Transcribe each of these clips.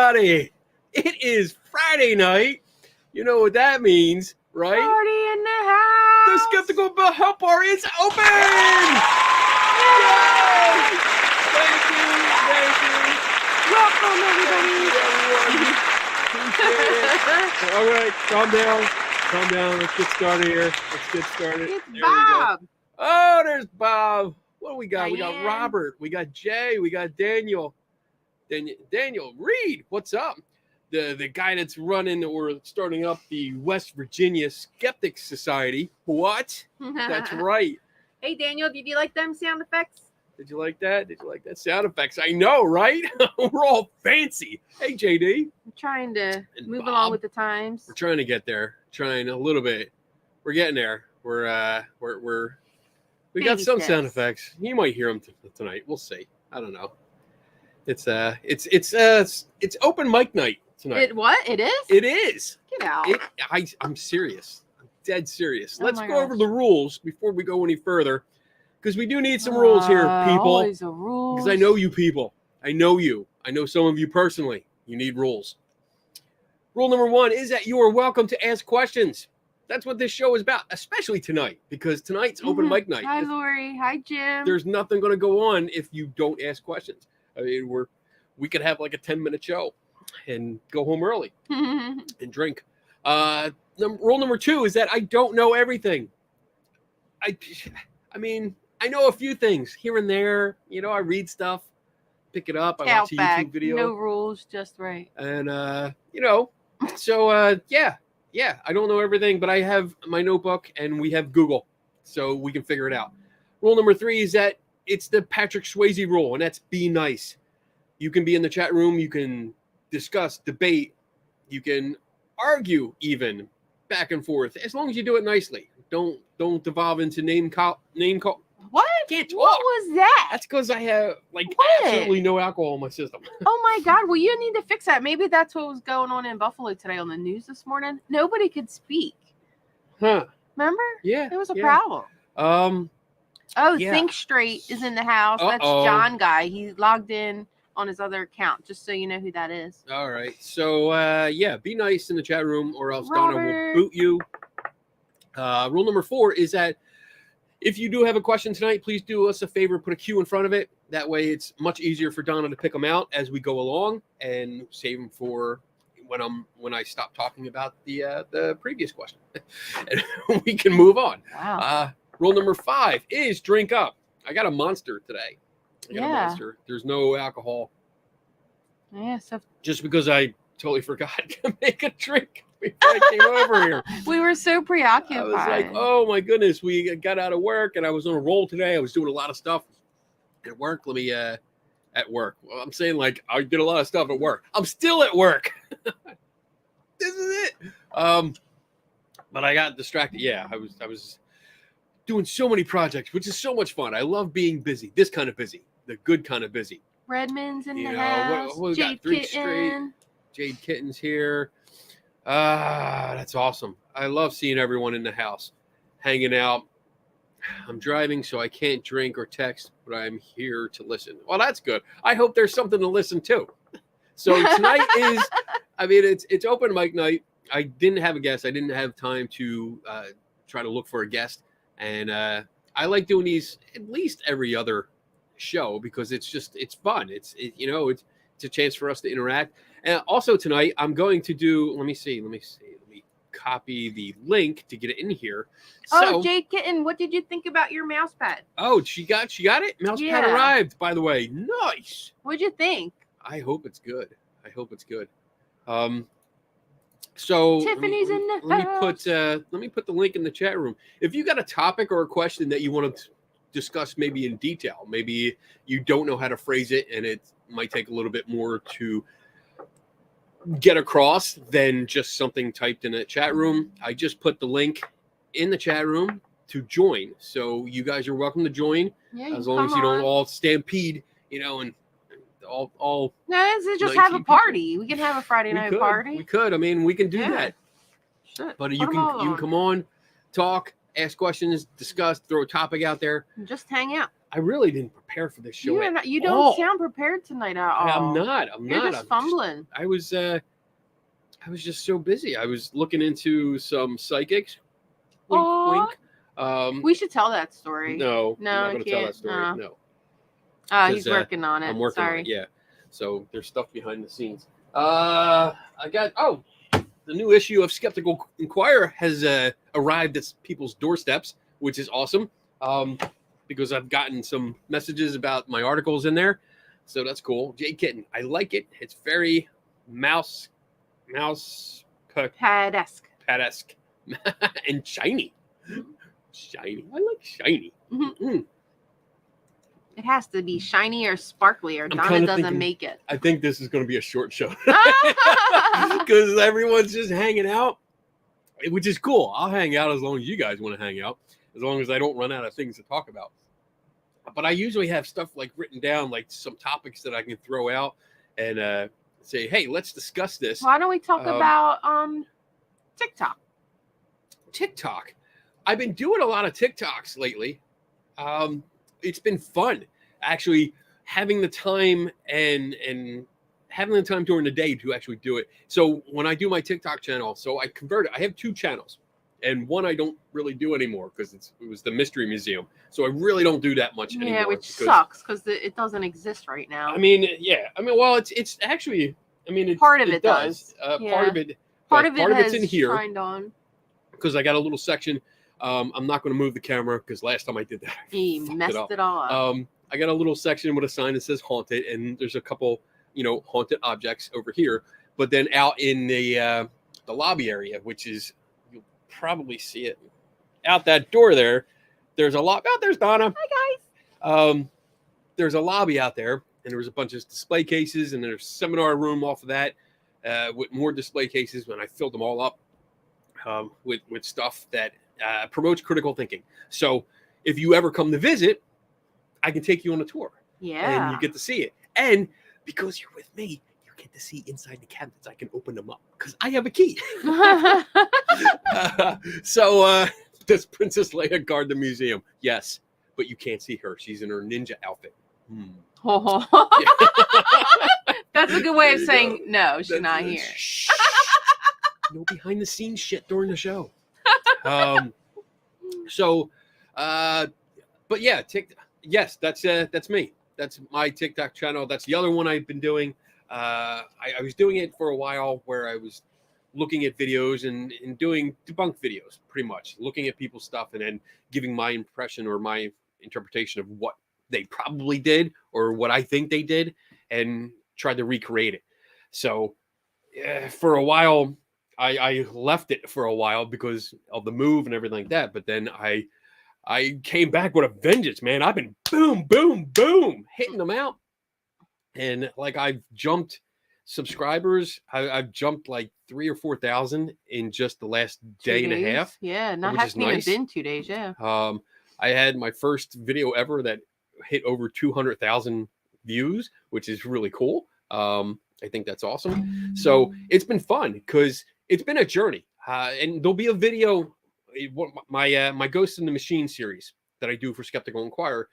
everybody. It is Friday night. You know what that means, right? Party in the house. The Skeptical Bill Help Bar is open. Yay! Thank you. Welcome, everybody. All right, calm down. Let's get started here. It's Bob. Oh, there's Bob. What do we got? Diane. We got Robert. We got Jay. We got Daniel. Daniel Reed. What's up? The guy that's running or starting up the West Virginia Skeptics Society. What? That's right. Hey, Daniel, did you like them sound effects? Did you like that? Did you like that sound effects? I know, right? We're all fancy. Hey, JD. I'm trying to And move Bob. along with the times. We're trying to get there. Trying a little bit. We're getting there. We got Baby some steps. sound effects. You might hear them tonight. We'll see. I don't know. It's open mic night tonight. What? It is? It is. Get out. I'm serious. I'm dead serious. Oh Let's my go over gosh. the rules before we go any further, because we do need some rules here, people. Always a rule. Because I know you people. I know you. I know some of you personally. You need rules. Rule number 1 is that you are welcome to ask questions. That's what this show is about, especially tonight, because tonight's open mic night. Hi, Lori. Hi, Jim. There's nothing going to go on if you don't ask questions. I mean, we could have like a 10-minute show and go home early and drink. Rule number 2 is that I don't know everything. I mean, I know a few things here and there. You know, I read stuff, pick it up. I watch a YouTube video. No rules, just right. And, so, yeah, I don't know everything, but I have my notebook and we have Google, so we can figure it out. Rule number 3 is that it's the Patrick Swayze rule, and that's be nice. You can be in the chat room. You can discuss, debate. You can argue even back and forth, as long as you do it nicely. Don't devolve into name call. What? Can't talk. What was that? That's because I have What? absolutely no alcohol in my system. Oh my God! Well, you need to fix that. Maybe that's what was going on in Buffalo today on the news this morning. Nobody could speak. Huh? Remember? Yeah. It was a yeah. problem. Oh, Yeah. Think Straight is in the house. That's Uh-oh. John guy. He logged in on his other account, just so you know who that is. All right. So, be nice in the chat room or else Donna Robert. will boot you. Rule number 4 is that if you do have a question tonight, please do us a favor, put a Q in front of it. That way it's much easier for Donna to pick them out as we go along and save them for when I stop talking about the previous question. And we can move on. Wow. Rule number 5 is drink up. I got a Monster today. I got a Yeah. Monster. There's no alcohol. Yeah. So Just because I totally forgot to make a drink before I came over here. we were so preoccupied. I was like, oh my goodness, we got out of work and I was on a roll today. I was doing a lot of stuff at work. At work. Well, I'm saying like I did a lot of stuff at work. I'm still at work. This is it. But I got distracted. Yeah, I was doing so many projects, which is so much fun. I love being busy. This kind of busy, the good kind of busy. Redmond's in You the know, house. what we got? Jade 3 Kitten. straight. Jade Kitten's here. That's awesome. I love seeing everyone in the house, hanging out. I'm driving, so I can't drink or text, but I'm here to listen. Well, that's good. I hope there's something to listen to. So tonight it's open mic night. I didn't have a guest. I didn't have time to try to look for a guest. And I like doing these at least every other show because it's fun. It's a chance for us to interact. And also tonight I'm going to do, let me copy the link to get it in here. Oh, Jade Kitten, what did you think about your mouse pad? Oh, she got it? Mouse pad Yeah. arrived, by the way. Nice. What'd you think? I hope it's good. So Tiffany's in the house. let me put the link in the chat room. If you got a topic or a question that you want to discuss maybe in detail, maybe you don't know how to phrase it and it might take a little bit more to get across than just something typed in a chat room, I just put the link in the chat room to join. So you guys are welcome to join Yeah, as long as you don't all stampede, and all No, this is just 19 have a people. party. We can have a Friday night party. We could. I mean, we can do Yeah. that. Shit. But Put you 'em can all on. come on, talk, ask questions, discuss, throw a topic out there. Just hang out. I really didn't prepare for this show. You, at not, you all. don't sound prepared tonight at all. I'm not. You're just fumbling. I was just so busy. I was looking into some psychics. Wink, Aw. wink. We should tell that story. No, No, I'm not I going to tell that can't. story. No. No. He's working on it. I'm working Sorry. on it, yeah. So there's stuff behind the scenes. I got the new issue of Skeptical Inquirer has arrived at people's doorsteps, which is awesome. Because I've gotten some messages about my articles in there, so that's cool. Jay Kitten, I like it. It's very mouse Pad-esque. and shiny. Shiny. I like shiny. Mm-hmm. It has to be shiny or sparkly, or Donna doesn't thinking, make it. I think this is going to be a short show because everyone's just hanging out, which is cool. I'll hang out as long as you guys want to hang out, as long as I don't run out of things to talk about. But I usually have stuff like written down, like some topics that I can throw out and say, hey, let's discuss this. Why don't we talk about TikTok? TikTok. I've been doing a lot of TikToks lately. It's been fun, actually, having the time and having the time during the day to actually do it. So when I do my TikTok channel, so I converted. I have 2 channels, and one I don't really do anymore because it was the Mystery Museum. So I really don't do that much anymore. Yeah, which sucks because it doesn't exist right now. I mean, yeah. I mean, well, it's actually. I mean, part of it does. Yeah. Part of it's in here. Shined on. Because I got a little section. I'm not going to move the camera because last time I did that, he messed it all up. I got a little section with a sign that says haunted, and there's a couple, haunted objects over here. But then out in the lobby area, which is, you'll probably see it out that door there. There's a lot. Oh, there's Donna. Hi guys. There's a lobby out there, and there was a bunch of display cases, and there's a seminar room off of that with more display cases. When I filled them all up with stuff that promotes critical thinking. So if you ever come to visit, I can take you on a tour. Yeah. And you get to see it. And because you're with me, you get to see inside the cabinets. I can open them up because I have a key. So does Princess Leia guard the museum? Yes, but you can't see her. She's in her ninja outfit. That's a good way of saying no, she's not here. No behind the scenes shit during the show. But yeah, yes, that's me. That's my TikTok channel. That's the other one I've been doing. I was doing it for a while where I was looking at videos and doing debunk videos, pretty much looking at people's stuff and then giving my impression or my interpretation of what they probably did or what I think they did and tried to recreate it. So for a while, I left it for a while because of the move and everything like that. But then I came back with a vengeance, man. I've been boom, boom, boom, hitting them out. And like I've jumped subscribers. I've jumped like 3,000 or 4,000 in just the last day and a half. Yeah, not hasn't even been 2 days. Yeah. I had my first video ever that hit over 200,000 views, which is really cool. I think that's awesome. So it's been fun because it's been a journey. And there'll be a video, my Ghost in the Machine series that I do for Skeptical Inquirer.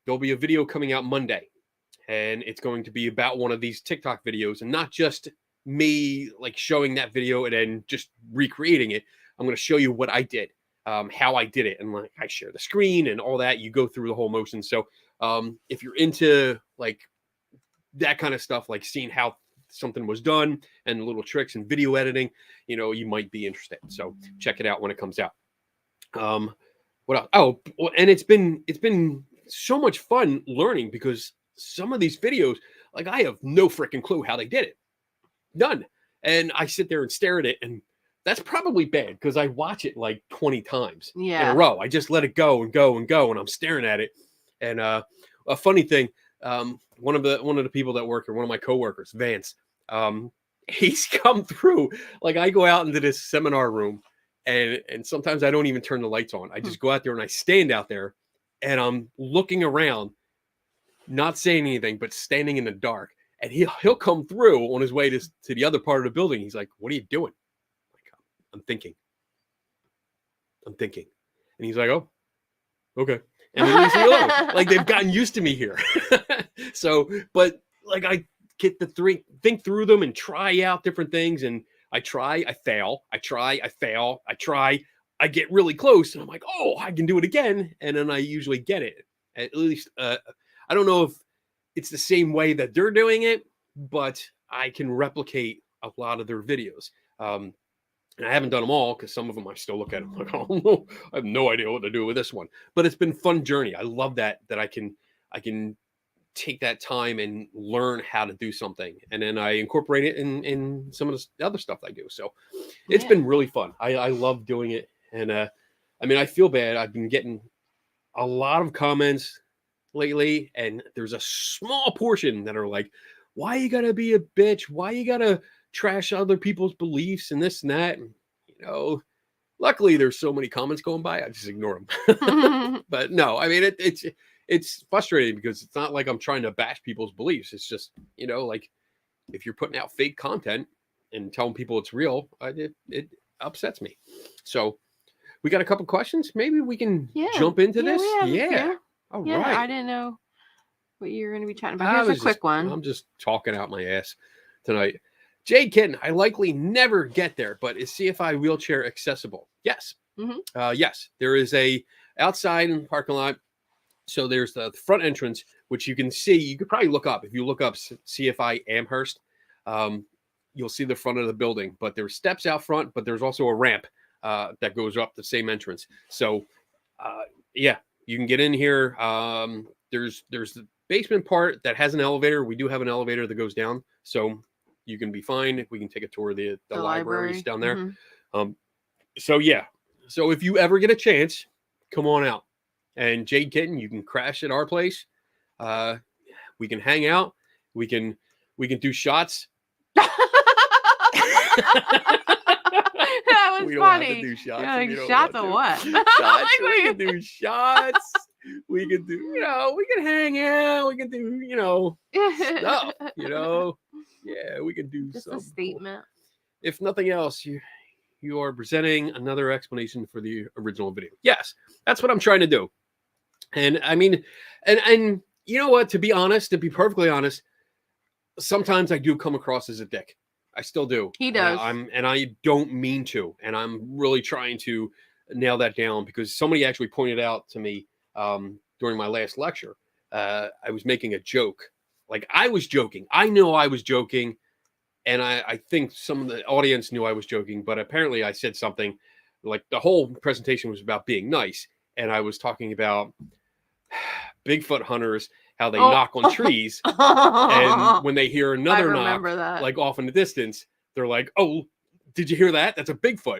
There'll be a video coming out Monday. And it's going to be about one of these TikTok videos and not just me like showing that video and then just recreating it. I'm going to show you what I did, how I did it. And like I share the screen and all that. You go through the whole motion. So if you're into like that kind of stuff, like seeing how something was done and little tricks and video editing, you might be interested. So check it out when it comes out. What else? Oh, and it's been so much fun learning because some of these videos, like I have no freaking clue how they did it. None. And I sit there and stare at it, and that's probably bad because I watch it like 20 times in a row. I just let it go and go and go, and I'm staring at it. And a funny thing, one of the people that work here, one of my coworkers, Vance, he's come through. Like I go out into this seminar room, and sometimes I don't even turn the lights on. I just go out there and I stand out there, and I'm looking around. Not saying anything, but standing in the dark. And he'll come through on his way to the other part of the building. He's like, "What are you doing?" I'm thinking. And he's like, "Oh, okay." and they leave me alone. Like they've gotten used to me here. So, but like I get to think through them and try out different things, and I try, I fail, I try, I fail, I try, I get really close, and I'm like, oh, I can do it again, and then I usually get it. At least I don't know if it's the same way that they're doing it, but I can replicate a lot of their videos. And I haven't done them all because some of them I still look at them like, oh no, I have no idea what to do with this one. But it's been a fun journey. I love that I can take that time and learn how to do something, and then I incorporate it in some of the other stuff I do. So it's been really fun. I love doing it, and I mean, I feel bad. I've been getting a lot of comments lately, and there's a small portion that are like, why you gotta be a bitch? Why you gotta trash other people's beliefs and this and that? And, luckily there's so many comments going by, I just ignore them. But no, I mean, it's frustrating because it's not like I'm trying to bash people's beliefs. It's just, like if you're putting out fake content and telling people it's real, it upsets me. So we got a couple questions. Maybe we can jump into this. Yeah. All right. I didn't know what you're going to be chatting about. Here's a quick one. I'm just talking out my ass tonight. Jade Kitten, I likely never get there, but is CFI wheelchair accessible? Yes. Mm-hmm. Yes. There is a outside in the parking lot. So there's the front entrance, which you can see. You could probably look up. If you look up CFI Amherst, you'll see the front of the building. But there's steps out front, but there's also a ramp that goes up the same entrance. So, you can get in here. There's the basement part that has an elevator. We do have an elevator that goes down, so you can be fine. We can take a tour of the libraries down there. Mm-hmm. So if you ever get a chance, come on out. And Jade Kitten, you can crash at our place. We can hang out. We can do shots. That was we funny. Don't have to do shots. Like, shots of what? Shots. We can do shots. We can do, we can hang out. We can do, stuff. Yeah, we can do just some a statement. If nothing else, you are presenting another explanation for the original video. Yes, that's what I'm trying to do. And I mean, and you know what? To be perfectly honest, sometimes I do come across as a dick. I still do. He does. And I don't mean to. And I'm really trying to nail that down because somebody actually pointed out to me during my last lecture. I was making a joke. Like I was joking. I know I was joking. And I think some of the audience knew I was joking. But apparently I said something like the whole presentation was about being nice. And I was talking about Bigfoot hunters, how they knock on trees, and when they hear another knock, like off in the distance, they're like, "Oh, did you hear that? That's a Bigfoot."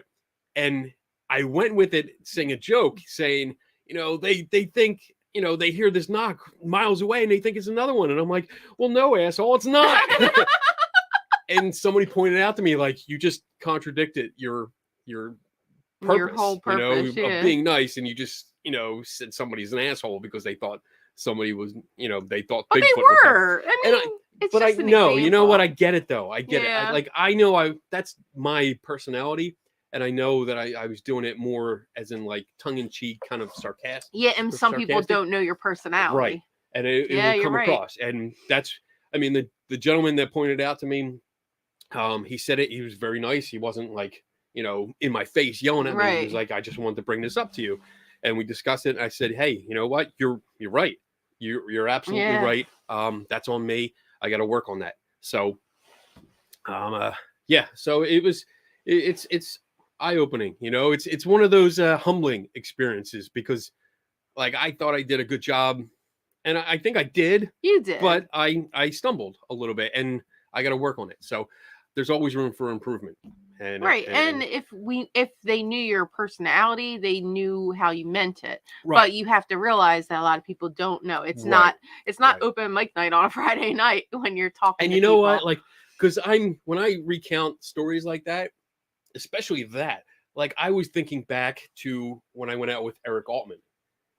And I went with it, saying a joke, saying, they think, they hear this knock miles away and they think it's another one, and I'm like, "Well, no, asshole, it's not." And somebody pointed out to me, like, you just contradicted your purpose, your whole purpose, of being nice, and you just, said somebody's an asshole because they thought somebody was, they thought Bigfoot they were. I know, you know what? I get it though. I get it. I know that's my personality, and I know that I was doing it more as in like tongue in cheek, kind of sarcastic. Yeah, and some people don't know your personality, right? And it will come across, and that's. I mean, the gentleman that pointed out to me, he said it. He was very nice. He wasn't like in my face yelling at me. He was like, I just wanted to bring this up to you. And we discussed it. And I said, hey, you know what? You're right. You're absolutely right. That's on me. I got to work on that. So, So it's eye opening. It's one of those humbling experiences because, like, I thought I did a good job, and I think I did. You did, but I stumbled a little bit, and I got to work on it. So, there's always room for improvement. And if they knew your personality, they knew how you meant it. Right. But you have to realize that a lot of people don't know. It's not open mic night on a Friday night when you're talking. And you know what? Like, because when I recount stories like that, especially that, like I was thinking back to when I went out with Eric Altman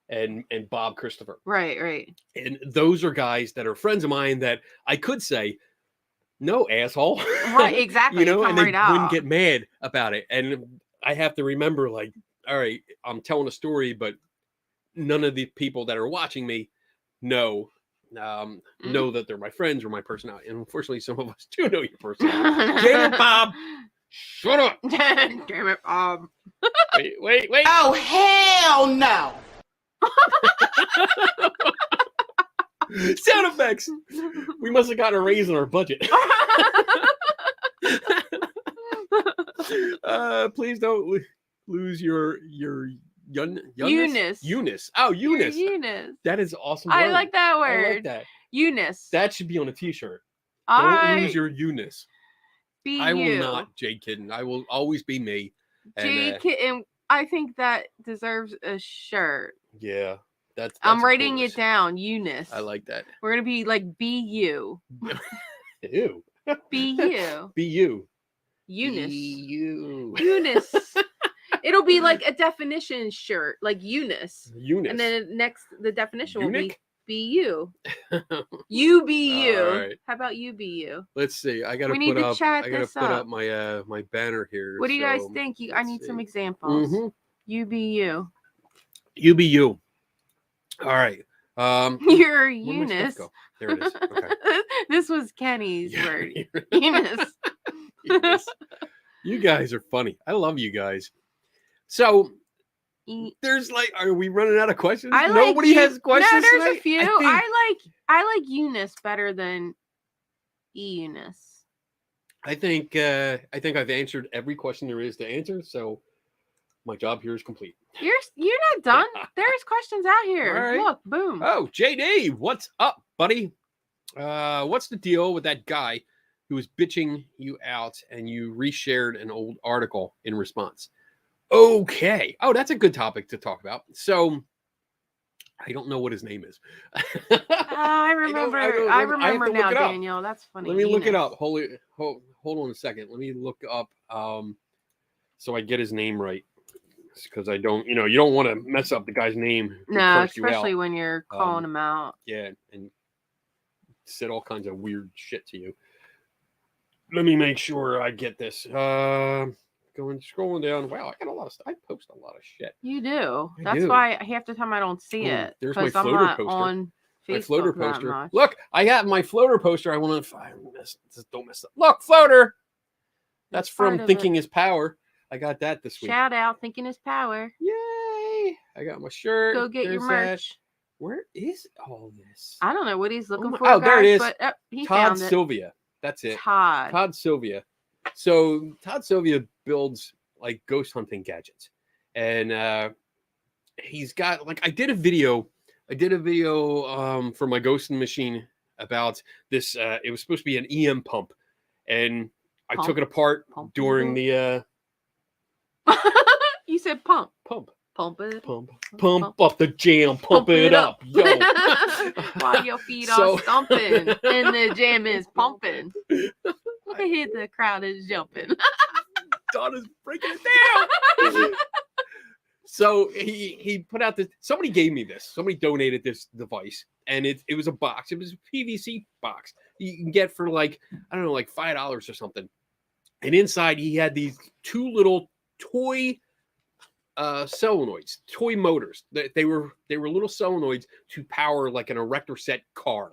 and Bob Christopher. Right. And those are guys that are friends of mine that I could say, no, asshole. Right, exactly. And they wouldn't get mad about it. And I have to remember, like, all right, I'm telling a story, but none of the people that are watching me know that they're my friends or my personality. And unfortunately, some of us do know your personality. Damn it, Bob! Shut up! Damn it, Bob! Wait! Oh, hell no! Sound effects. We must have gotten a raise in our budget. Please don't lose your Eunice. Eunice. Oh, Eunice. Eunice. That is awesome. I like that word. I like that. Eunice. That should be on a t-shirt. Don't lose your Eunice. Be I will you. not, Jade Kitten. I will always be me. Jade Kitten. I think that deserves a shirt. Yeah. That's I'm writing it down. Eunice. I like that. We're gonna be like be you. Ew. Be you. Be you. Eunice. Be you. Eunice. It'll be like a definition shirt, like Eunice. Eunice. And then the definition will Eunuch? be you. You be you. All right. How about you be you? Let's see. I gotta We need put to up. chat I gotta this put up. up my my banner here. What do you guys so think? I let's need some see. examples. Mhm. You be you. You be you. All right. You're Where'd my stuff Eunice. go? There it is. Okay. This was Kenny's Yeah. word. Eunice. Eunice. You guys are funny. I love you guys. So there's like, are we running out of questions? Nobody has questions. No, there's tonight? a few. I like Eunice better than Eunice. I think I've answered every question there is to answer. So my job here is complete. You're not done. There's questions out here. All right. Look, boom. Oh, JD, what's up, buddy? What's the deal with that guy who was bitching you out and you reshared an old article in response? Okay. Oh, that's a good topic to talk about. So I don't know what his name is. I remember. I remember now, Daniel. That's funny. Let me look it up. Hold on a second. Let me look up so I get his name right. Because I don't, you don't want to mess up the guy's name. No, especially when you're calling him out. Yeah, and said all kinds of weird shit to you. Let me make sure I get this. Scrolling down. Wow, I got a lot of stuff. I post a lot of shit. You do. I That's do. why half the time I don't see it. There's my Because I'm floater not poster. on Facebook. My floater that poster. much. Look, I got my floater poster. I want to. Don't mess up. Look, floater. That's from Thinking Is Power. I got that this week. Shout out, Thinking Is Power. Yay! I got my shirt. Go get your merch. That. Where is all this? I don't know what he's looking for. Oh, there it is. But, he Todd found it. Sylvia. That's it. Todd Sylvia. So Todd Sylvia builds like ghost hunting gadgets, and he's got like I did a video for my ghosting machine about this. It was supposed to be an EM pump, and I took it apart during the. You said pump. Pump up the jam, pump it up, yo. While your feet are stomping and the jam is pumping. Look at here, the crowd is jumping. Donna's breaking it down. So he put out this. Somebody gave me this. Somebody donated this device, and it was a box. It was a PVC box you can get for like I don't know, like $5 or something. And inside he had these two little toy solenoids, toy motors. They were little solenoids to power like an erector set car.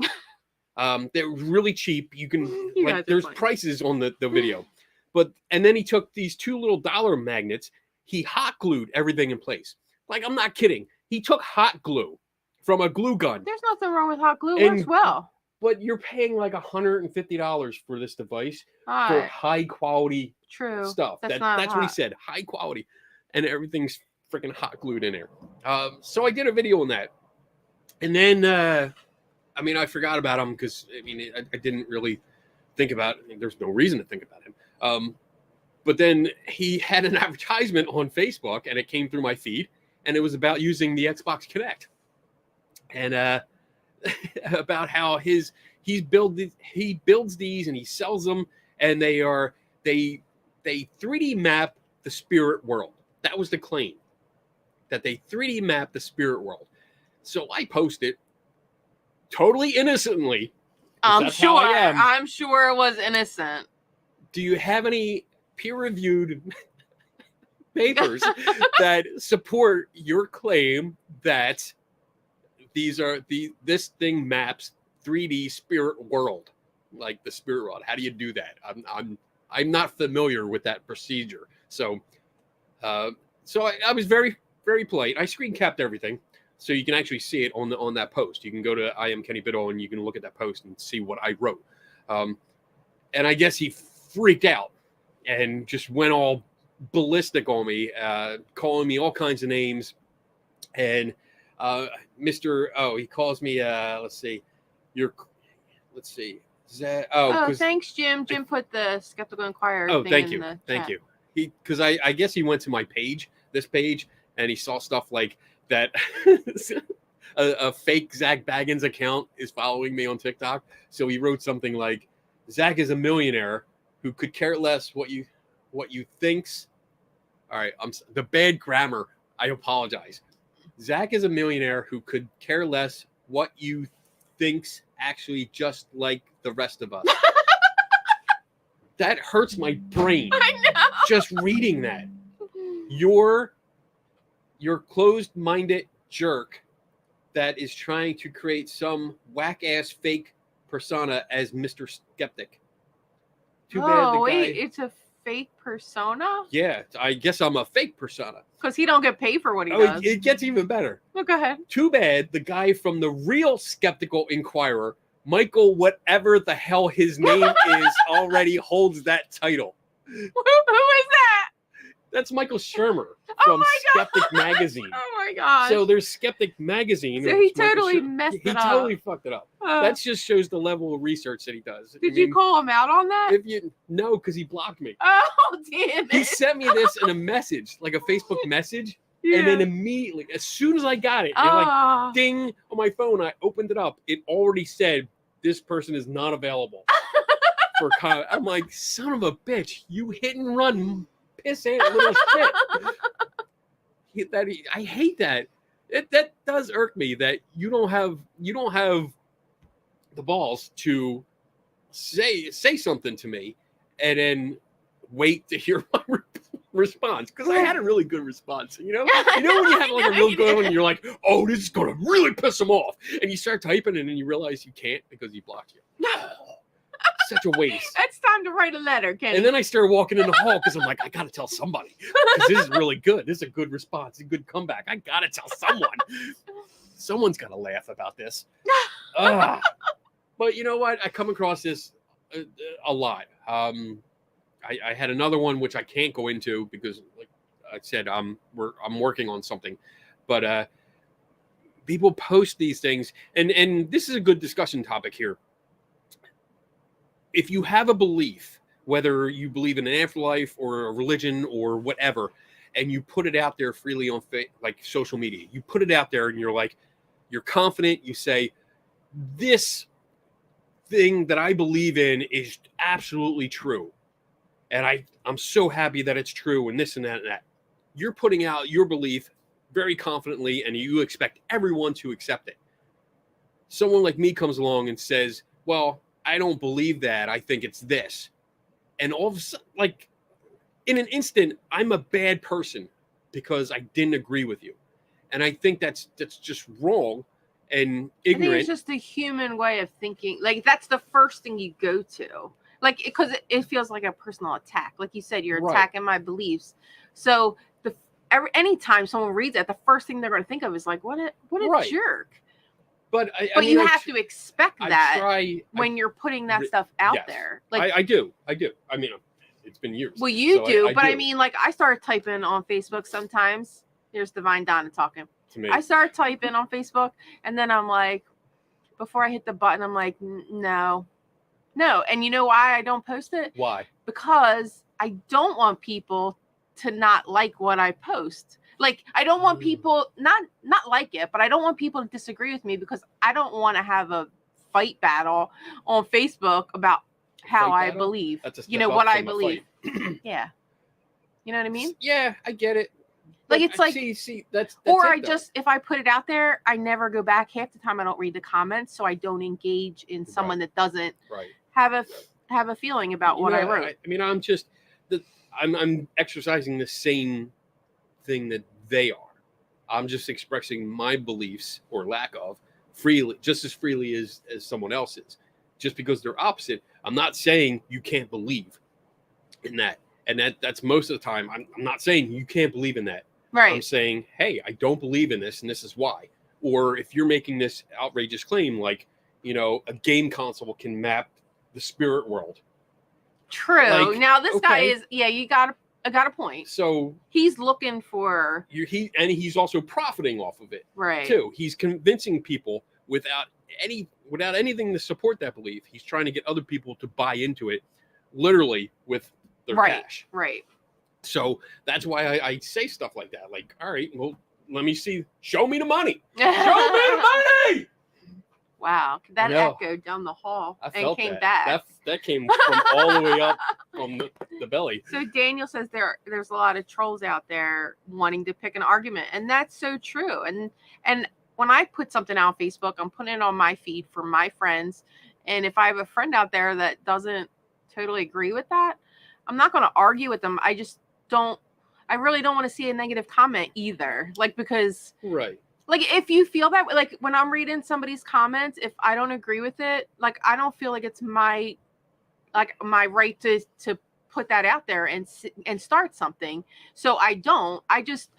They're really cheap. You can there's prices on the video. And then he took these two little dollar magnets. He hot glued everything in place. Like I'm not kidding. He took hot glue from a glue gun. There's nothing wrong with hot glue. It works well. But you're paying like $150 for this device for high quality stuff. That's what he said. High quality. And everything's freaking hot glued in there. So I did a video on that. And then, I forgot about him because, I didn't really think about it. There's no reason to think about him. But then he had an advertisement on Facebook and it came through my feed. And it was about using the Xbox Kinect. And about how he builds these and he sells them. And they 3D map the spirit world. That was the claim, that they 3D map the spirit world. So I posted totally innocently. I'm sure it was innocent. Do you have any peer-reviewed papers that support your claim that this thing maps 3D spirit world, like the spirit world. How do you do that? I'm not familiar with that procedure. So I was very, very polite. I screen capped everything, so you can actually see it on that post. You can go to I am Kenny Biddle and you can look at that post and see what I wrote. And I guess he freaked out and just went all ballistic on me, calling me all kinds of names. And he calls me, let's see. Thanks, Jim. Jim put the Skeptical Inquirer thing thank in you. the Thank chat. you. Because I guess he went to my page, this page, and he saw stuff like that. a fake Zach Baggins account is following me on TikTok. So he wrote something like, Zach is a millionaire who could care less what you thinks. All right, the bad grammar. I apologize. Zach is a millionaire who could care less what you thinks, actually just like the rest of us. That hurts my brain. I know. Just reading that. You're closed-minded jerk that is trying to create some whack-ass fake persona as Mr. Skeptic. Too bad the guy... it's a fake persona? Yeah, I guess I'm a fake persona. Because he don't get paid for what he does. It gets even better. Oh, go ahead. Too bad the guy from the real Skeptical Inquirer, Michael, whatever the hell his name is, already holds that title. Who is that? That's Michael Shermer from Skeptic Magazine. Oh my gosh. So there's Skeptic Magazine. So he totally messed it up. He totally fucked it up. That just shows the level of research that he does. Did you call him out on that? No, because he blocked me. Oh, damn it. He sent me this in a message, like a Facebook message. Yeah. And then immediately, as soon as I got it, like ding on my phone, I opened it up. It already said, this person is not available for comment. I'm like, son of a bitch, you hit and run pissant little shit. I hate that. That does irk me that you don't have the balls to say something to me and then wait to hear my response, because I had a really good response. You know when you have like a real good one and you're like, oh, this is gonna really piss him off, and you start typing and then you realize you can't because he blocked you. Such a waste. It's time to write a letter, Kenny. And then I started walking in the hall because I'm like, I gotta tell somebody, because this is really good. This is a good response, a good comeback. I gotta tell someone. Someone's gotta laugh about this. But you know what? I come across this a lot. I had another one which I can't go into because, like I said, I'm working on something. But people post these things, and this is a good discussion topic here. If you have a belief, whether you believe in an afterlife or a religion or whatever, and you put it out there freely on like social media, you put it out there and you're confident, you say, this thing that I believe in is absolutely true. And I'm so happy that it's true, and this and that and that. You're putting out your belief very confidently, and you expect everyone to accept it. Someone like me comes along and says, well, I don't believe that. I think it's this. And all of a sudden, like, in an instant, I'm a bad person because I didn't agree with you. And I think that's just wrong and ignorant. I think it's just a human way of thinking. Like, that's the first thing you go to. Like, because it feels like a personal attack. Like you said, you're attacking my beliefs. So anytime someone reads it, the first thing they're going to think of is like, what a jerk. But you have to expect that when you're putting that stuff out there. Like I do. I mean, it's been years. Well, you do, but I mean, like, I started typing on Facebook sometimes. Here's Divine Donna talking to me. I started typing on Facebook, and then I'm like, before I hit the button, I'm like, no. And you know why I don't post it? Why? Because I don't want people to not like what I post. Like, I don't want people not like it, but I don't want people to disagree with me, because I don't want to have a fight battle on Facebook about how I believe. What I believe. Yeah. You know what I mean? Yeah, I get it. Like, it's like, see, that's or if I put it out there, I never go back. Half the time I don't read the comments, so I don't engage in someone that doesn't have a feeling about what I wrote. I mean, I'm exercising the same thing that they are. I'm just expressing my beliefs, or lack of, freely, just as freely as someone else is. Just because they're opposite, I'm not saying you can't believe in that. And that's most of the time. I'm not saying you can't believe in that. Right. I'm saying, hey, I don't believe in this, and this is why. Or if you're making this outrageous claim, like, a game console can map the spirit world. True. Like, now this guy okay. is, you got a point. So he's looking for he's also profiting off of it, right? Too. He's convincing people without anything to support that belief. He's trying to get other people to buy into it, literally with their cash. Right. So that's why I say stuff like that. Like, all right, well, let me see. Show me the money. Show me the money. Wow, that echoed down the hall and came back. That came from all the way up from the belly. So Daniel says there's a lot of trolls out there wanting to pick an argument, and that's so true. And when I put something out on Facebook, I'm putting it on my feed for my friends. And if I have a friend out there that doesn't totally agree with that, I'm not going to argue with them. I really don't want to see a negative comment either. Like, because right. Like, if you feel that way, like when I'm reading somebody's comments, if I don't agree with it, like, I don't feel like it's my right to put that out there and start something. So I just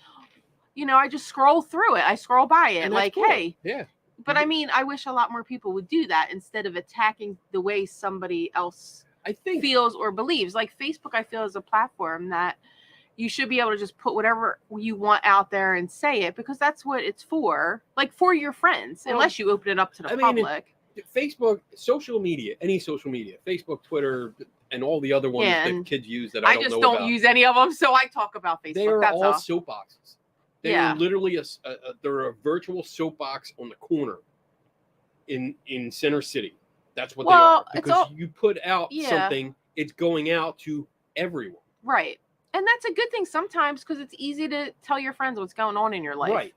scroll through it. I scroll by it like, cool. Hey, yeah. But I mean, I wish a lot more people would do that instead of attacking the way somebody else feels or believes. Like Facebook, I feel, is a platform that you should be able to just put whatever you want out there and say it, because that's what it's for. Like, for your friends, unless you open it up to the public. Facebook, social media, any social media, Facebook, Twitter, and all the other ones that kids use that I don't know about. I just don't use any of them, so I talk about Facebook. They are all soapboxes. They are literally they're a virtual soapbox on the corner in Center City. That's what they are. Because you put out something, it's going out to everyone. Right. And that's a good thing sometimes, because it's easy to tell your friends what's going on in your life. Right.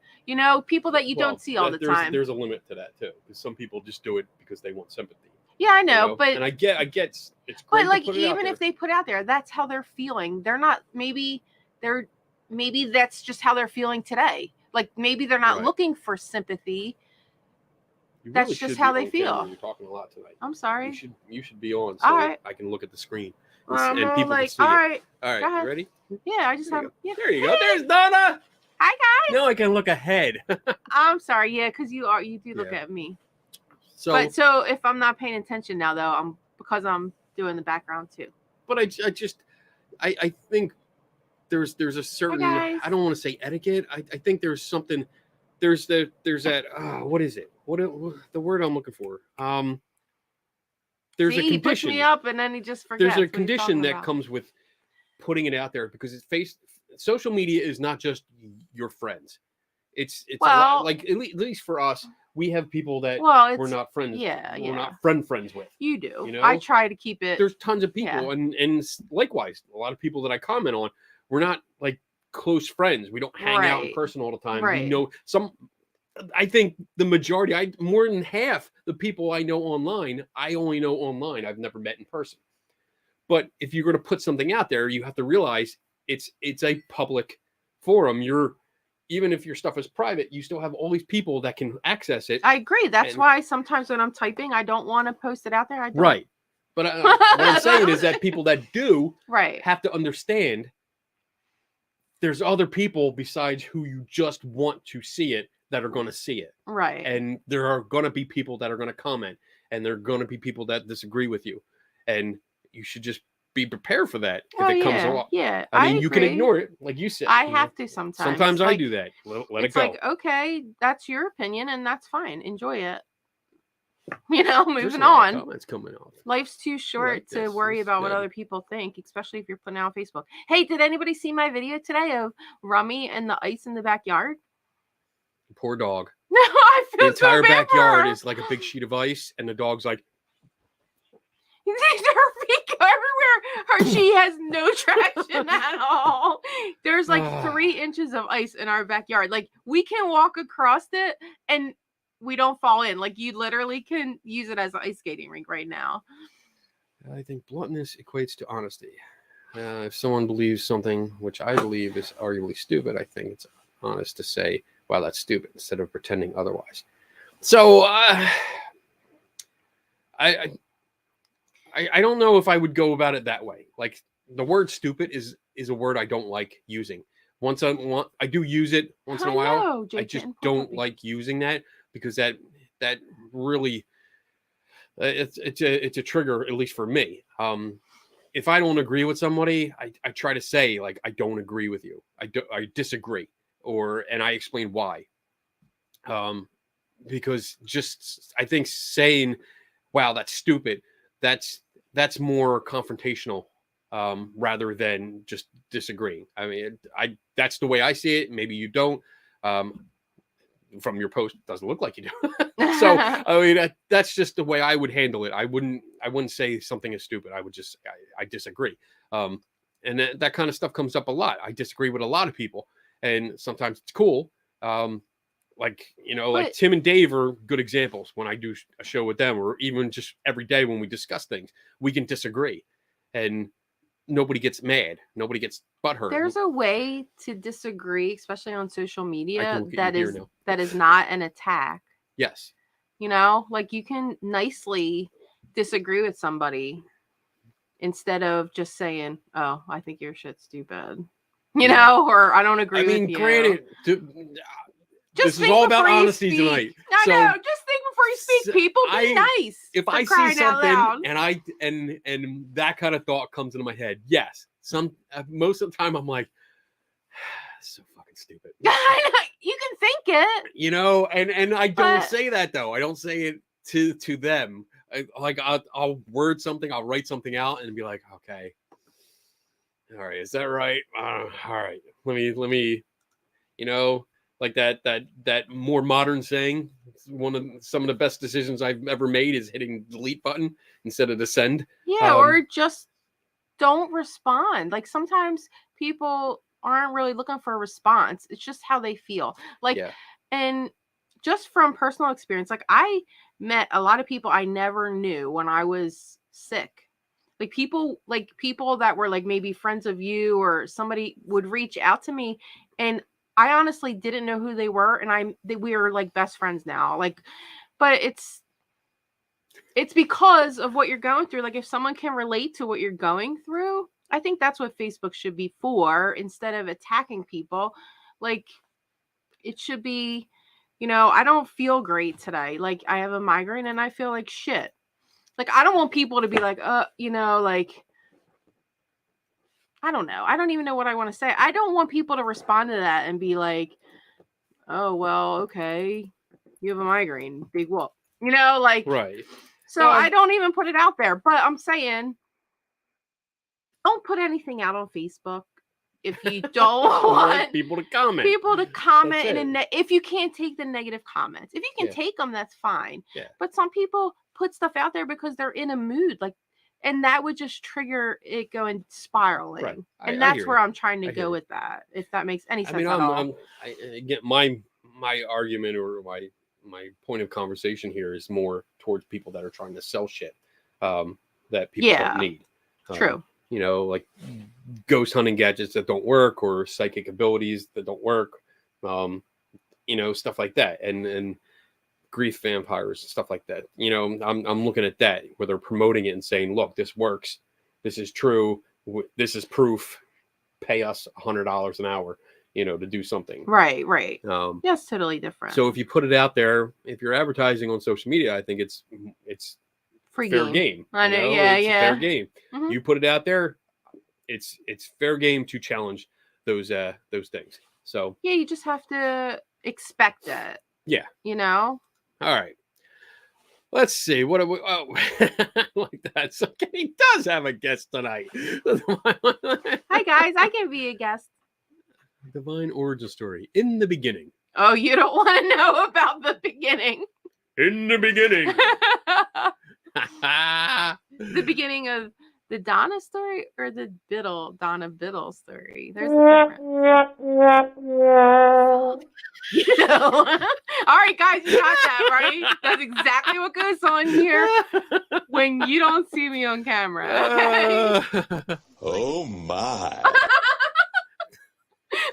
People that you don't see all the time. There's a limit to that too, because some people just do it because they want sympathy. Yeah, I know, but and I get it's great. But like, even if they put it out there, that's how they're feeling. They're not. Maybe that's just how they're feeling today. Like, maybe they're not looking for sympathy. That's just how they feel. You're talking a lot tonight. I'm sorry. You should be on, so I can look at the screen. And people can see it. All right, you ready? Yeah, I just have. Yeah. There you go. There's Donna. Hi, guys. Now I can look ahead. I'm sorry. Yeah, because you do look at me. So if I'm not paying attention now, though, because I'm doing the background too. But I think there's a certain, I don't want to say etiquette. I think there's something. There's that. What is it? What the word I'm looking for? There's a condition. He puts me up, and then he just forgets. There's a condition that comes with putting it out there, because social media is not just your friends. It's a lot, like, at least for us, we have people that we're not friends. We're not friends with. You do. I try to keep it. There's tons of people, and likewise, a lot of people that I comment on, we're not like close friends. We don't hang out in person all the time. We know some. I think the majority, more than half the people I know online, I only know online. I've never met in person. But if you're going to put something out there, you have to realize it's a public forum. Even if your stuff is private, you still have all these people that can access it. I agree. That's why sometimes when I'm typing, I don't want to post it out there. I don't. Right. But what I'm saying is that people that do have to understand there's other people besides who you just want to see it that are going to see it. Right. And there are going to be people that are going to comment, and there are going to be people that disagree with you. And you should just be prepared for that if it comes along. Yeah. I mean, you can ignore it, like you said. I have to sometimes. Sometimes I do that. Let it go. It's like, okay, that's your opinion, and that's fine. Enjoy it. Moving on. Comments coming off. Life's too short to worry about what other people think, especially if you're putting out on Facebook. Hey, did anybody see my video today of Rummy and the ice in the backyard? Poor dog. No, I feel the entire so bad backyard is like a big sheet of ice, and the dog's like. Her feet go everywhere. She has no traction at all. There's like 3 inches of ice in our backyard. Like, we can walk across it and we don't fall in. Like, you literally can use it as an ice skating rink right now. I think bluntness equates to honesty. If someone believes something which I believe is arguably stupid, I think it's honest to say, wow, that's stupid, instead of pretending otherwise. So I don't know if I would go about it that way. Like the word "stupid" is a word I don't like using. I do use it once in a while. know, I Jake, just poor don't puppy. like using that because that really it's a trigger, at least for me. If I don't agree with somebody, I try to say like I don't agree with you. I disagree, and I explain why. Because just I think saying, "Wow, that's stupid," that's more confrontational rather than just disagreeing. I mean, that's the way I see it. Maybe you don't. From your post, it doesn't look like you do. So I mean, that's just the way I would handle it. I wouldn't say something is stupid. I would just I disagree. And that kind of stuff comes up a lot. I disagree with a lot of people, and sometimes it's cool. Like like Tim and Dave are good examples. When I do a show with them, or even just every day when we discuss things, we can disagree, and nobody gets mad. Nobody gets butthurt. There's a way to disagree, especially on social media, that is not an attack. Yes. Like you can nicely disagree with somebody instead of just saying, "Oh, I think your shit's stupid," or "I don't agree with you." Granted, this is all about honesty tonight. I know. Just think before you speak. People, be nice. If I see something and that kind of thought comes into my head, yes. Most of the time I'm like, so fucking stupid. You can think it, and I don't say that though. I don't say it to them. I'll word something, I'll write something out, and be like, okay, all right, is that right? All right, let me, like that more modern saying. Some of the best decisions I've ever made is hitting the delete button instead of the send. Yeah, or just don't respond. Like sometimes people aren't really looking for a response. It's just how they feel. And just from personal experience, like I met a lot of people I never knew when I was sick. Like people that were like maybe friends of you, or somebody would reach out to me, and I honestly didn't know who they were, and we are like best friends now. But it's because of what you're going through. Like if someone can relate to what you're going through, I think that's what Facebook should be for, instead of attacking people. Like it should be, I don't feel great today. Like I have a migraine and I feel like shit. Like I don't want people to be like, like, I don't know. I don't even know what I want to say. I don't want people to respond to that and be like, oh, well, okay, you have a migraine, big whoop. Right. So I don't even put it out there. But I'm saying, don't put anything out on Facebook if you don't want people to comment. And if you can't take the negative comments, if you can take them, that's fine. Yeah. But some people put stuff out there because they're in a mood, and that would just trigger it going spiraling. Right. And that's where I'm trying to go with that, if that makes any sense at all. Again, my argument, or my point of conversation here is more towards people that are trying to sell shit that people don't need. True. Like ghost hunting gadgets that don't work, or psychic abilities that don't work, stuff like that, and grief vampires and stuff like that. I'm looking at that where they're promoting it and saying, look, this works, this is true, this is proof, pay us $100 an hour, to do something. Right. That's totally different. So if you put it out there, if you're advertising on social media, I think it's free fair game. I know. It's fair game. Mm-hmm. You put it out there, it's fair game to challenge those things. So yeah, you just have to expect it. Yeah. All right. Let's see. What are we? Oh, like that. So Kenny does have a guest tonight. Hi guys, I can be a guest. Divine origin story. In the beginning. Oh, you don't want to know about the beginning. In the beginning. The beginning of the Donna story, or the Donna Biddle story? There's a difference. All right, guys, you got that, right? That's exactly what goes on here when you don't see me on camera. Okay? Oh my.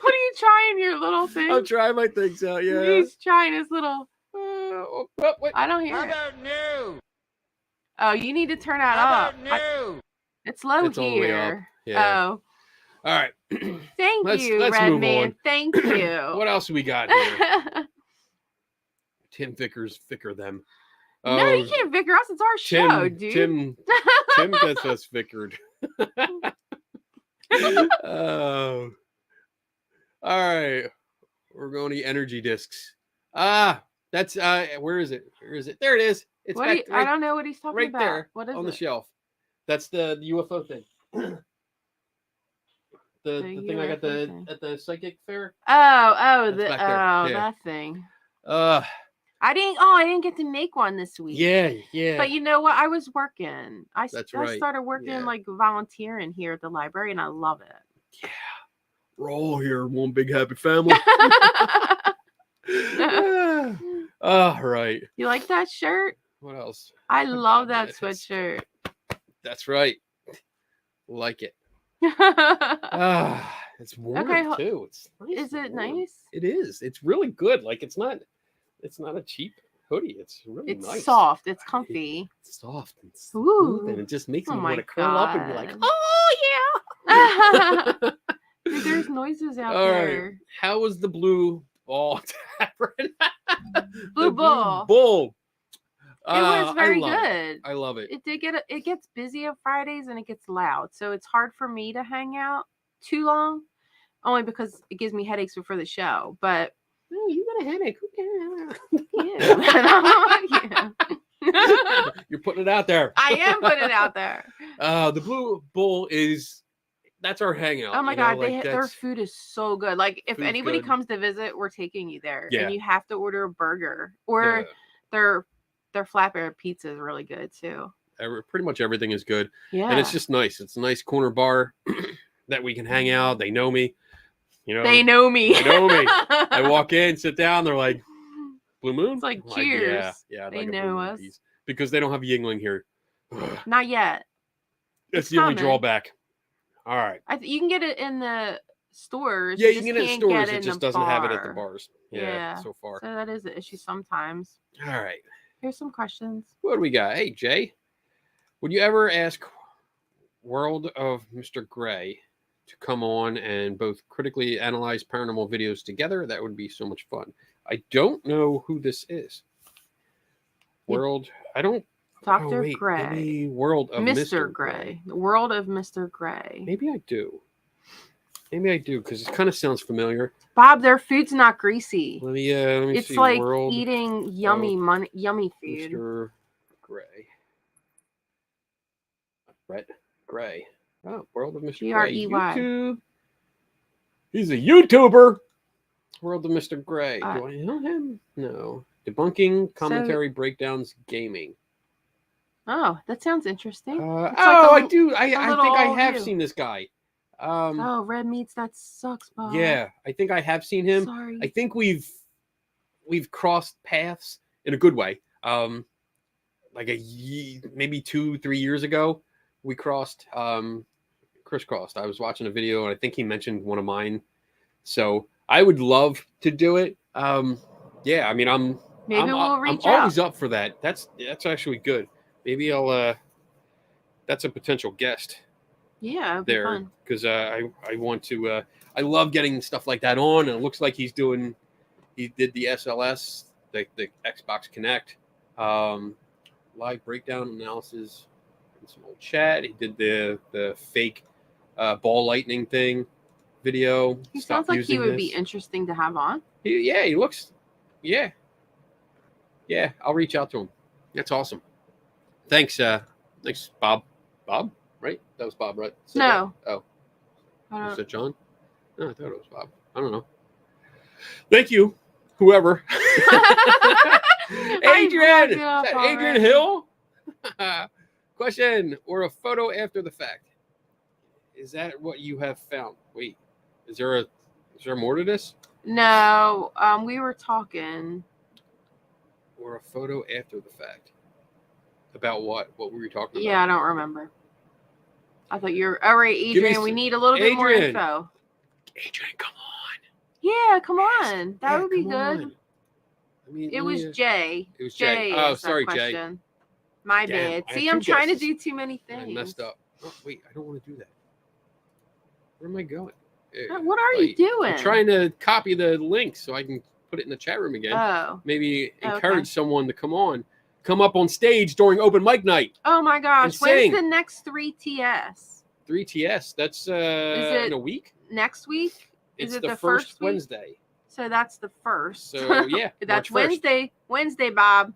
What are you trying your little thing? I'm trying my things out, yeah. He's trying his little... What? I don't hear How it. about new? Oh, you need to turn that How up. about new? It's low It's all the way up. here. Yeah. Oh, All right. thank you, let's Red move Man. on. Thank you. What else we got here? Tim Vickers, Vicker them. No, you can't vicar us. It's our show, dude. Tim gets us vickered. Oh. All right. We're going to energy discs. That's where is it? Where is it? There it is. It's What back I don't know what he's talking right about. there What is on it? the shelf. That's the UFO thing. the thing I got at the psychic fair. Oh, That's back there. Yeah. that thing. Uh I didn't get to make one this week. yeah. But you know what? I was working. I That's right. started working Yeah. like volunteering here at the library, and I love it. Yeah. We're all here, one big happy family. All right. You like that shirt? What else? I love that It's- sweatshirt. That's right. Like it. It's warm Okay, too. It's nice. Is and it warm. nice? It is. It's really good. Like it's not a cheap hoodie. It's really It's nice. soft. It's comfy. It's soft and Ooh. smooth, and it just makes Oh me my want to curl up and be like, God. oh yeah. Dude, there's noises out All right. there. How was the Blue Ball Tavern? Blue The Bull. Bull. It was very I love good. It. I love it. It gets busy on Fridays and it gets loud. So it's hard for me to hang out too long. Only because it gives me headaches before the show. But No, you got a headache. yeah. Yeah. You're putting it out there. I am putting it out there. The Blue Bull that's our hangout. Oh my you know, God, like their food is so good. Like if Food's anybody good. comes to visit, we're taking you there. Yeah. And you have to order a burger. Or their flatbread pizza is really good too. Pretty much everything is good. Yeah. And it's just nice. It's a nice corner bar that we can hang out. They know me. You know, they know me. They know me. I walk in, sit down. They're like, Blue Moon? It's like, I'm cheers. Yeah. I'd They like a Blue know Moon us. piece. Because they don't have Yingling here. Not yet. That's It's the only coming. drawback. All right. You can get it in the stores. Yeah, you just can get it in can't stores. get It in just the doesn't have it at the bar. bars. Yeah, so far. So that is the issue sometimes. All right. Here's some questions. What do we got? Hey, Jay. Would you ever ask World of Mr. Gray to come on and both critically analyze paranormal videos together? That would be so much fun. I don't know who this is. I don't. Dr. wait, Gray. maybe World of Mr. Gray. The world of Mr. Gray. Maybe I do. Because it kind of sounds familiar. Bob, their food's not greasy. Let me It's see. like World eating yummy food. Mr. Gray. Brett Gray. Oh, World of Mr. Gray. Grey. YouTube. He's a YouTuber. World of Mr. Gray. Do I know him? No. Debunking, commentary, breakdowns, gaming. Oh, that sounds interesting. I do. I think little I have view. seen this guy. Oh, red meats. That sucks, Bob. Yeah, I think I have seen him. Sorry. I think we've crossed paths in a good way. Like maybe 2-3 years ago, we crisscrossed. I was watching a video and I think he mentioned one of mine. So I would love to do it. Yeah, I mean, we'll reach I'm out. always up for that. That's actually good. Maybe I'll. That's a potential guest. Yeah, it'd be There, fun. because I want to. I love getting stuff like that on, and it looks like he did the SLS, the Xbox Connect, live breakdown analysis, and some old chat. He did the fake ball lightning thing video. He Stop sounds like he using would this. be interesting to have on. He looks. Yeah, I'll reach out to him. That's awesome. Thanks, Bob. Bob, right? That was Bob, right? No. That? Oh, I was don't, it John? No, I thought it was Bob. I don't know. Thank you, whoever. Adrian, is that Adrian Hill? Question: or a photo after the fact? Is that what you have found? Wait, is there more to this? No, we were talking. Or a photo after the fact? About what? What were we talking about? Yeah, I don't remember. I thought you were all right, Adrian. We need a little bit more Adrian. info. Adrian, come on. Yeah, come on. That would be come good. on. I mean, It was Jay. It was Jay. Oh, is that sorry, Jay. question. My Damn, bad. I See, had I'm two trying to guesses. do too many I things. messed up. Oh, wait, I don't want to do that. Where am I going? What are you doing? I'm trying to copy the link so I can put it in the chat room again. Oh. Maybe encourage Okay. someone to come up on stage during open mic night. Oh my gosh. And When's sing. the next 3TS? 3TS. That's it in a week. Next week? It's Is it the the first week? Wednesday. So that's the first. So yeah, That's March 1st. Wednesday. Wednesday, Bob.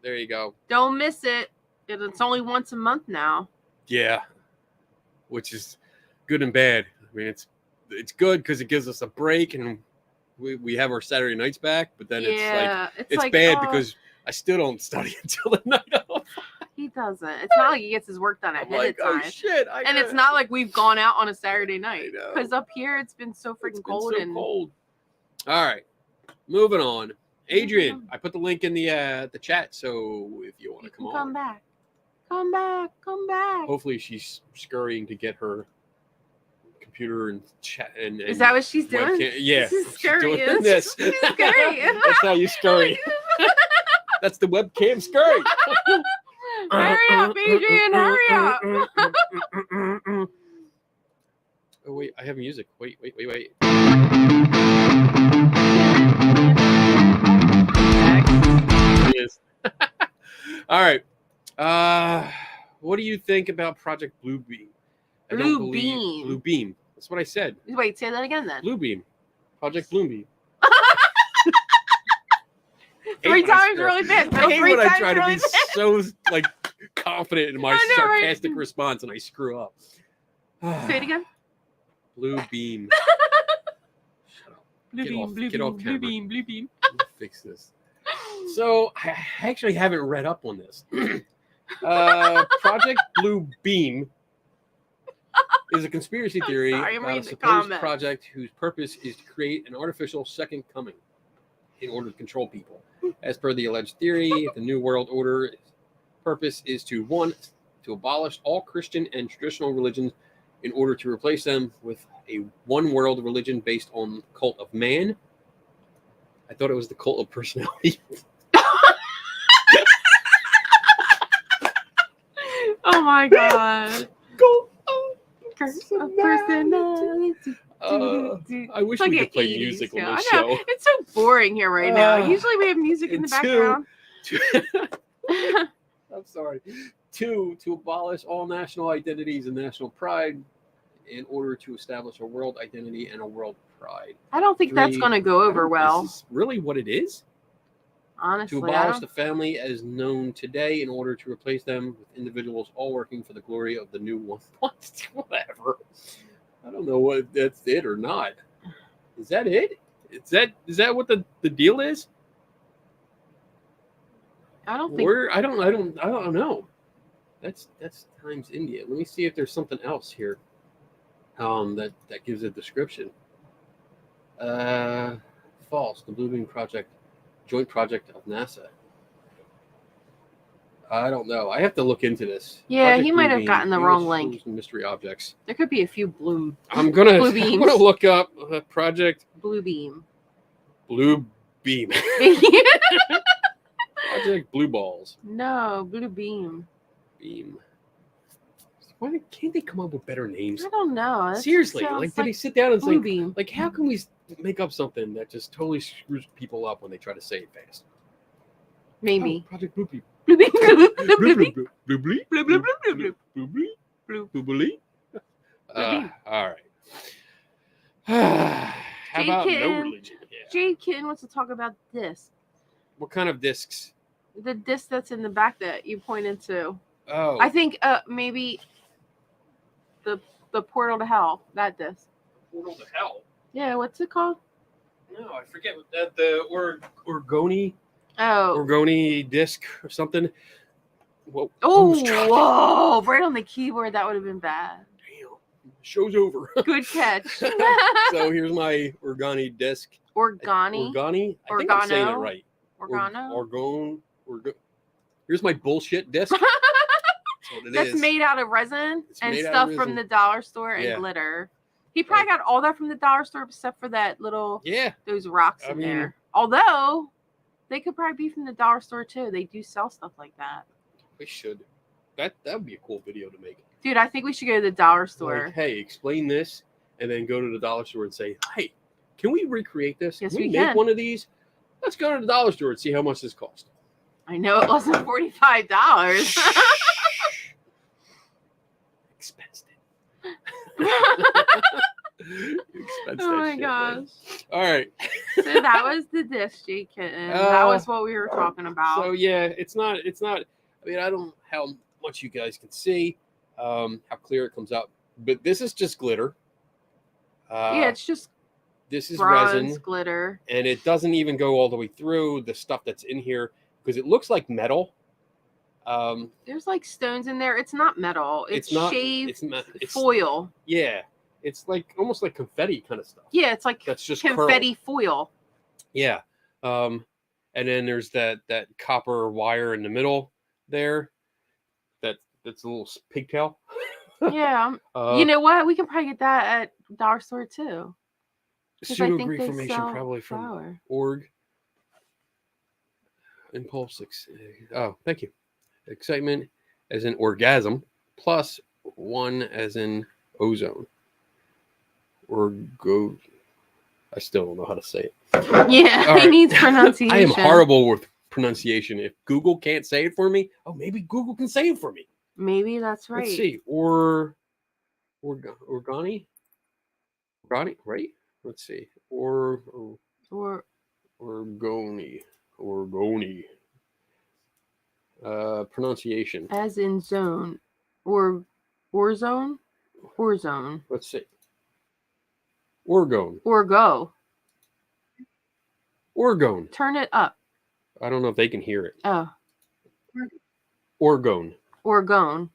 There you go. Don't miss it. It's only once a month now. Yeah, which is good and bad. I mean, it's good because it gives us a break and we have our Saturday nights back. But then it's like, bad because I still don't study until the night of. He doesn't. It's not like he gets his work done ahead of time. Oh shit! And it's not like we've gone out on a Saturday night. know. Because up here it's been so freaking cold. Cold. All right, moving on. Adrian, I put the link in the chat, so if you want to come on, come back. Hopefully, she's scurrying to get her computer and chat. And is that what she's doing? Webcam. Yeah, she's scurrying. scurrying. This. She's scurrying. That's how you scurry. That's the webcam scurry. Hurry up, Adrian! Hurry up! Oh wait, I have music. Wait. Yes. All right. What do you think about Project Bluebeam? Bluebeam. That's what I said. Wait, say that again then. Bluebeam. Project Bluebeam. 3 times really fast. I hate when I try to really be so confident in my sarcastic response and I screw up. Say it again. Bluebeam. Shut up. Get off camera. Bluebeam. Fix this. So I actually haven't read up on this. Project Bluebeam is a conspiracy theory about a supposed project whose purpose is to create an artificial second coming in order to control people. As per the alleged theory, the New World Order's purpose is to abolish all Christian and traditional religions in order to replace them with a one world religion based on the cult of man. I thought it was the cult of personality. Oh my god. Cult of personality. I wish we could play music on this show. It's so boring here right now. Usually we have music in the background. I'm sorry. 2, to abolish all national identities and national pride in order to establish a world identity and a world pride. I don't think 3, that's going to go over well. Is this really what it is? Honestly, to abolish the family as known today in order to replace them with individuals all working for the glory of the new one. Whatever. I don't know what that's it or not. Is that it? Is that what the deal is? I don't think. I don't know. That's Times India. Let me see if there's something else here. That gives a description. False. The Bluebeam Project, joint project of NASA. I don't know. I have to look into this. Yeah, Project he might have Bluebeam, gotten the wrong link. Mystery objects. There could be a few blue. I'm gonna beams. look up Project Bluebeam. Bluebeam. Project Blue Balls. No, Bluebeam. Beam. Why can't they come up with better names? I don't know. Seriously, did he sit down and say, Bluebeam. like, how can we make up something that just totally screws people up when they try to say it fast? Maybe. Project Bluebeam. Bluebeam. All right. How about no religion? Yeah. Jade Kitten wants to talk about this. What kind of discs? The disc that's in the back that you pointed to. Oh. I think maybe the portal to hell. That disc. Portal to hell. Yeah, what's it called? No, I forget that the Orgoni. Oh. Orgoni disc or something. Whoa. Whoa! Right on the keyboard. That would have been bad. Damn. Show's over. Good catch. So here's my Organi disc. Organi. I think I'm saying it right. Organo. Here's my bullshit disc. That's made out of resin and stuff from the dollar store and glitter. He probably got all that from the dollar store except for that little those rocks in there. Although They could probably be from the dollar store too. They do sell stuff like that. We should. That would be a cool video to make. Dude, I think we should go to the dollar store. Like, hey, explain this, and then go to the dollar store and say, hey, can we recreate this? Yes, can we we make can. one of these? Let's go to the dollar store and see how much this costs. I know it wasn't $45. Expensed Oh my gosh. All right. So that was the disc J kitten. That was what we were talking about. So yeah, it's not. I mean, I don't know how much you guys can see, how clear it comes out, but this is just glitter. Yeah, it's just this is bronze resin, glitter, and it doesn't even go all the way through the stuff that's in here because it looks like metal. There's like stones in there. It's not metal. It's not shaved it's foil. Yeah, it's like almost like confetti kind of stuff. Yeah, it's like That's just confetti foil. Yeah. And then there's that copper wire in the middle there. That's a little pigtail. Yeah. You know what? We can probably get that at dollar store too. 'Cause I Pseudo think Greek they formation, sell probably from flour. org. Impulse. Oh, thank you. Excitement as in orgasm, plus one as in ozone. Or go. I still don't know how to say it. Yeah, All he right. needs pronunciation. I am horrible with pronunciation. If Google can't say it for me, maybe Google can say it for me. Maybe that's right. Let's see. Organi, right? Let's see. Orgoni. Pronunciation. As in zone. Or zone? Or zone. Let's see. Orgone. Or go. Orgone. Turn it up. I don't know if they can hear it. Oh. Orgone. Orgone.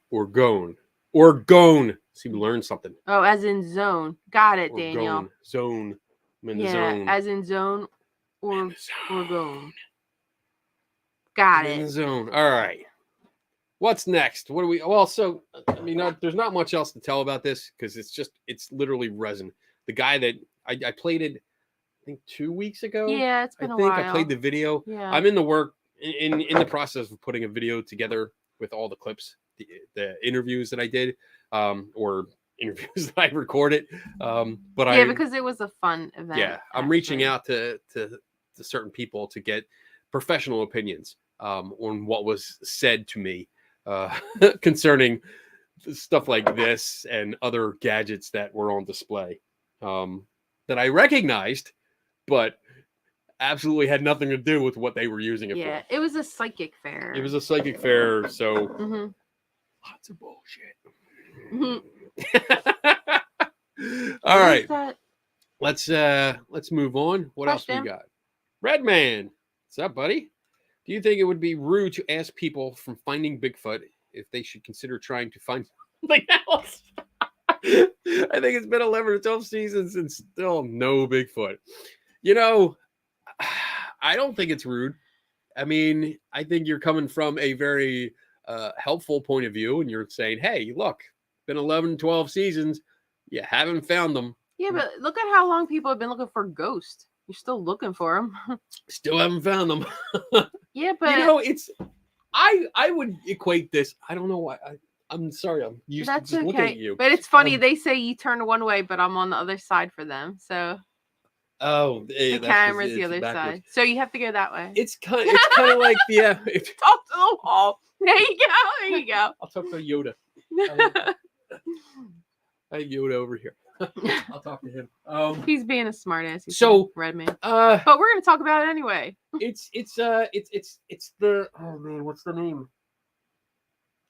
Orgone. See, we learned something. Oh, as in zone. Got it, Daniel. Zone. I'm in the yeah, zone. as in zone or orgone. Got I'm it. in the zone. All right. What's next? What do we? Well, so I mean, there's not much else to tell about this because it's literally resin. The guy that I played it, I think 2 weeks ago. Yeah, it's been a while. while. I played the video. Yeah. I'm in the work in the process of putting a video together with all the clips, the interviews that I did, or interviews that I recorded. But because it was a fun event. Yeah, I'm reaching out to certain people to get professional opinions on what was said to me concerning stuff like this and other gadgets that were on display that I recognized, but absolutely had nothing to do with what they were using it for. Yeah, it was a psychic fair. It was a psychic fair, so lots of bullshit. All right, let's move on. What else we got? Redman, what's up, buddy? Do you think it would be rude to ask people from finding Bigfoot if they should consider trying to find something else? I think it's been 11 or 12 seasons and still no Bigfoot. You know, I don't think it's rude. I mean, I think you're coming from a very helpful point of view, and you're saying, hey, look, been 11, 12 seasons. You haven't found them. Yeah, but look at how long people have been looking for ghosts. You're still looking for them. Still haven't found them. Yeah, but you know, it's I would equate this. I don't know why. I'm sorry. I'm used to just looking at you. But it's funny. They say you turn one way, but I'm on the other side for them. So the camera's the other side. So you have to go that way. It's kind of like the talk to the wall. There you go. There you go. I'll talk to Yoda. I have Yoda over here. I'll talk to him. He's being a smartass. So Redman. But we're gonna talk about it anyway. It's the what's the name?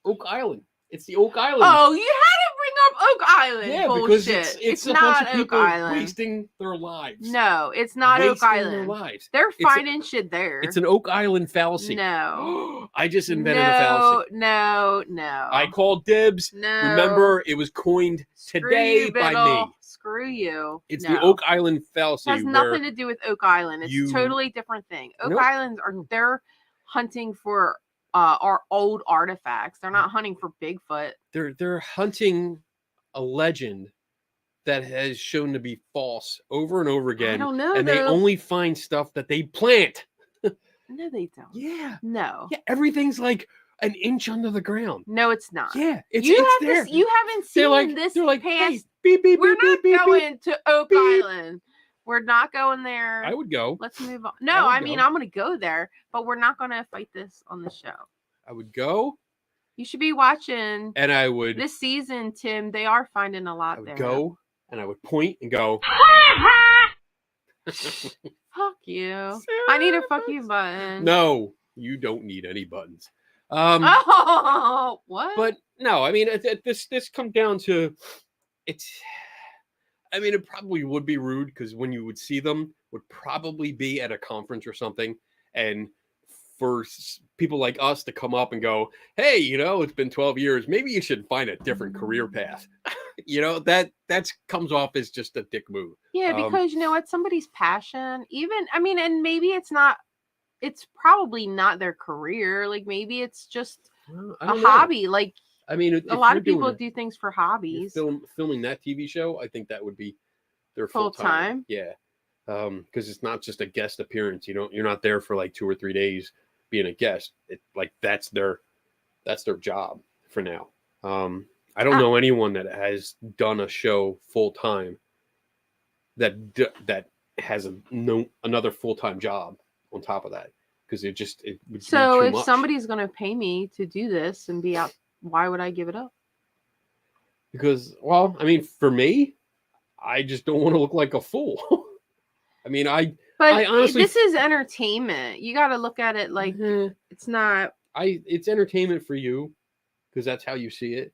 Oak Island. It's the Oak Island. Oh, you had to bring up Oak Island. Yeah, bullshit. because it's a not bunch of Oak people Island. wasting their lives. No, it's not Oak Island. Their lives. They're finding shit there. It's an Oak Island fallacy. No. I just invented a fallacy. No. I called dibs. No. Remember, it was coined today by me. Screw you. It's the Oak Island fallacy. It has nothing to do with Oak Island. It's a totally different thing. Oak Islands they're hunting for our old artifacts. They're not hunting for Bigfoot. They're hunting a legend that has shown to be false over and over again. I don't know. And they only find stuff that they plant. No, they don't. Yeah. No. Yeah. Everything's like an inch under the ground. No, it's not. Yeah. It's You there. haven't seen this They're like, past. hey, beep, beep, We're beep, beep, not beep, going beep. to Oak beep. Island. We're not going there. I would go. Let's move on. No, I mean, go. I'm going to go there, but we're not going to fight this on the show. I would go. You should be watching. And I would. This season, Tim, they are finding a lot I would there. go and I would point and go. Fuck you. I need a fuck you button. No, you don't need any buttons. Oh, what? But no, I mean, this comes down to it's. I mean, it probably would be rude because when you would see them, would probably be at a conference or something, and for people like us to come up and go, hey, it's been 12 years, maybe you should find a different career path. That comes off as just a dick move. Yeah, because you know what, somebody's passion, and maybe it's probably not their career. Like maybe it's just a hobby. Like, I mean, a lot of people do things for hobbies. Filming that TV show, I think that would be their full time. Yeah. Because it's not just a guest appearance. You're not there for like 2 or 3 days being a guest. That's their job for now. I don't know anyone that has done a show full time that has another full time job on top of that, because it would so be too if much. Somebody's going to pay me to do this and be out, why would I give it up? Because, well, I mean, for me, I just don't want to look like a fool. I mean, I honestly, this is entertainment. You got to look at it like it's not. It's entertainment for you because that's how you see it.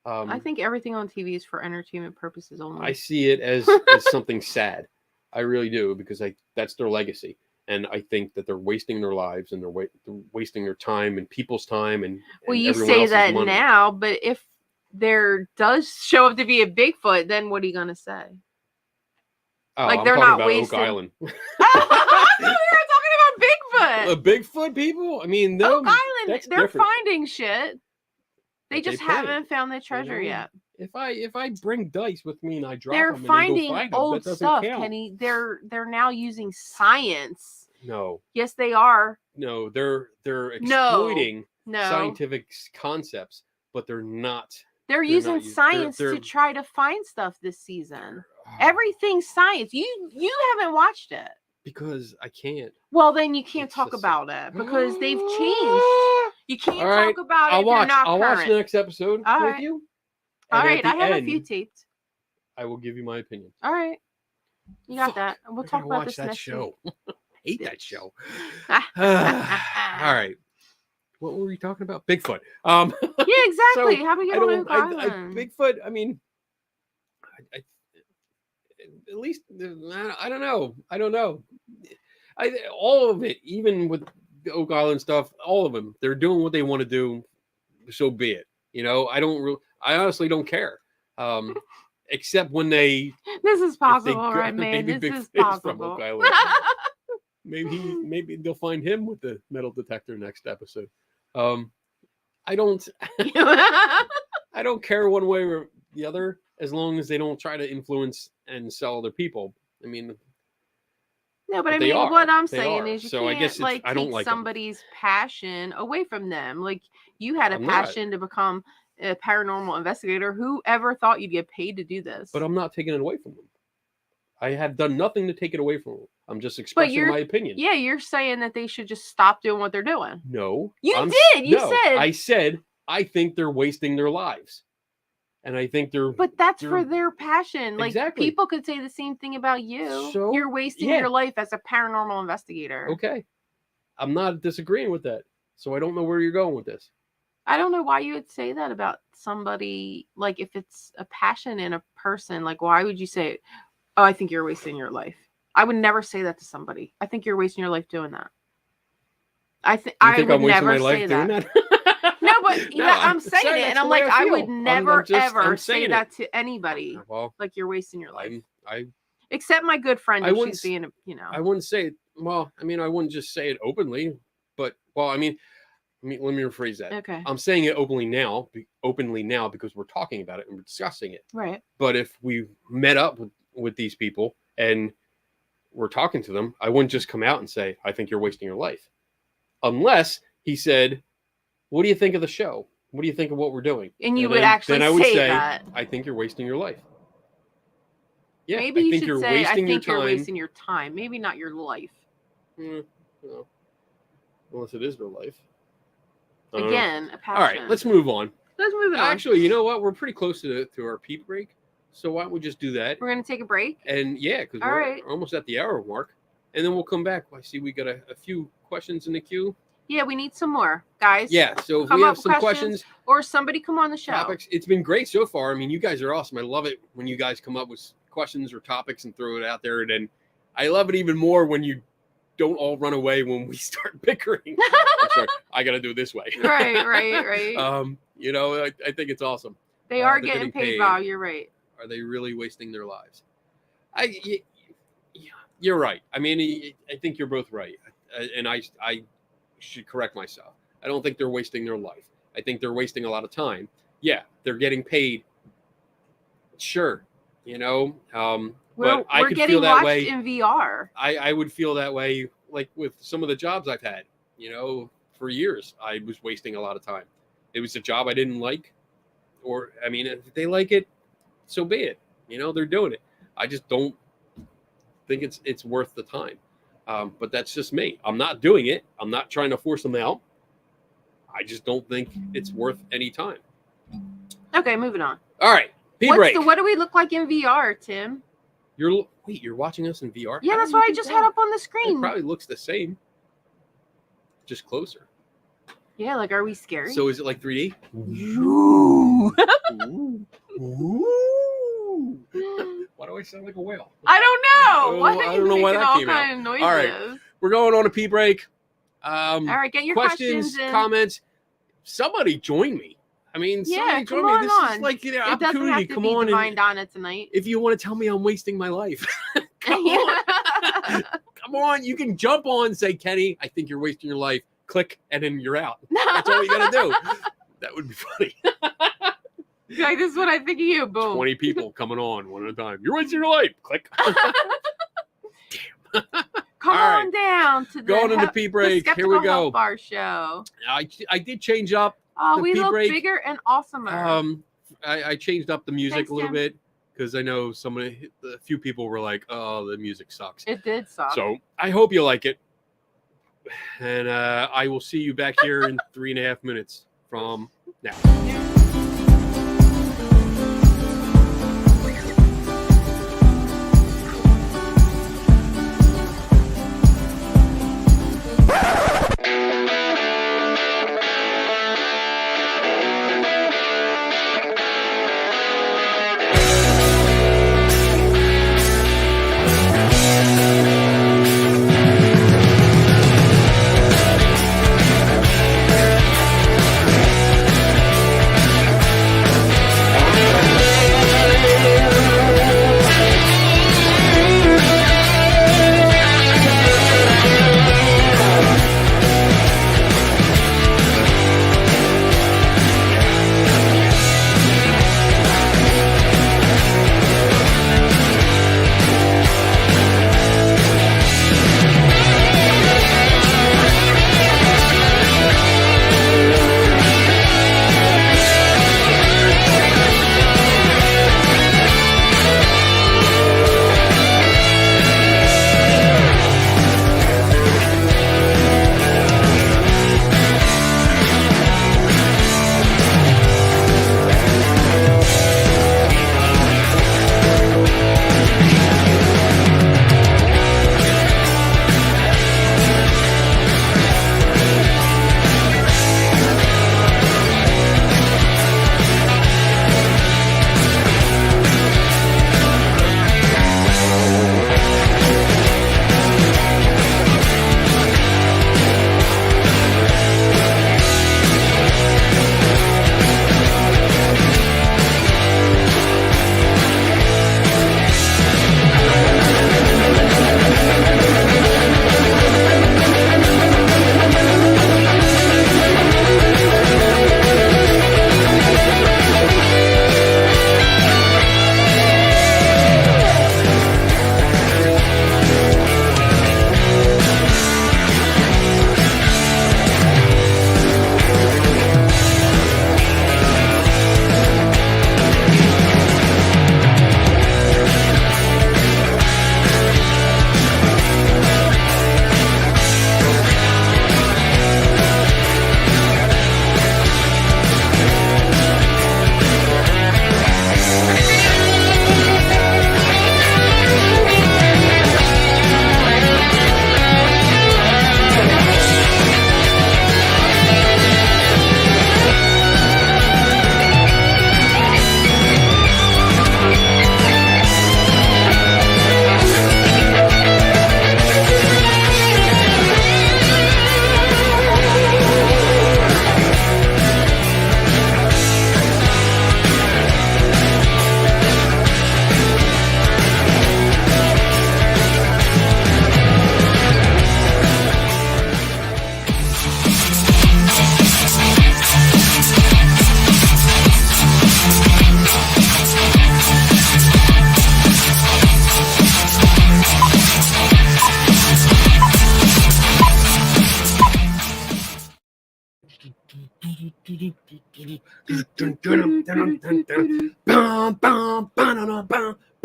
I think everything on TV is for entertainment purposes only. I see it as something sad. I really do, because that's their legacy, and I think that they're wasting their lives and they're wasting their time and people's time and you say that money. Now, but if there does show up to be a Bigfoot, then what are you gonna say? Oh, like, I'm they're talking not about wasting. Oak Island. I thought we were talking about Bigfoot. Bigfoot people? I mean, Oak Island, they're different. finding shit. They But just they play. haven't found the treasure yet. If I bring dice with me and I drop They're them, finding and then go find old them, that doesn't stuff, count. Kenny. They're now using science. No. Yes, they are. No, they're exploiting No. scientific concepts, but they're not. They're using science to try to find stuff this season. Everything's science. You haven't watched it. Because I can't. Well, then you can't talk about it because they've changed. You can't talk about it if you're not I'll current. watch the next episode with you. All right, I have a few taped. I will give you my opinion. All right, you got that. We'll talk about this that next show. week. Hate that show. All right. What were we talking about? Bigfoot. Yeah, exactly. So How do we get on Oak Island? Bigfoot. I mean, at least I don't know. All of it, even with the Oak Island stuff, all of them, they're doing what they want to do. So be it. I honestly don't care. Except when they. This is possible, right, man? This is possible. From Oak Island. Maybe they'll find him with the metal detector next episode. I don't care one way or the other, as long as they don't try to influence and sell other people. I mean, no, but I mean, what I'm saying is, you can't I don't take somebody's passion away from them. Like, you had a passion to become a paranormal investigator. Whoever thought you'd get paid to do this? But I'm not taking it away from them. I have done nothing to take it away from them. I'm just expressing my opinion. Yeah, you're saying that they should just stop doing what they're doing. No. You did. You said. I said, I think they're wasting their lives. And I think they're. But that's for their passion. Like, exactly. People could say the same thing about you. So, you're wasting your life as a paranormal investigator. Okay. I'm not disagreeing with that. So I don't know where you're going with this. I don't know why you would say that about somebody. Like, if it's a passion in a person, like, why would you say, oh, I think you're wasting your life? I would never say that to somebody. I think you're wasting your life doing that. I would never say that. No, but I'm saying it, and I'm like, I would never ever say that to anybody. Well, like, you're wasting your life. Except my good friend, if she's being, I wouldn't say it. Well, I mean, I wouldn't just say it openly, but let me rephrase that. Okay. I'm saying it openly now because we're talking about it and we're discussing it. Right. But if we met up with these people and we're talking to them, I wouldn't just come out and say, I think you're wasting your life. unless he said, "What do you think of the show? What do you think of what we're doing?" And you would actually then I would say say, that. "I think you're wasting your life." Yeah, Maybe I you think should you're say, "I wasting think your you're time. wasting your time." Maybe not your life. Well, unless it is their life. I don't know. Again, a passion. All right, let's move on. Let's move it on. Actually, you know what? We're pretty close to our peep break, so why don't we just do that? We're gonna take a break. And yeah, because All we're right. almost at the hour mark, and then we'll come back. I see we got a few questions in the queue. Yeah, we need some more, guys. Yeah, so if Come we up have with some questions, questions, or somebody come on the show. topics. It's been great so far. I mean, you guys are awesome. I love it when you guys come up with questions or topics and throw it out there. And then I love it even more when you don't all run away when we start bickering. I'm sorry, I got to do it this way. right. You know, I think it's awesome. They are they're getting getting paid, paid. Val. You're right. Are they really wasting their lives? You're right. I mean, I think you're both right. And I should correct myself. I don't think they're wasting their life. I think they're wasting a lot of time. Yeah, they're getting paid. Sure, you know, but I could feel that way in VR. I would feel that way, like with some of the jobs I've had. You know, for years I was wasting a lot of time. It was a job I didn't like, or I mean, if they like it, so be it. You know, they're doing it. I just don't think it's worth the time. But that's just me. I'm not doing it. I'm not trying to force them out. I just don't think it's worth any time. Okay, moving on. All right, break. What do we look like in VR, Tim? You're watching us in VR? Yeah, How that's do you what I do just that? had up on the It screen. probably looks the same, just closer. Yeah, like, are we scary? So is it like 3D? Ooh. Ooh. Why do I sound like a whale? I don't know. Why I are don't know you why making that all came out. kind of noises? All right. We're going on a pee break. All right, get your questions, in. comments. Somebody join me. I mean, Yeah, somebody come join me. on This on. is like an It doesn't opportunity. have to Come be on, Divine and Donna tonight. if you want to tell me I'm wasting my life, come on. Come on, you can jump on and say, Kenny, I think you're wasting your life. Click, and then you're out. That's all you got to do. That would be funny. Like, this is what I think of you. Boom. 20 people coming on one at a time. You're wasting your life. Click. Come All on right. down to the Going into pee break. Here we go. Bar show. I did change up. Oh, The we pee look break. bigger and awesomer. I changed up the music Thanks, a little Tim. bit because I know a few people were like, "Oh, the music sucks." It did suck. So I hope you like it, and I will see you back here in 3.5 minutes from now.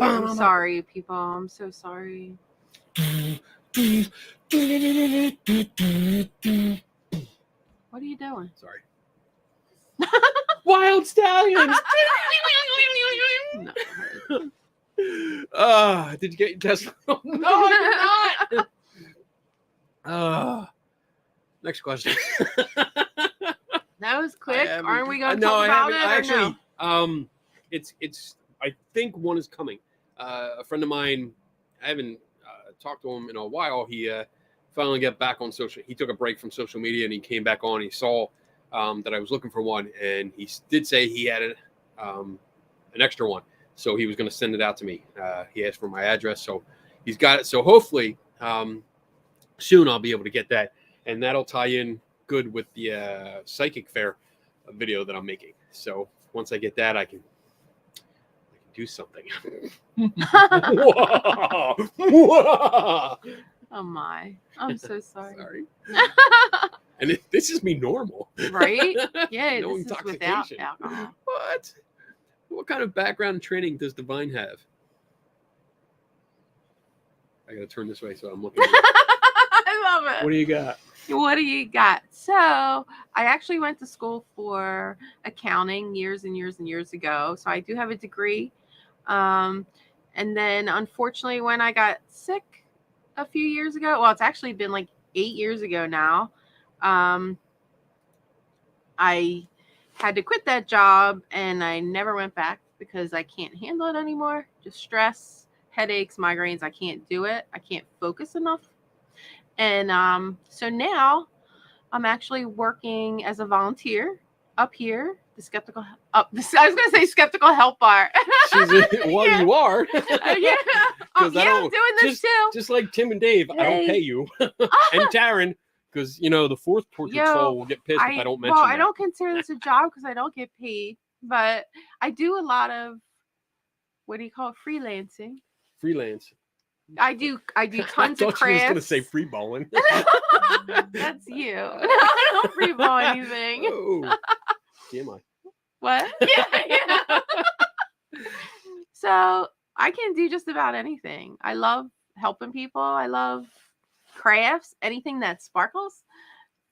I'm sorry, people. I'm so sorry. What are you doing? Sorry. Wild Stallions. No. Did you get your test? No, I did not. Next question. That was quick. Aren't we going to no, talk I about haven't. it? I actually, no? it's. I think one is coming. A friend of mine, I haven't talked to him in a while. He finally got back on social. He took a break from social media and he came back on. He saw that I was looking for one, and he did say he had an extra one, so he was going to send it out to me. He asked for my address, so he's got it. So hopefully, soon I'll be able to get that, and that'll tie in good with the psychic fair video that I'm making. So once I get that, I can do something. Oh my! I'm so sorry. Sorry. And this is me normal, Right? Yeah, No this is without intoxication. alcohol. What kind of background and training does Divine have? I gotta turn this way so I'm looking at you. I love it. What do you got? What do you got? So I actually went to school for accounting years and years and years ago. So I do have a degree. And then unfortunately, when I got sick a few years ago, well, it's actually been like 8 years ago now. I had to quit that job and I never went back because I can't handle it anymore. Just stress, headaches, migraines. I can't do it. I can't focus enough. And so now I'm actually working as a volunteer up here, the skeptical I was going to say skeptical help bar. Well, Yeah. you are. Yeah. I'm doing this too. Just like Tim and Dave, I don't pay you. And Taryn, because the fourth tortured soul will get pissed if I don't mention Well, that. I don't consider this a job because I don't get paid, but I do a lot of, what do you call it, freelancing. Freelance. I do tons I of thought she was going to crafts. say free balling. That's you. No, I don't free ball anything. Oh, TMI. What? Yeah. So I can do just about anything. I love helping people. I love crafts, anything that sparkles,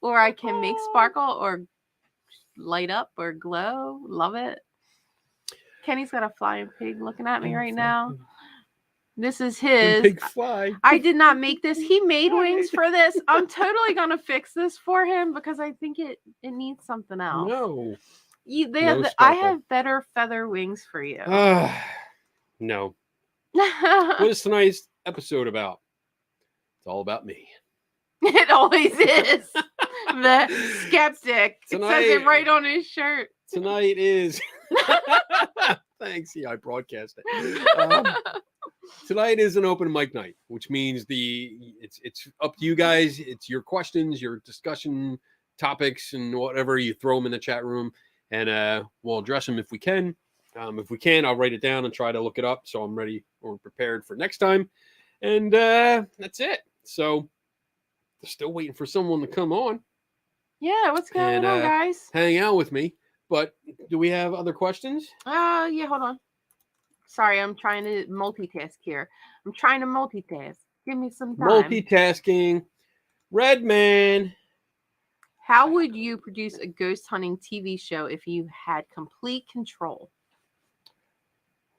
or I can make sparkle or light up or glow. Love it. Kenny's got a flying pig looking at me right now. This is his. Big fly. I did not make this. He made wings for this. I'm totally gonna fix this for him because I think it needs something else. No. I have better feather wings for you. No. What is tonight's episode about? It's all about me. It always is. The skeptic. It says it right on his shirt. Tonight is. Thanks. Yeah, I broadcast it. Tonight is an open mic night, which means it's up to you guys. It's your questions, your discussion topics, and whatever. You throw them in the chat room, and we'll address them if we can. If we can, I'll write it down and try to look it up so I'm ready or prepared for next time. And that's it. So still waiting for someone to come on. Yeah, what's going on, guys? Hang out with me. But do we have other questions? Yeah, hold on. Sorry, I'm trying to multitask here. I'm trying to multitask. Give me some time. Multitasking. Redman. How would you produce a ghost hunting TV show if you had complete control?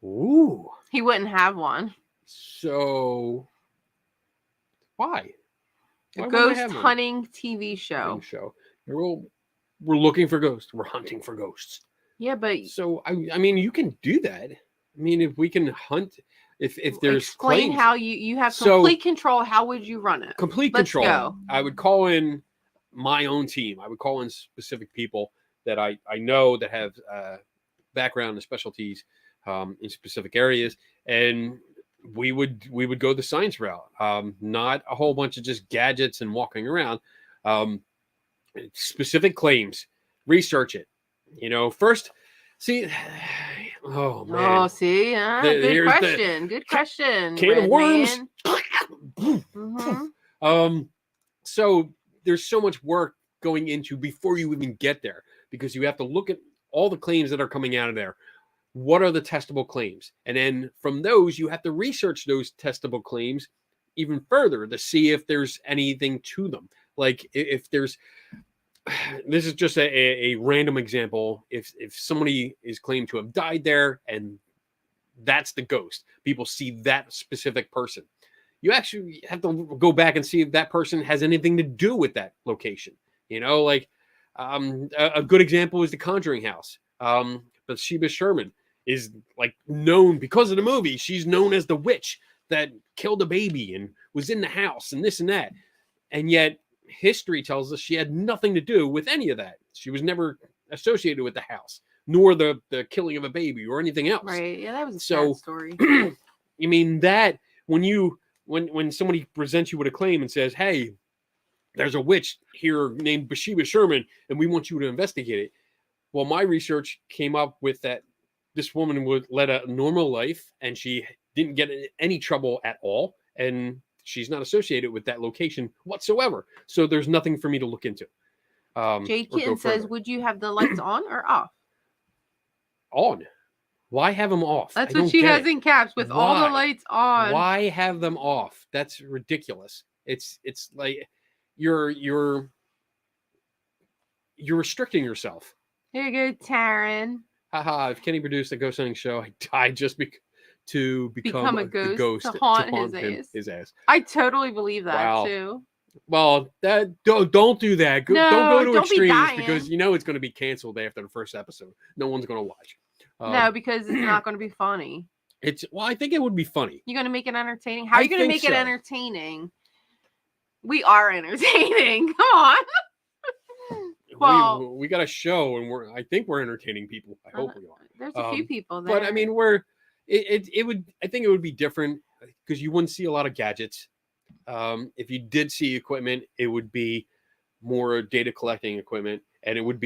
Ooh. He wouldn't have one. So, why? A ghost hunting TV show. We're looking for ghosts. We're hunting for ghosts. Yeah, but so I mean, you can do that. I mean, if we can hunt, if there's explain claims, how you have complete control. How would you run it? Complete control. Go. I would call in my own team. I would call in specific people that I know that have background and specialties in specific areas, and we would go the science route. Not a whole bunch of just gadgets and walking around. Specific claims. Research it. First. See. Oh man. Oh, see. Good question. Good question. Can of worms. Mm-hmm. So there's so much work going into before you even get there. because you have to look at all the claims that are coming out of there. What are the testable claims? And then from those, you have to research those testable claims even further to see if there's anything to them. Like if there's, this is just a random example. If somebody is claimed to have died there and that's the ghost, people see that specific person. You actually have to go back and see if that person has anything to do with that location. You know, like a good example is the Conjuring house. Bathsheba Sherman is like known because of the movie. She's known as the witch that killed a baby and was in the house and this and that. And yet history tells us she had nothing to do with any of that. She was never associated with the house, nor the killing of a baby or anything else. Right. Yeah, that was a sad story. I mean, that when somebody presents you with a claim and says, hey, there's a witch here named Bathsheba Sherman and we want you to investigate it. Well, my research came up with that this woman would led a normal life and she didn't get any trouble at all. And she's not associated with that location whatsoever. So there's nothing for me to look into. Jade Kitten says, would you have the lights on or off? On. Why have them off? That's what she has in caps, with all the lights on. Why have them off? That's ridiculous. It's like you're restricting yourself. Here you go, Taryn. Haha, if Kenny produced a ghost hunting show, I died just to become a ghost, ghost to haunt his ass. I totally believe that too. Well, don't do that. Don't go to extremes because you know it's going to be canceled after the first episode. No one's going to watch. No, because it's not going to be funny. I think it would be funny. You're going to make it entertaining? How are you going to make it entertaining? We are entertaining. Come on. Well, we got a show, and I think we're entertaining people. I hope we are. There's a few people there. But I mean, I think it would be different because you wouldn't see a lot of gadgets. If you did see equipment, it would be more data collecting equipment, and it would have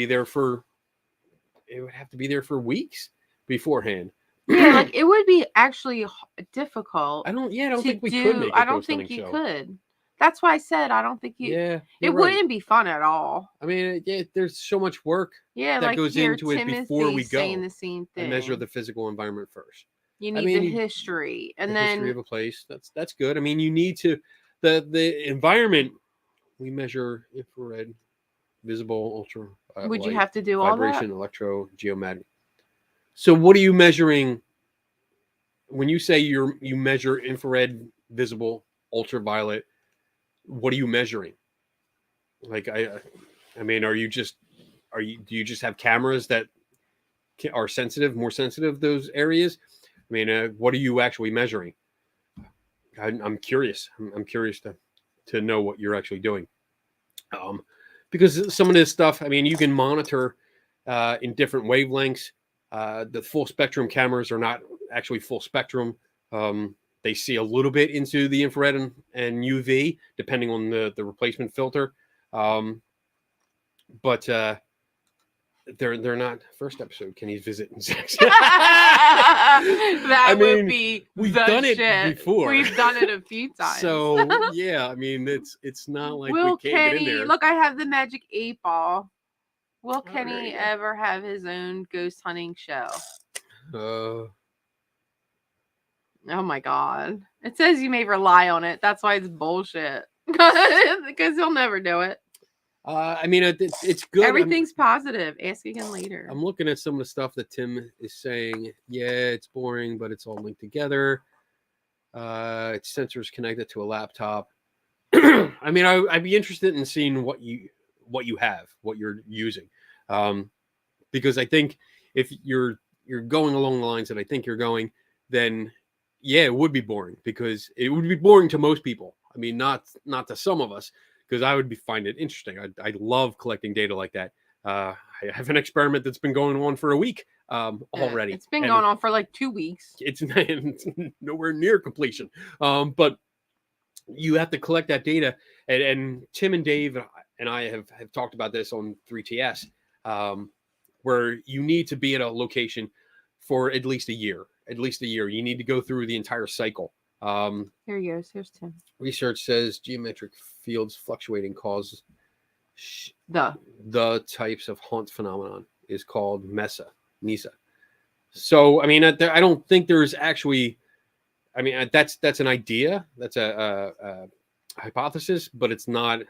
to be there for weeks beforehand. Yeah, like it would be actually difficult. I don't think we could make a I don't think you could. That's why I said I don't think you. Yeah, it wouldn't be fun at all. I mean, there's so much work. Yeah, that goes into Timothy it before we go. Saying the same thing. And measure the physical environment first. You need the history, and then history of a place. That's good. I mean, you need to the environment. We measure infrared, visible, ultra. Would you have to do all that? Vibration, electro, geomagnetic. So, what are you measuring? When you say you measure infrared, visible, ultraviolet, what are you measuring? Like, I mean, do you just have cameras that are more sensitive those areas? I mean, what are you actually measuring? I'm curious. I'm curious to know what you're actually doing. Because some of this stuff, I mean, you can monitor in different wavelengths. The full spectrum cameras are not actually full spectrum. They see a little bit into the infrared and UV, depending on the replacement filter. But they're not. First episode, can he visit in sex? That would be we've done shit. It before. We've done it a few times. So yeah, I mean it's not like Will we can't Kenny, get in there. Look, I have the magic 8-ball. Will Kenny ever have his own ghost hunting show? Oh my god. It says you may rely on it. That's why it's bullshit. Because he'll never do it. I mean, it's good. Everything's positive. Ask again later. I'm looking at some of the stuff that Tim is saying. Yeah, it's boring, but it's all linked together. It's sensors connected to a laptop. I mean, I'd be interested in seeing what you have, what you're using. Because I think if you're going along the lines that I think you're going, then yeah, it would be boring because it would be boring to most people. I mean, not to some of us, because I would find it interesting. I love collecting data like that. I have an experiment that's been going on for a week already. It's been going on for like 2 weeks. It's nowhere near completion. But you have to collect that data. And Tim and Dave and I have talked about this on 3TS, where you need to be at a location for at least a year. At least a year. You need to go through the entire cycle. Here he goes. Here's Tim. Research says geometric fields fluctuating causes the types of haunt phenomenon is called Mesa. So I mean, I don't think there's actually. I mean, that's an idea. That's a hypothesis, but it's not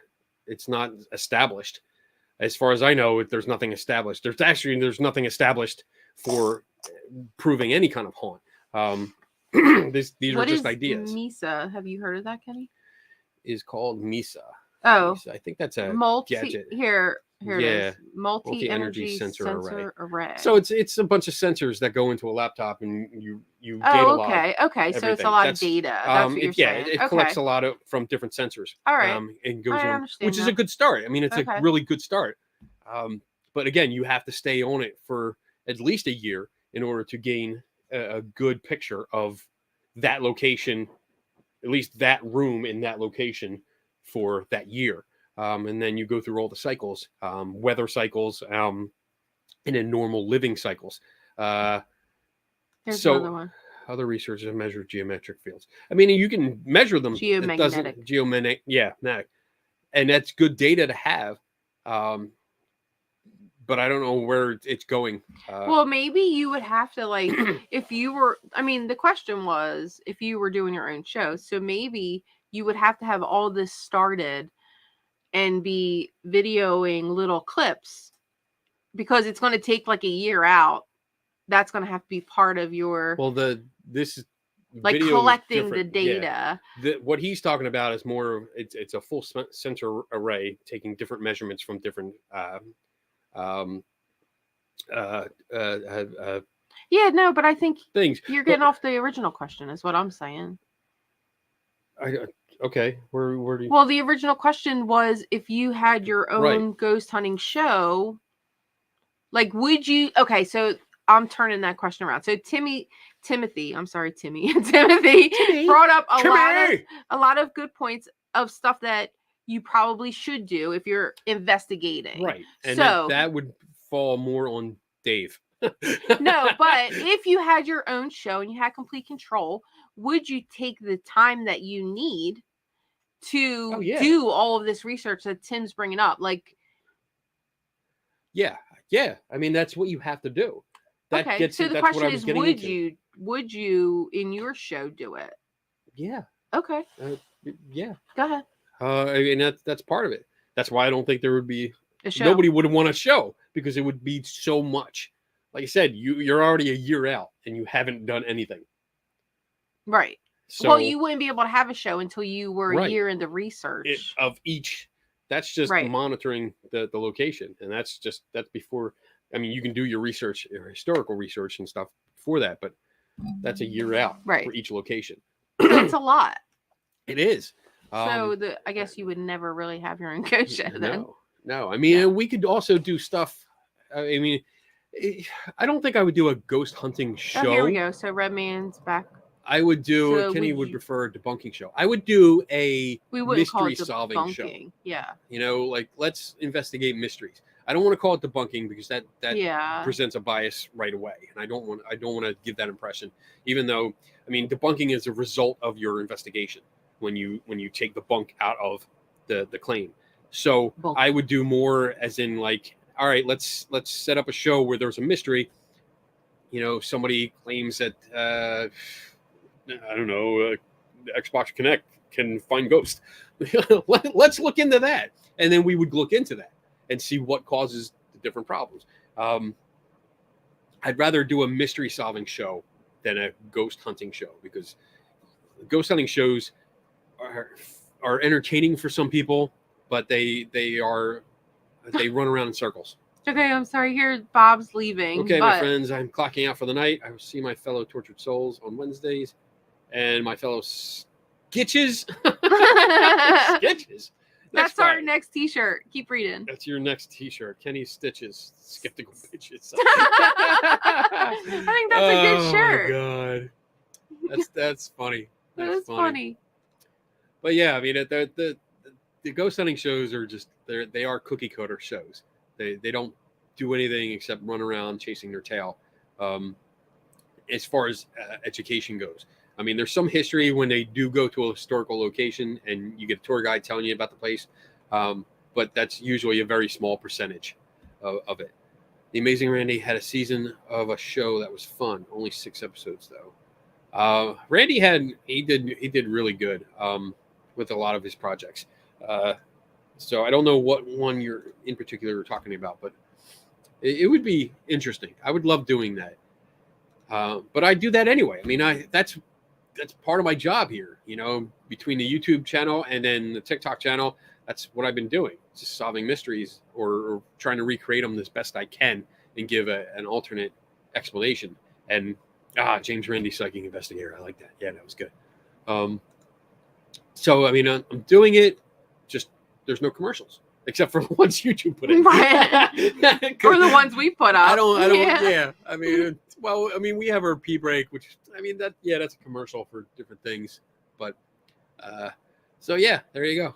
established. As far as I know, there's nothing established. There's nothing established for proving any kind of haunt. These are just ideas. Mesa? Have you heard of that, Kenny? Is called Mesa. Oh, Mesa. I think that's a gadget. Here it is. Multi-energy sensor array. So it's a bunch of sensors that go into a laptop, and you data log. Okay. So it's a lot of data. That's what you're saying. It collects a lot from different sensors. All right. And goes on, which is a good start. I mean, it's a really good start. But again, you have to stay on it for at least a year in order to gain a good picture of that location, at least that room in that location for that year. And then you go through all the cycles, weather cycles, and then normal living cycles. There's another one. Other researchers have measured geometric fields. I mean, you can measure them. Geomagnetic. Magnetic. And that's good data to have. But I don't know where it's going. Well, maybe you would have to, like, if you were, I mean, the question was if you were doing your own show. So maybe you would have to have all this started and be videoing little clips, because it's going to take like a year out. That's going to have to be part of your. Well, this is like collecting the data. Yeah. What he's talking about is more. It's a full sensor array taking different measurements from different. Yeah, no, but I think things. You're getting off the original question, is what I'm saying. Okay, where do you? Well, the original question was if you had your own ghost hunting show, like, would you? Okay, so I'm turning that question around. So Timothy brought up a lot of good points of stuff that you probably should do if you're investigating. Right, and so that would fall more on Dave. No, but if you had your own show and you had complete control, would you take the time that you need to do all of this research that Tim's bringing up? Like, yeah. I mean, that's what you have to do. So the question is, would you in your show do it? Yeah. Okay. Yeah. Go ahead. I mean, that's part of it. That's why I don't think there would be a show. Nobody would want a show, because it would be so much. Like I said, you're already a year out and you haven't done anything. Right. So, well, you wouldn't be able to have a show until you were a year into research of each. That's just monitoring the location, and that's before. I mean, you can do your research, your historical research and stuff before that, but that's a year out for each location. That's a lot. It is. So I guess you would never really have your own ghost show then. No. I mean, we could also do stuff. I mean, I don't think I would do a ghost hunting show. Oh, here we go. So Redman's back. I would do. Kenny would prefer a debunking show. I would do a mystery solving show. Yeah. You know, like, let's investigate mysteries. I don't want to call it debunking, because that presents a bias right away, and I don't want to give that impression. Even though, I mean, debunking is a result of your investigation when you take the bunk out of the claim. So I would do more as in, like, all right, let's set up a show where there's a mystery. You know, somebody claims that I don't know, Xbox Connect can find ghosts. Let's look into that, and then we would look into that and see what causes the different problems. I'd rather do a mystery solving show than a ghost hunting show, because ghost hunting shows are entertaining for some people, but they run around in circles. Okay, I'm sorry. Here, Bob's leaving. Okay, my friends, I'm clocking out for the night. I will see my fellow tortured souls on Wednesdays, and my fellow skitches. Sketches. That's our next T-shirt. Keep reading. That's your next T-shirt. Kenny Stitches, skeptical bitches. I think that's a good shirt. Oh my god, that's funny. That's funny. But yeah, I mean, the ghost hunting shows are just they are cookie cutter shows. They don't do anything except run around chasing their tail. As far as education goes, I mean, there's some history when they do go to a historical location and you get a tour guide telling you about the place. but that's usually a very small percentage of it. The Amazing Randy had a season of a show that was fun. Only 6 episodes though. Randy did really good with a lot of his projects. So I don't know what one you're in particular talking about, but it would be interesting. I would love doing that. But I do that anyway. I mean, that's part of my job here. You know, between the YouTube channel and then the TikTok channel, that's what I've been doing. Just solving mysteries or trying to recreate them as best I can and give an alternate explanation. And James Randi, Psychic Investigator. I like that. Yeah, that was good. So I mean, I'm doing it. Just there's no commercials except for the ones YouTube put in. Right. Or the ones we put up. I don't. Yeah. I mean, well, I mean, we have our pee break, which I mean that's a commercial for different things. But so yeah, there you go.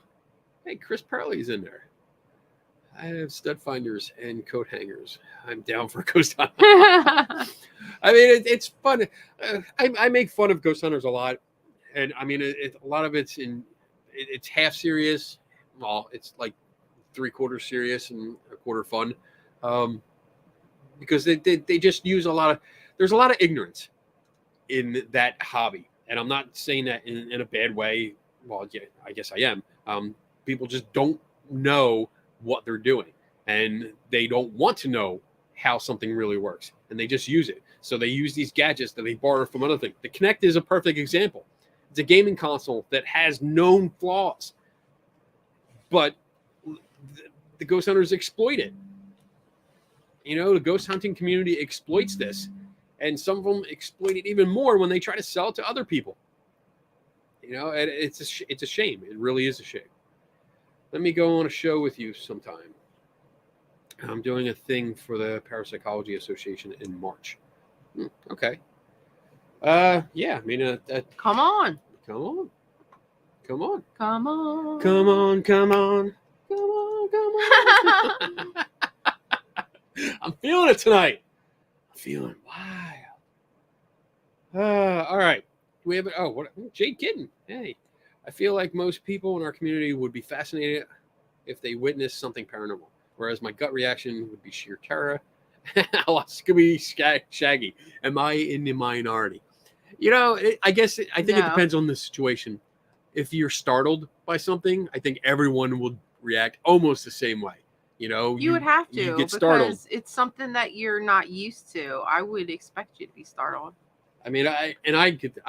Hey, Chris Perley's in there. I have stud finders and coat hangers. I'm down for ghost hunt. I mean, it's fun. I make fun of ghost hunters a lot, and I mean, a lot of it's it's half serious. Well, it's like 3/4 serious and 1/4 fun, because they just use there's a lot of ignorance in that hobby, and I'm not saying that in a bad way. Well, yeah, I guess I am. People just don't know what they're doing, and they don't want to know how something really works, and they just use it. So they use these gadgets that they borrow from other things. The Kinect is a perfect example. It's a gaming console that has known flaws, but the ghost hunters exploit it. You know, the ghost hunting community exploits this, and some of them exploit it even more when they try to sell it to other people. You know, and it's a shame. It really is a shame. Let me go on a show with you sometime. I'm doing a thing for the Parapsychology Association in March. Okay. Yeah, I mean, Come on. come on. Come on. Come on. Come on, come on. Come on, come on. I'm feeling it tonight. I'm feeling wild. All right. We have Jade Kitten. Hey. I feel like most people in our community would be fascinated if they witnessed something paranormal, whereas my gut reaction would be sheer terror. Scooby Shaggy. Am I in the minority? You know, I think it depends on the situation. If you're startled by something, I think everyone will react almost the same way. You know, you would have to, you get because startled. It's something that you're not used to. I would expect you to be startled. I mean, I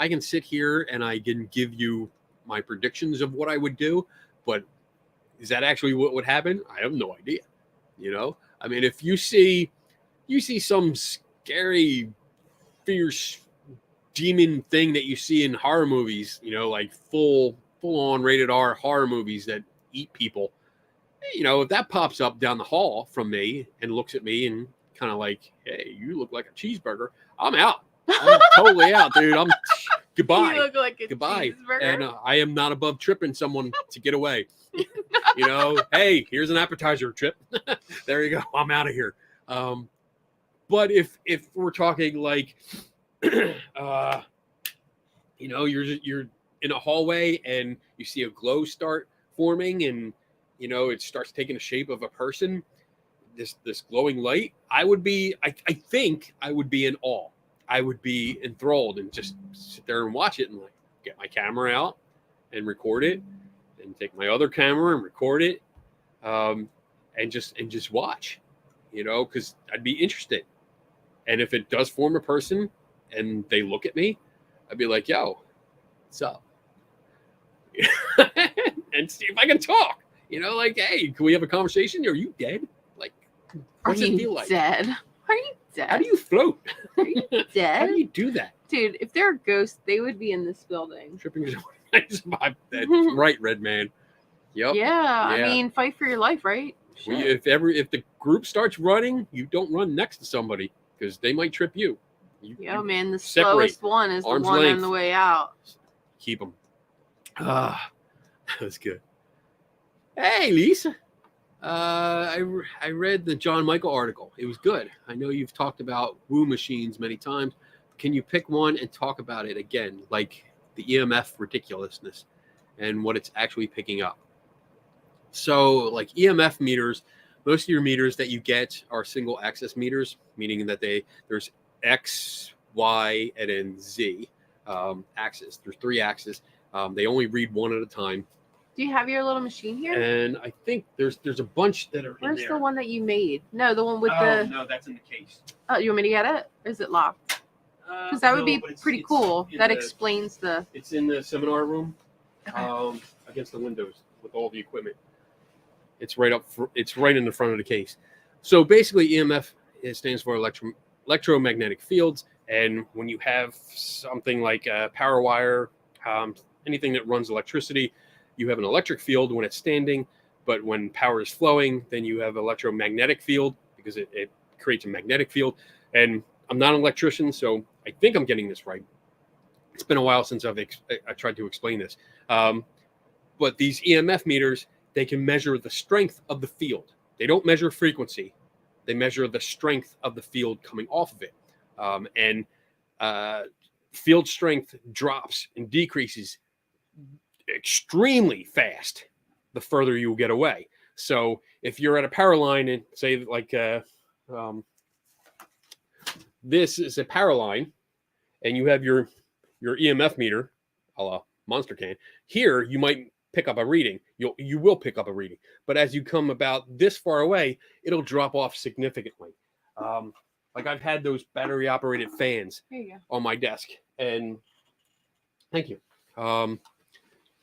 can sit here and I can give you my predictions of what I would do, but is that actually what would happen? I have no idea. You know, I mean, if you see some scary, fierce demon thing that you see in horror movies, you know, like full on rated R horror movies that eat people, you know, if that pops up down the hall from me and looks at me and kind of like, hey, you look like a cheeseburger, I'm out. I'm totally out, dude. Goodbye. You look like a Goodbye. cheeseburger. And I am not above tripping someone to get away. You know, hey, here's an appetizer, Trip. There you go. I'm out of here. But if we're talking like, you know, you're in a hallway and you see a glow start forming, and you know it starts taking the shape of a person, this glowing light, I think I would be in awe. I would be enthralled and just sit there and watch it and like get my camera out and record it, and take my other camera and record it, and just watch, you know, because I'd be interested. And if it does form a person and they look at me, I'd be like, yo, what's up? And see if I can talk, you know, like, hey, can we have a conversation? Are you dead? Like, what's it feel like? Dead? Are you dead? How do you float? Are you dead? How do you do that? Dude, if they're ghosts, they would be in this building. Tripping is that's right, Red Man. Yep. Yeah, I mean, fight for your life, right? If the group starts running, you don't run next to somebody because they might trip you. Man, the separate. slowest one is the one on the way out. Keep them. That was good. Hey, Lisa. I read the John Michael article. It was good. I know you've talked about woo machines many times. Can you pick one and talk about it again, like the EMF ridiculousness and what it's actually picking up? So like EMF meters, most of your meters that you get are single axis meters, meaning that there's X, Y, and then Z axis. There's 3 axes. They only read one at a time. Do you have your little machine here? And I think there's a bunch that are Where's in there. the one that you made? No, the one with No, that's in the case. Oh, you want me to get it? Or is it locked? Because that would be pretty cool. That explains the... It's in the seminar room against the windows with all the equipment. It's right it's right in the front of the case. So basically EMF, it stands for electromagnetic fields. And when you have something like a power wire, anything that runs electricity, you have an electric field when it's standing, but when power is flowing, then you have electromagnetic field because it creates a magnetic field. And I'm not an electrician, so I think I'm getting this right. It's been a while since I tried to explain this. But these EMF meters, they can measure the strength of the field. They don't measure frequency. They measure the strength of the field coming off of it. Field strength drops and decreases extremely fast the further you get away. So if you're at a power line and say like this is a power line and you have your EMF meter, a la Monster Can, here you might pick up a reading. You will pick up a reading. But as you come about this far away, it'll drop off significantly. Like I've had those battery operated fans on my desk, and thank you.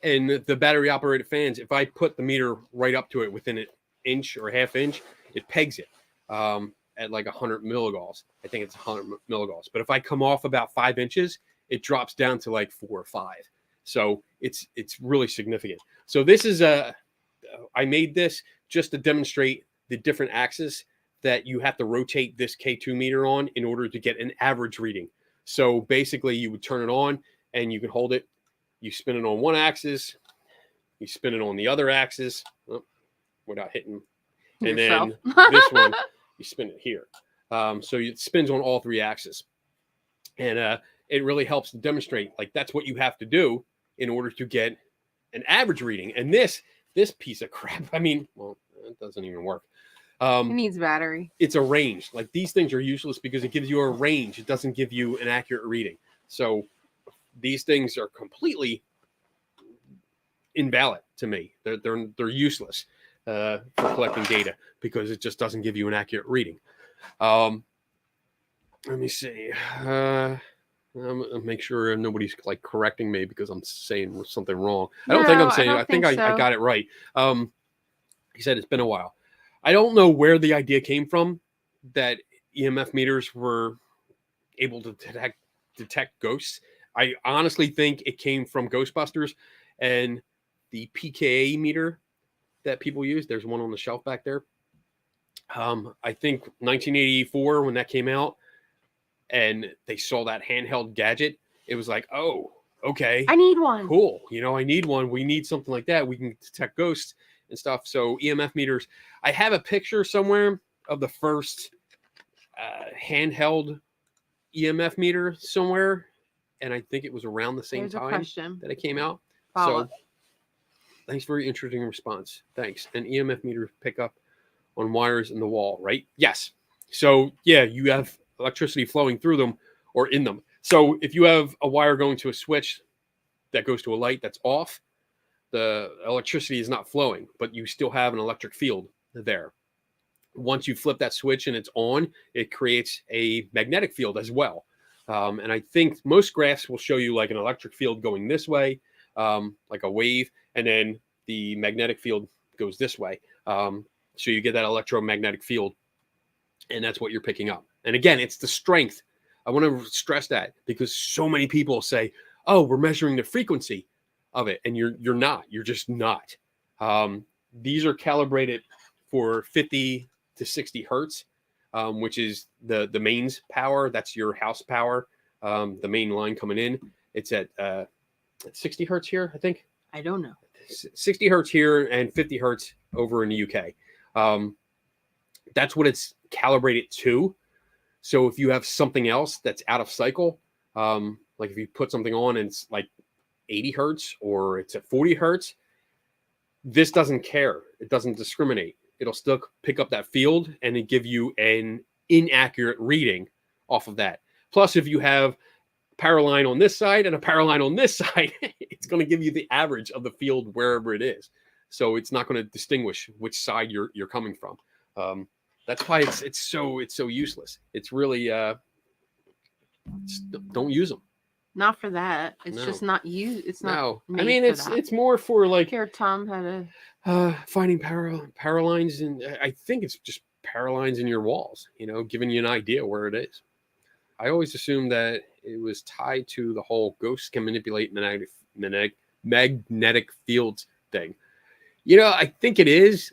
And the battery operated fans, if I put the meter right up to it within an inch or half inch, it pegs it at like 100 milligauss. I think it's 100 milligauss. But if I come off about 5 inches, it drops down to like 4 or 5. So it's really significant. So this is I made this just to demonstrate the different axes that you have to rotate this K2 meter on in order to get an average reading. So basically you would turn it on and you can hold it. You spin it on one axis, you spin it on the other axis without hitting. And then this one, you spin it here. So it spins on all 3 axes. And it really helps to demonstrate, like, that's what you have to do in order to get an average reading. And this piece of crap, I mean, well, it doesn't even work. It needs battery. It's a range. Like, these things are useless because it gives you a range. It doesn't give you an accurate reading. So these things are completely invalid to me. They're useless for collecting data because it just doesn't give you an accurate reading. Let me see. I'll make sure nobody's like correcting me because I'm saying something wrong. I don't think I'm saying. I think I got it right. He said it's been a while. I don't know where the idea came from that EMF meters were able to detect ghosts. I honestly think it came from Ghostbusters and the PKA meter that people use. There's one on the shelf back there. I think 1984 when that came out and they saw that handheld gadget, it was like, oh, okay. I need one. Cool. I need one. We need something like that. We can detect ghosts and stuff. So EMF meters, I have a picture somewhere of the first handheld EMF meter somewhere. And I think it was around the same time that it came out. So thanks for your interesting response. Thanks. And EMF meters pick up on wires in the wall, right? Yes. So yeah, you have electricity flowing through them or in them. So if you have a wire going to a switch that goes to a light that's off, the electricity is not flowing, but you still have an electric field there. Once you flip that switch and it's on, it creates a magnetic field as well. And I think most graphs will show you like an electric field going this way, like a wave, and then the magnetic field goes this way. So you get that electromagnetic field, and that's what you're picking up. And again, it's the strength. I want to stress that because so many people say, oh, we're measuring the frequency of it. And you're not. You're just not. These are calibrated for 50 to 60 hertz, which is the mains power. That's your house power, the main line coming in. It's at 60 hertz here, I think. I don't know. 60 hertz here and 50 hertz over in the UK. That's what it's calibrated to. So if you have something else that's out of cycle, like if you put something on and it's like 80 hertz or it's at 40 hertz, this doesn't care. It doesn't discriminate. It'll still pick up that field and then give you an inaccurate reading off of that. Plus, if you have power line on this side and a power line on this side, it's going to give you the average of the field wherever it is. So it's not going to distinguish which side you're coming from. That's why it's so useless. It's really don't use them. Not for that. It's No. just not used. It's not. No, made I mean for that. it's more for like Here, Tom had a. finding power lines, and I think it's just power lines in your walls. Giving you an idea where it is. I always assumed that it was tied to the whole ghosts can manipulate magnetic fields thing. I think it is.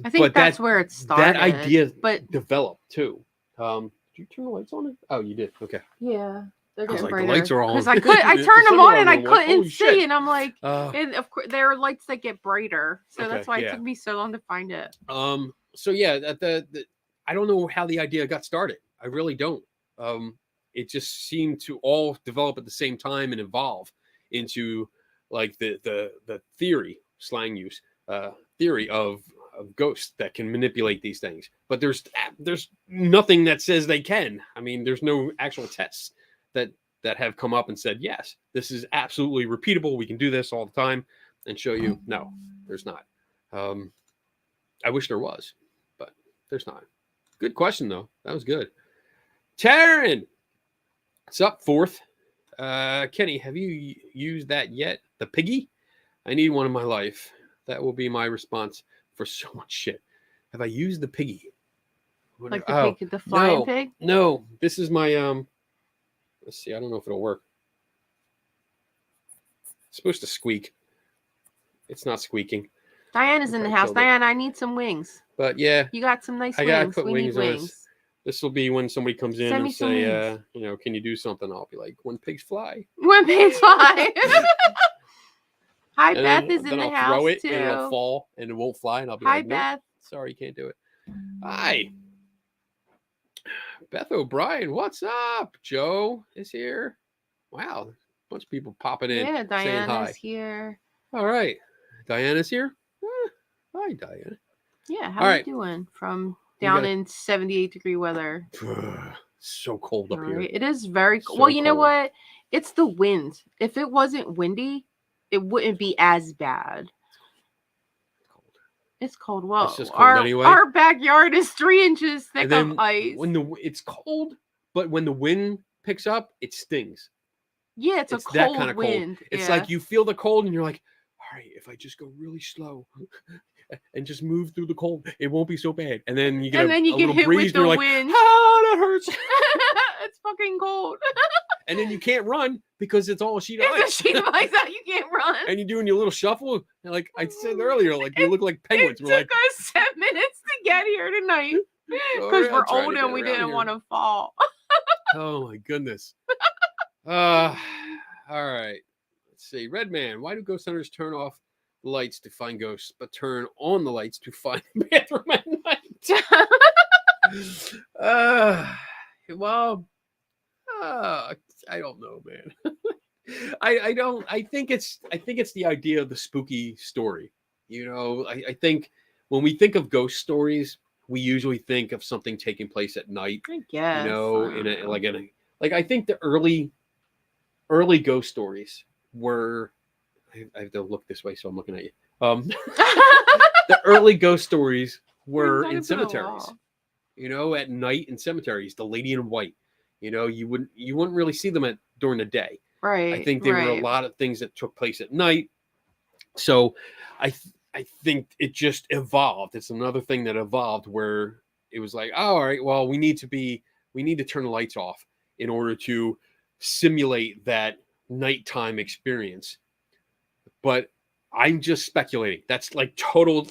I think that's where it started. That idea but developed too. Did you turn the lights on? Oh, you did. Okay. yeah, they're I was getting like, brighter. the lights are on. Because I turned them on and I couldn't see, and I'm like, and of course there are lights that get brighter, so Okay, that's why yeah. it took me so long to find it. So yeah, I don't know how the idea got started. I really don't. It just seemed to all develop at the same time and evolve into like the theory, slang use, theory of ghosts that can manipulate these things. But there's nothing that says they can. I mean, there's no actual tests that have come up and said, yes, this is absolutely repeatable. We can do this all the time and show you. No, there's not. I wish there was, but there's not. Good question though. That was good. Taryn, what's up, fourth? Kenny, have you used that yet? The piggy? I need one in my life. That will be my response for so much shit. Have I used the piggy? Like the pig, the flying pig? No. This is my let's see, I don't know if it'll work. It's supposed to squeak. It's not squeaking. Diana's in the house. Diana, I need some wings. But yeah. You got some nice I wings. gotta put we wings need on wings. This will be when somebody comes in Send me and some say, wings. can you do something? I'll be like, when pigs fly. When pigs fly. Hi, And Beth is then in the I'll house throw it too. and it'll fall and it won't fly. And I'll be Hi, like, nope, Beth. sorry, you can't do it. Hi. Beth O'Brien, what's up? Joe is here. Wow. A bunch of people popping in. Yeah, saying hi. Diana's here. All right. Diana's here. Hi, Diana. Yeah, how All you right. doing from down in 78-degree weather? So cold up here. It is very cold. So Well, you know cold. what? It's the wind. If it wasn't windy, it wouldn't be as bad. It's cold. Well, It's just cold anyway. Our backyard is 3 inches thick And then of ice. when it's cold, but when the wind picks up, it stings. Yeah, it's a that cold kind of wind. cold. It's yeah. like you feel the cold and you're like, all right, if I just go really slow and just move through the cold, it won't be so bad. And then you get a little hit breeze with and you're like, wind. that hurts. It's fucking cold. And then you can't run because it's all sheet of ice. It's a sheet of ice out. You can't run. And you're doing your little shuffle. And like I said earlier, like you look like penguins. It We're took us 7 minutes to get here tonight because we're old and we didn't want to fall. Oh my goodness. All right. Let's see. Redman, why do ghost hunters turn off the lights to find ghosts, but turn on the lights to find the bathroom at night? I don't know, man. I think it's the idea of the spooky story. I think when we think of ghost stories, we usually think of something taking place at night. I guess. I think the early ghost stories were. I have to look this way, so I'm looking at you. The early ghost stories were in cemeteries. At night in cemeteries, the lady in white. You wouldn't really see them during the day. Right. I think there were a lot of things that took place at night. So I think it just evolved. It's another thing that evolved where it was like, oh, all right, well, we need to turn the lights off in order to simulate that nighttime experience. But I'm just speculating. That's like total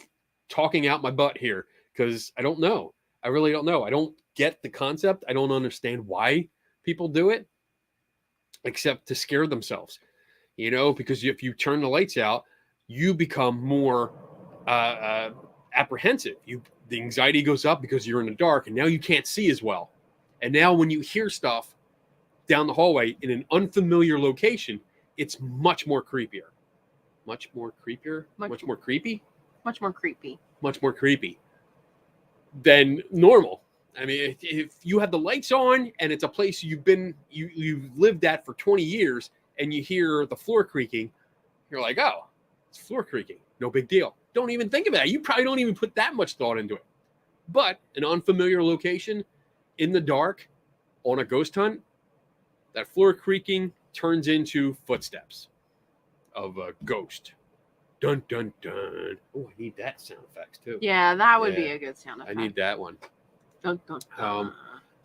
talking out my butt here because I don't know. I really don't know. I don't get the concept. I don't understand why people do it except to scare themselves, because if you turn the lights out, you become more apprehensive. The anxiety goes up because you're in the dark and now you can't see as well. And now when you hear stuff down the hallway in an unfamiliar location, it's much more creepier. Much more creepy? Much more creepy. Much more creepy than normal. I mean, if you have the lights on and it's a place you've lived at for 20 years and you hear the floor creaking, you're like, oh, it's floor creaking. No big deal. Don't even think of that. You probably don't even put that much thought into it. But an unfamiliar location in the dark on a ghost hunt, that floor creaking turns into footsteps of a ghost. Dun, dun, dun. Oh, I need that sound effects too. Yeah, that would be a good sound effect. I need that one. Dun, dun, dun.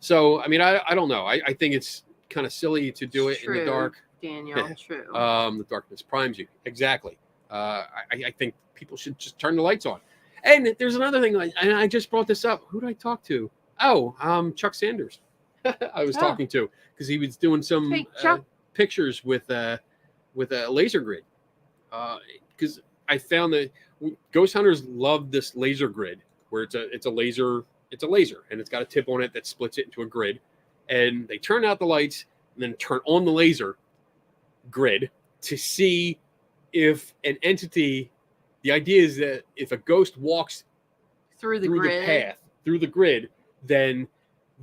So, I mean, I don't know. I think it's kind of silly to do it in the dark. Daniel, true. The darkness primes you. Exactly. I think people should just turn the lights on. And there's another thing, and I just brought this up. Who did I talk to? Oh, Chuck Sanders. I was talking to because he was doing some pictures with a laser grid. Because I found that ghost hunters love this laser grid where it's a laser, and it's got a tip on it that splits it into a grid, and they turn out the lights and then turn on the laser grid to see if an entity. The idea is that if a ghost walks through the grid, then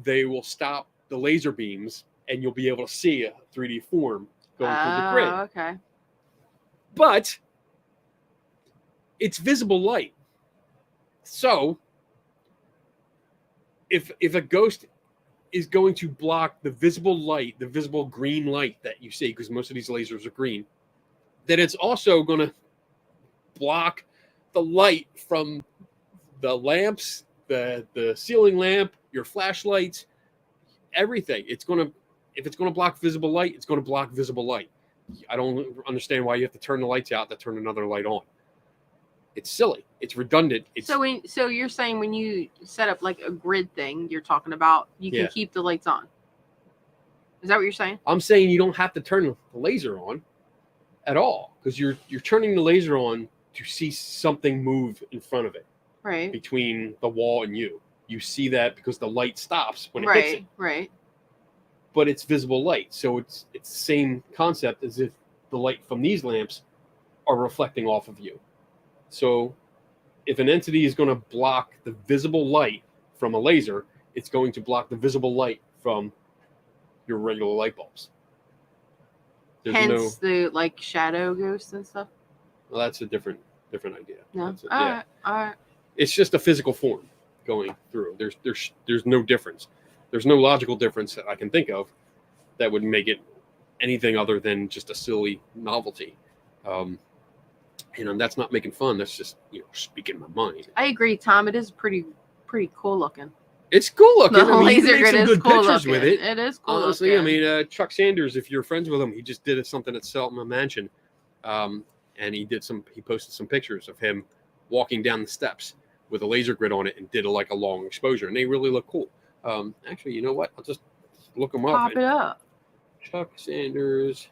they will stop the laser beams, and you'll be able to see a 3D form going through the grid. Okay. But it's visible light. So if a ghost is going to block the visible light, the visible green light that you see, because most of these lasers are green, then it's also going to block the light from the lamps, the ceiling lamp, your flashlights, everything. If it's going to block visible light, it's going to block visible light. I don't understand why you have to turn the lights out to turn another light on. It's silly. It's redundant. So you're saying when you set up like a grid thing, you're talking about you can keep the lights on. Is that what you're saying? I'm saying you don't have to turn the laser on at all, because you're turning the laser on to see something move in front of it. Right. Between the wall and you. You see that because the light stops when it hits it. Right. But it's visible light. So it's the same concept as if the light from these lamps are reflecting off of you. So if an entity is going to block the visible light from a laser, it's going to block the visible light from your regular light bulbs. Hence the like shadow ghosts and stuff. Well, that's a different idea. No. All right. It's just a physical form going through. There's no difference. There's no logical difference that I can think of that would make it anything other than just a silly novelty. That's not making fun. That's just speaking my mind. I agree, Tom. It is pretty cool looking. It's cool looking. The laser grid is good cool pictures looking. with it. It is cool. Honestly, looking. I mean, Chuck Sanders, if you're friends with him, he just did something at Selma Mansion, and he posted some pictures of him walking down the steps with a laser grid on it and did a long exposure, and they really look cool. Actually, you know what? I'll just look them up. Pop it up. Chuck Sanders.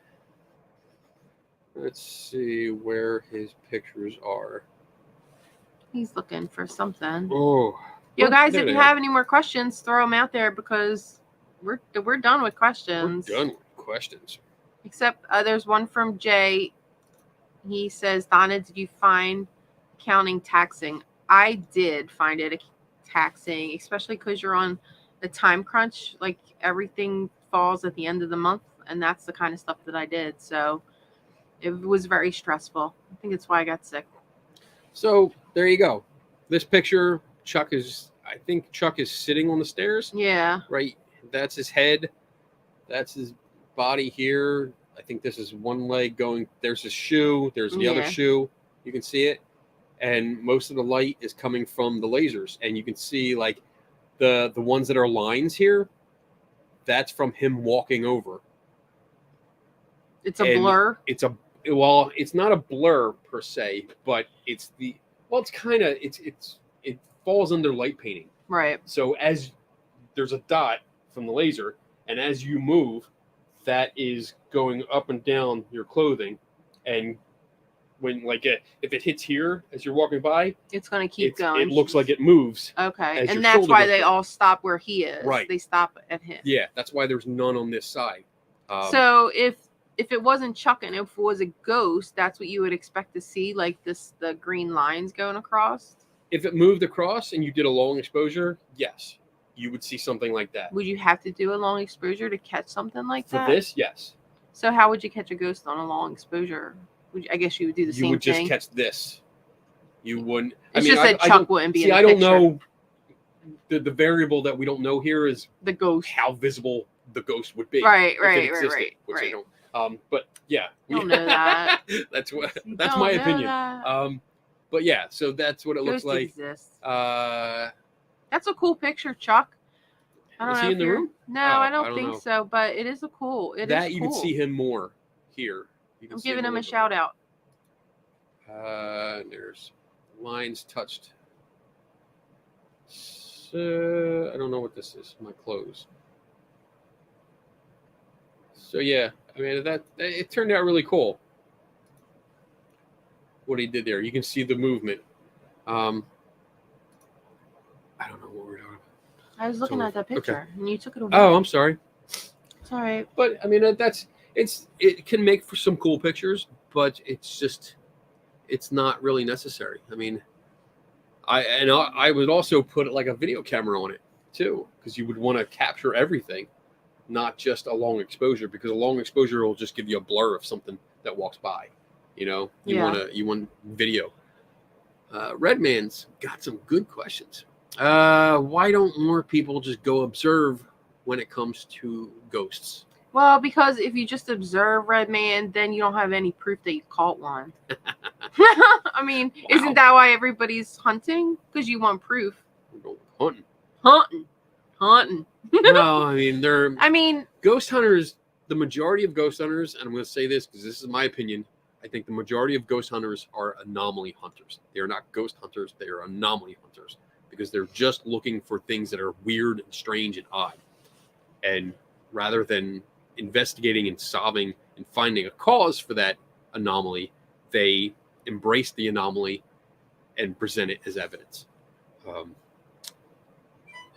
Let's see where his pictures are. He's looking for something. Oh. Yo, guys, if you have any more questions, throw them out there because we're done with questions. We're done with questions. Except there's one from Jay. He says, Donna, did you find accounting taxing? I did find it taxing, especially because you're on the time crunch. Like everything falls at the end of the month, and that's the kind of stuff that I did. So it was very stressful. I think that's why I got sick. So there you go. This picture, Chuck is sitting on the stairs. Yeah. Right. That's his head. That's his body here. I think this is one leg going. There's his shoe. There's the other shoe. You can see it. And most of the light is coming from the lasers. And you can see like the ones that are lines here. That's from him walking over. It's a blur. It's not a blur per se, but it falls under light painting. Right. So as there's a dot from the laser, and as you move, that is going up and down your clothing, and when if it hits here as you're walking by, it's going to keep going. It looks like it moves. Okay, and that's why they all stop where he is. Right. They stop at him. Yeah, that's why there's none on this side. So if if it wasn't Chuck and if it was a ghost, that's what you would expect to see, like the green lines going across. If it moved across and you did a long exposure, yes, you would see something like that. Would you have to do a long exposure to catch something like For that? this, yes. So how would you catch a ghost on a long exposure? I guess you would do the same thing. You would just catch this. You wouldn't. It's just that Chuck wouldn't be in the I don't picture. know. The variable that we don't know here is the ghost. How visible the ghost would be. Right. Which I don't. But yeah, you don't know that. that's my opinion. That. But yeah, so that's what it looks like. Exists. That's a cool picture, Chuck. I don't is know he in the room? No, I don't don't think know. so. But it is a cool. It that is you cool. can see him more here. I'm giving him a shout out. There's lines touched. So, I don't know what this is. My clothes. So yeah, I mean that it turned out really cool. What he did there, you can see the movement. I don't know what we're doing. I was looking at that picture, and you took it away. Oh, I'm sorry. It's all right. But I mean it can make for some cool pictures, but it's not really necessary. I mean, I would also put like a video camera on it too, because you would want to capture everything, not just a long exposure, because a long exposure will just give you a blur of something that walks by. You want video. Redman's got some good questions. Why don't more people just go observe when it comes to ghosts? Well, because if you just observe Redman, then you don't have any proof that you caught one. I mean, Wow. Isn't that why everybody's hunting? Because you want proof. Hunting. No, I mean, ghost hunters, the majority of ghost hunters, and I'm going to say this because this is my opinion, I think the majority of ghost hunters are anomaly hunters. They are not ghost hunters. They are anomaly hunters because they're just looking for things that are weird and strange and odd. And rather than investigating and solving and finding a cause for that anomaly, they embrace the anomaly and present it as evidence.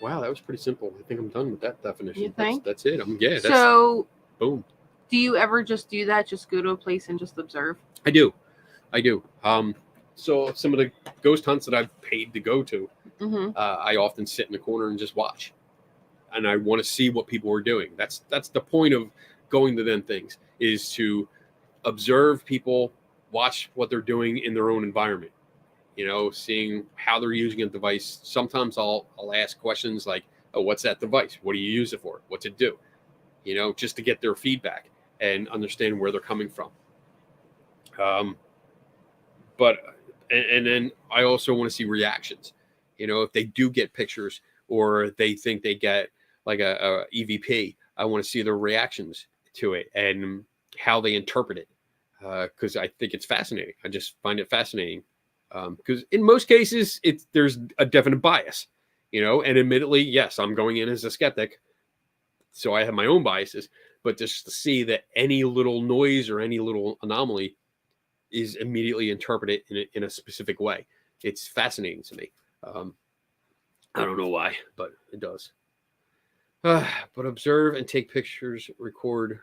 Wow, that was pretty simple. I think I'm done with that definition. You think? That's it. So, boom. Do you ever just do that? Just go to a place and just observe? I do. So some of the ghost hunts that I've paid to go to, I often sit in the corner and just watch. And I want to see what people are doing. That's the point of going to them things, is to observe people, watch what they're doing in their own environment. Seeing how they're using a device. Sometimes I'll ask questions like, "Oh, what's that device? What do you use it for? What's it do?" Just to get their feedback and understand where they're coming from. But then I also want to see reactions. If they do get pictures or they think they get like a EVP, I want to see their reactions to it and how they interpret it, because I think it's fascinating. I just find it fascinating because in most cases there's a definite bias, and admittedly, yes, I'm going in as a skeptic, so I have my own biases, but just to see that any little noise or any little anomaly is immediately interpreted in a specific way, it's fascinating to me. I don't know why, but it does. But observe and take pictures, record,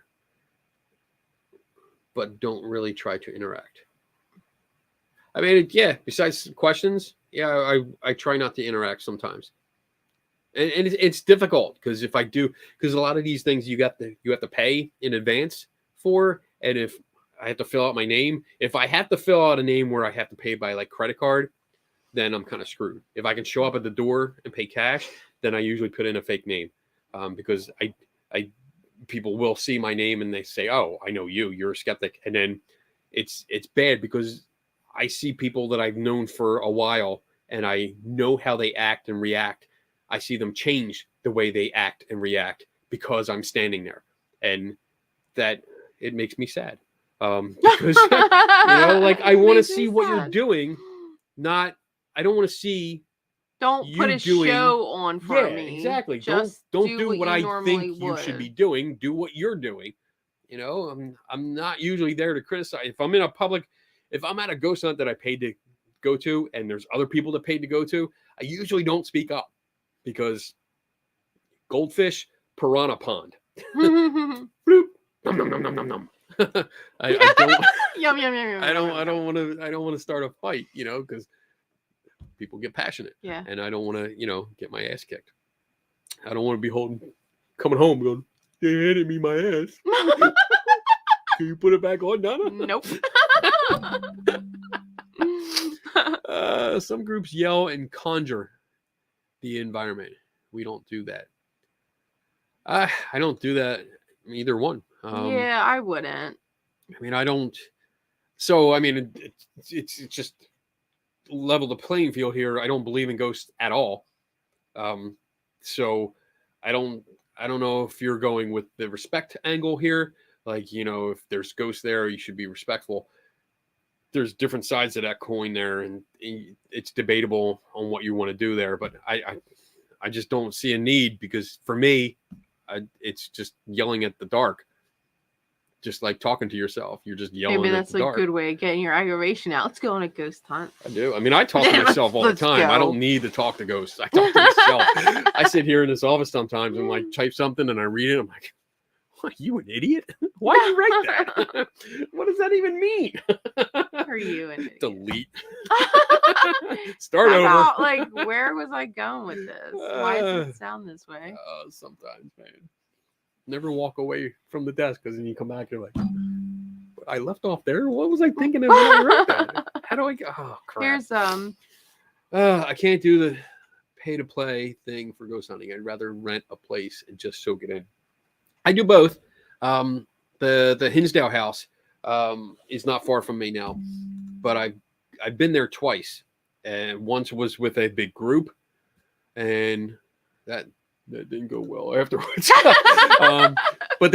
but don't really try to interact. I mean, yeah, besides questions, yeah, I try not to interact sometimes. And it's difficult because if I do, because a lot of these things you have to pay in advance for, and if I have to fill out my name, if I have to fill out a name where I have to pay by like credit card, then I'm kind of screwed. If I can show up at the door and pay cash, then I usually put in a fake name, because I people will see my name and they say, "Oh, I know you. You're a skeptic," and then it's bad because I see people that I've known for a while and I know how they act and react. I see them change the way they act and react because I'm standing there, and that it makes me sad. Because like I want to see what you're doing, not I don't want to see. Don't put a show on for me. Exactly. Just don't do what I think you would. should be doing. Do what you're doing. I'm not usually there to criticize. If I'm in a public, if I'm at a ghost hunt that I paid to go to, and there's other people that paid to go to, I usually don't speak up because goldfish, piranha pond. Bloop. Nom, nom, nom, nom, nom, nom. I don't. Yum yum yum yum. I yum, yum. don't want to start a fight, because people get passionate. Yeah. And I don't want to, get my ass kicked. I don't want to be coming home going, they handed me my ass. Can you put it back on, Donna? Nope. Some groups yell and conjure the environment. We don't do that. I don't do that. Either one. Yeah, I wouldn't. I mean, I don't. So, I mean, it's just level the playing field here. I don't believe in ghosts at all. So I don't know if you're going with the respect angle here. Like, if there's ghosts there, you should be respectful. There's different sides of that coin there, and it's debatable on what you want to do there. But I just don't see a need, because for me, it's just yelling at the dark. Just like talking to yourself. You're just yelling Maybe at that's the a dark. good way of getting your aggravation out. Let's go on a ghost hunt. I do. I mean, I talk to myself all the Let's time. I go. don't need to talk to ghosts. I talk to myself. I sit here in this office sometimes and like type something and I read it. I'm like, what, you an idiot? Why did you write that? What does that even mean? Are you an idiot? Delete. Start How over. about, like, where was I going with this? Why does it sound this way? Sometimes, man. Never walk away from the desk, because then you come back and you're like, I left off there. What was I thinking of when I wrote that? How do I go? Oh, crap. Here's I can't do the pay to play thing for ghost hunting. I'd rather rent a place and just soak it in. I do both. The Hinsdale house is not far from me now, but I've been there twice, and once was with a big group, and that didn't go well afterwards. But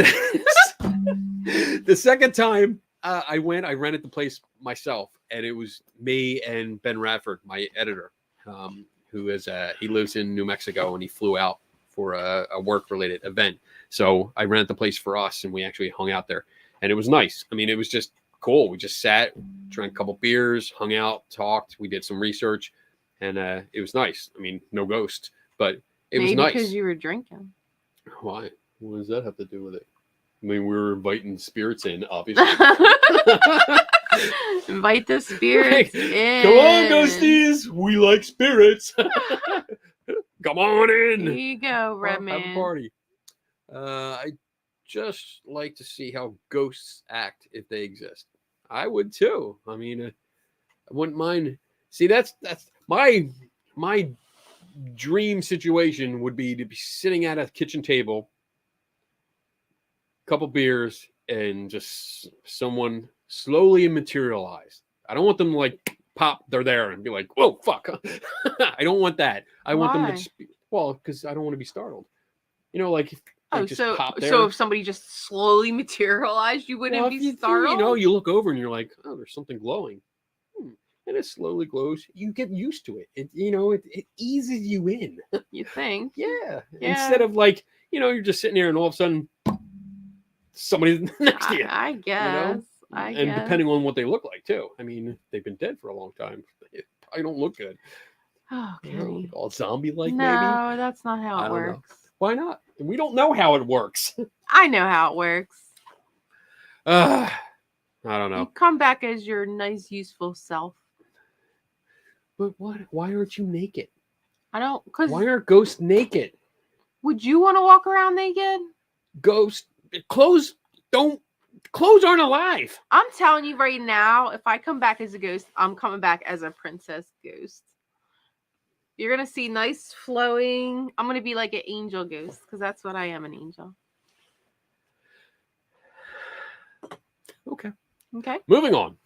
the second time I went, I rented the place myself, and it was me and Ben Radford, my editor, who is he lives in New Mexico, and he flew out for a work-related event. So I rented the place for us, and we actually hung out there, and it was nice. I mean, it was just cool. We just sat, drank a couple beers, hung out, talked. We did some research, and it was nice. I mean, no ghosts, but it was nice. because you were drinking. Why? What does that have to do with it? I mean, we were inviting spirits in, obviously. Invite the spirits in. Come on, ghosties. We like spirits. Come on in. Here you go, Redman. Have a party. I just like to see how ghosts act if they exist. I would too. I mean, I wouldn't mind. See, that's my dream situation would be to be sitting at a kitchen table, couple beers, and just someone slowly materialize. I don't want them to like pop, they're there and be like, whoa, fuck. I don't want that. I want them to just be, well, because I don't want to be startled. Like if they just pop there. So if somebody just slowly materialized, you wouldn't be startled? You look over and you're like, oh, there's something glowing. And it slowly glows. You get used to it. It eases you in. You think? Yeah. Instead of like, you're just sitting there and all of a sudden somebody's next to you. I guess. And depending on what they look like too. I mean, they've been dead for a long time. I don't look good. Oh, okay. All zombie-like, maybe? No, that's not how it works. Why not? We don't know how it works. I know how it works. I don't know. You come back as your nice, useful self. But what? Why aren't you naked? I don't. Cause why aren't ghosts naked? Would you want to walk around naked? Clothes aren't alive. I'm telling you right now, if I come back as a ghost, I'm coming back as a princess ghost. You're going to see nice flowing. I'm going to be like an angel ghost because that's what I am, an angel. Okay. Moving on.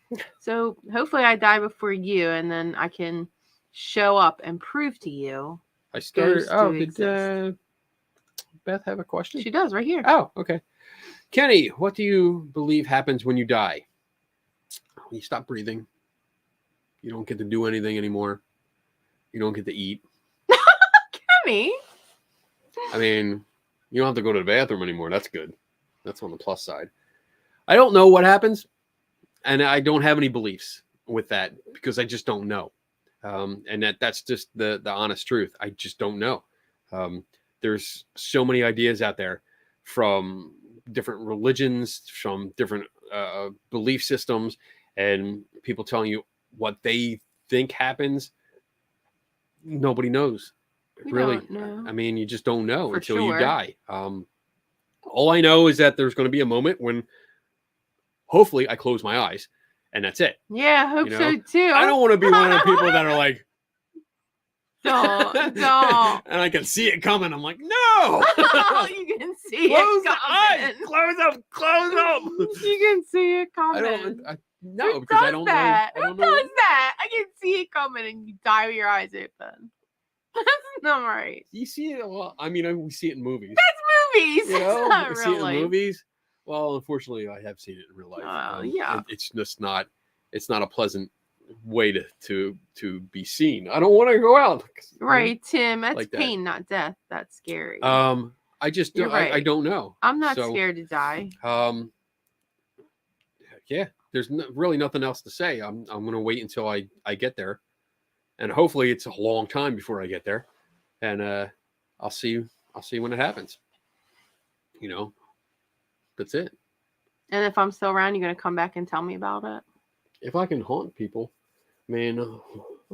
So hopefully I die before you, and then I can show up and prove to you. I started. Oh, did Beth have a question? She does, right here. Oh, okay. Kenny, what do you believe happens when you die? You stop breathing. You don't get to do anything anymore. You don't get to eat. Kenny. I mean, you don't have to go to the bathroom anymore. That's good. That's on the plus side. I don't know what happens, and I don't have any beliefs with that because I just don't know. And that's just the honest truth. I just don't know. There's so many ideas out there from different religions, from different belief systems and people telling you what they think happens, nobody knows. We Really, don't know. I mean, you just don't know For until sure. you die. All I know is that there's going to be a moment when, hopefully, I close my eyes, and that's it. Yeah, I hope You know? so too. I don't want to be one of the people that are like, Don't. and I can see it coming. I'm like, no. You can see Close it the eyes. coming. Close up. You can see it coming. No, Who because I does don't that? know. I don't Who know. does that? I can see it coming and you die with your eyes open. That's not right. You see it? Well, I mean, we see it in movies. That's movies. You know, It's not we see real it in life. movies. Well, unfortunately, I have seen it in real life. Oh, yeah. It's just not. It's not a pleasant way to be seen. I don't want to go out. Right, Tim. That's Like that. pain, not death. That's scary. I just You're don't, I right. don't know. I'm not So, scared to die. Yeah, there's really nothing else to say. I'm gonna wait until I get there, and hopefully it's a long time before I get there, and I'll see when it happens. You know, that's it. And if I'm still around, you're gonna come back and tell me about it. If I can haunt people, man,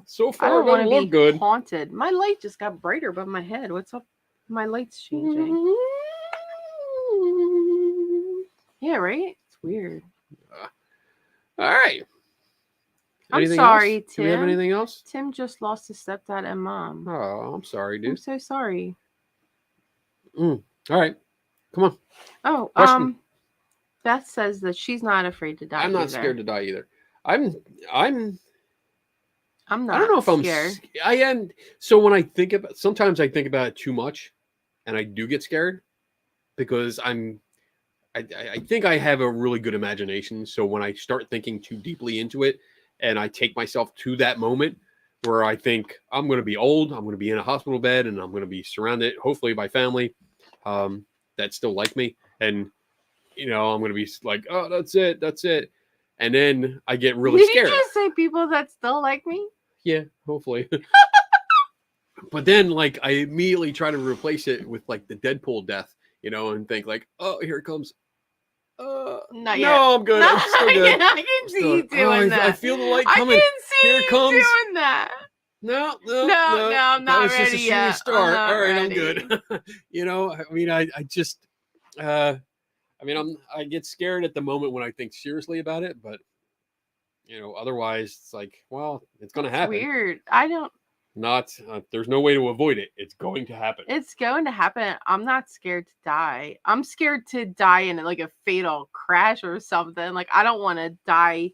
so I far don't it want doesn't to look be good. haunted. My light just got brighter above my head. What's up? My light's changing. Yeah, right. It's weird. All right. I'm Anything sorry, else? Do we have Tim. anything else? Tim just lost his stepdad and mom. Oh, I'm sorry, I'm dude. so sorry. All right, come on. Oh, Question. Beth says that she's not afraid to die. I'm not either. scared to die either. I'm I'm not. I don't know if scared. I am. So when I think about, sometimes I think about it too much, and I do get scared because I think I have a really good imagination. So when I start thinking too deeply into it, and I take myself to that moment where I think I'm going to be old, I'm going to be in a hospital bed, and I'm going to be surrounded, hopefully, by family that still like me, and I'm going to be like, oh, that's it, and then I get really Did scared. you just say people that still like me? Yeah, hopefully. But then, like, I immediately try to replace it with like the Deadpool death, and think like, oh, here it comes. Not yet. No, I'm good. No, I'm still good. I can see you doing that. I feel the light I coming. can see Here it you comes. doing that. No, I'm not that was just a ready shooting yet. start. I'm not All right, ready. I'm good. I mean, I just, I get scared at the moment when I think seriously about it, but otherwise it's like, well, it's gonna happen. Weird. I don't. Not, there's no way to avoid it. It's going to happen. It's going to happen. I'm not scared to die. I'm scared to die in like a fatal crash or something. Like I don't want to die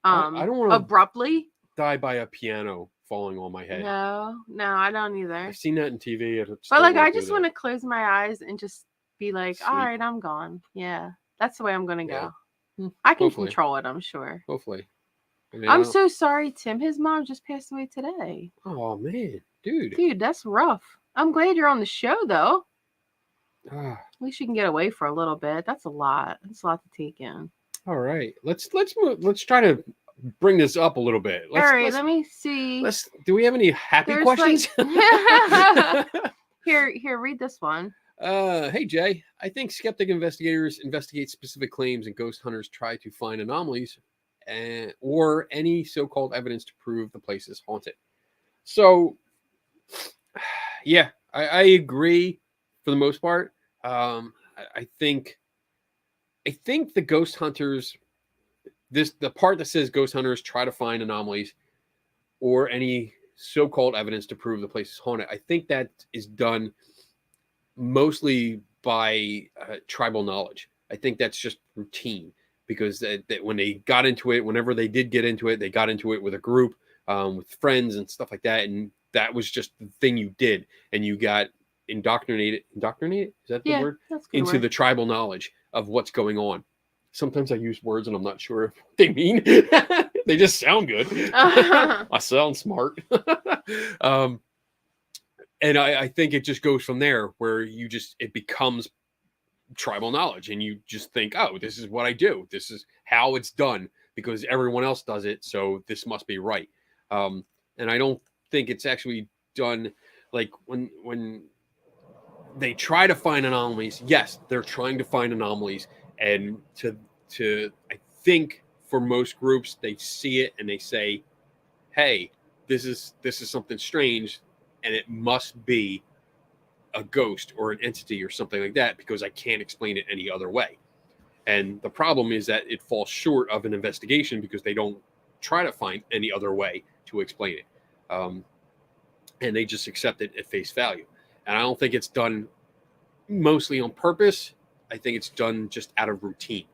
I don't want to abruptly. die by a piano falling on my head. No, I don't either. I've seen that in TV. But like I just want to close my eyes and just be like, Sleep. all right, I'm gone. Yeah. That's the way I'm gonna go. Yeah. I can Hopefully. control it, I'm sure. Hopefully. I'm so sorry, Tim. His mom just passed away today. Oh man, dude. Dude, that's rough. I'm glad you're on the show though. Ah. At least you can get away for a little bit. That's a lot. That's a lot to take in. All right. Let's move. Let's try to bring this up a little bit. All right, let me see. Do we have any happy There's questions? Here, read this one. Hey Jay, I think skeptic investigators investigate specific claims and ghost hunters try to find anomalies or any so-called evidence to prove the place is haunted. So yeah, I agree for the most part. I think the ghost hunters, the part that says ghost hunters try to find anomalies or any so-called evidence to prove the place is haunted, I think that is done mostly by tribal knowledge. I think that's just routine because that when they got into it, whenever they did get into it, they got into it with a group, with friends and stuff like that, and that was just the thing you did, and you got indoctrinated. Indoctrinated, is that the word? That's a good into word. the tribal knowledge of what's going on. Sometimes I use words and I'm not sure what they mean. They just sound good. I sound smart. And I think it just goes from there where it becomes tribal knowledge and you just think, oh, this is what I do. This is how it's done because everyone else does it. So this must be right. And I don't think it's actually done like when they try to find anomalies. Yes, they're trying to find anomalies and to I think for most groups, they see it and they say, hey, this is something strange, and it must be a ghost or an entity or something like that, because I can't explain it any other way. And the problem is that it falls short of an investigation because they don't try to find any other way to explain it. And they just accept it at face value. And I don't think it's done mostly on purpose. I think it's done just out of routine.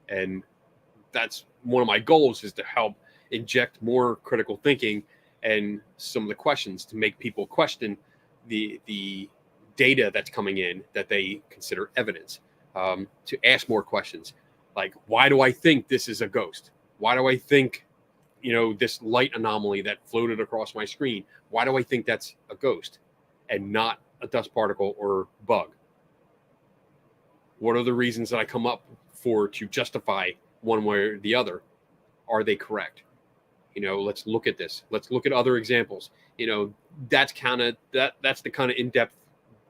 And that's one of my goals, is to help inject more critical thinking and some of the questions to make people question the data that's coming in that they consider evidence, to ask more questions. Like, why do I think this is a ghost? Why do I think, this light anomaly that floated across my screen, why do I think that's a ghost and not a dust particle or bug? What are the reasons that I come up for to justify one way or the other? Are they correct? Let's look at this. Let's look at other examples. That's the kind of in-depth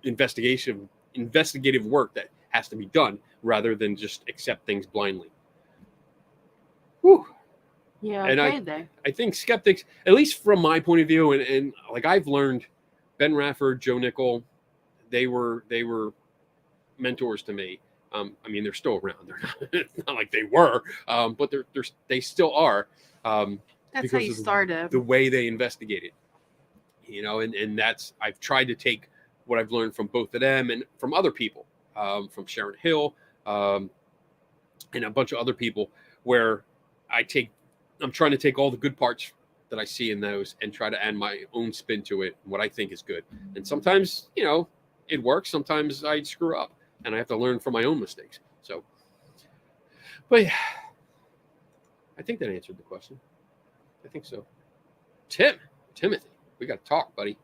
investigative work that has to be done, rather than just accept things blindly. Whew. Yeah, and okay, I think skeptics, at least from my point of view, and like I've learned, Ben Rafford, Joe Nickel, they were mentors to me. I mean, they're still around. They're not like they were, but they still are. that's how you started. The way they investigated, and that's, I've tried to take what I've learned from both of them and from other people, from Sharon Hill, and a bunch of other people, where I'm trying to take all the good parts that I see in those and try to add my own spin to it, what I think is good. And sometimes, it works. Sometimes I screw up and I have to learn from my own mistakes. So, but yeah, I think that answered the question. I think so. Timothy, we got to talk, buddy.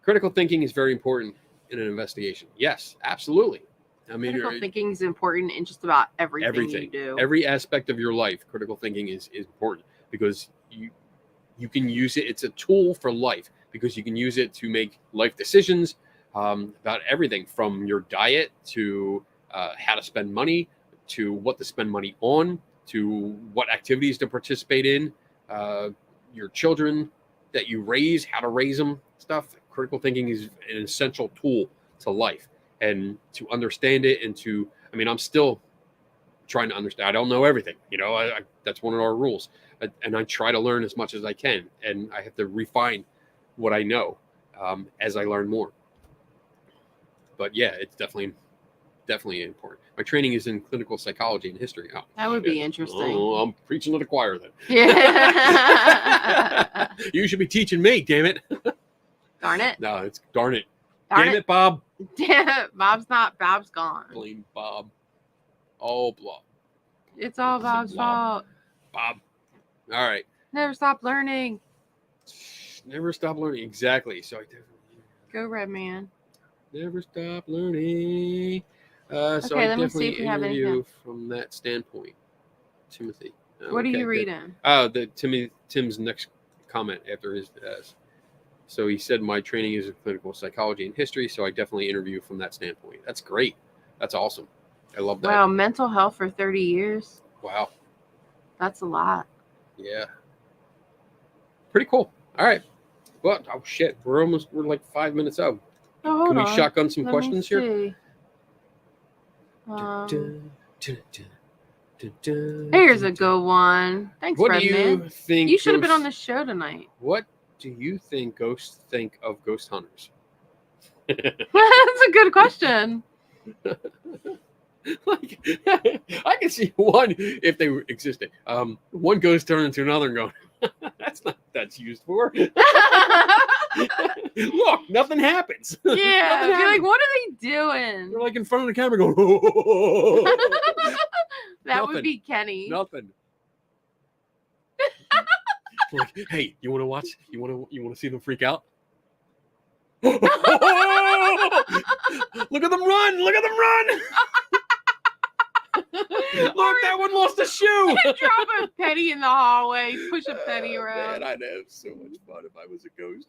Critical thinking is very important in an investigation. Yes, absolutely. I mean, critical thinking is important in just about everything you do. Every aspect of your life, critical thinking is important, because you can use it. It's a tool for life, because you can use it to make life decisions about everything from your diet to how to spend money, to what to spend money on, to what activities to participate in, your children that you raise, how to raise them, stuff. Critical thinking is an essential tool to life. And to understand it, and I'm still trying to understand. I don't know everything, that's one of our rules. And I try to learn as much as I can. And I have to refine what I know as I learn more. But yeah, it's definitely important. My training is in clinical psychology and history. Oh, that would be interesting. Oh, I'm preaching to the choir then. Yeah. You should be teaching me, damn it. Darn it. No, it's darn it. Darn Damn it, Bob. Damn it. Bob's gone. Blame Bob. Oh, Bob. It's all Bob's fault. Bob. All right. Never stop learning. Never stop learning. Exactly. So I definitely go, Red Man. Never stop learning. So okay, I let me see definitely if we have interview anything from that standpoint. Timothy. What are you good. reading? Tim's next comment after his. So he said, my training is in clinical psychology and history, so I definitely interview from that standpoint. That's great. That's awesome. I love that. Wow, mental health for 30 years. Wow. That's a lot. Yeah. Pretty cool. All right. Well, oh shit, we're like 5 minutes out. Oh, hold Can we on. shotgun some Let questions here? Here's a good one. Thanks, What Red do you Man. think? You should have been on the show tonight. What do you think ghosts think of ghost hunters? That's a good question. Like, I can see one, if they existed. One ghost turn into another and going, that's not that's used for. Look, nothing happens. Yeah, Nothing be like, happens. what are they doing? They're like in front of the camera going, oh. That Nothing. would be Kenny. Nothing. Like, hey, you want to watch? You want to see them freak out? Look at them run! Look at them run! Look, that one lost a shoe. Drop a penny in the hallway, push a penny around. Man, I'd have so much fun if I was a ghost.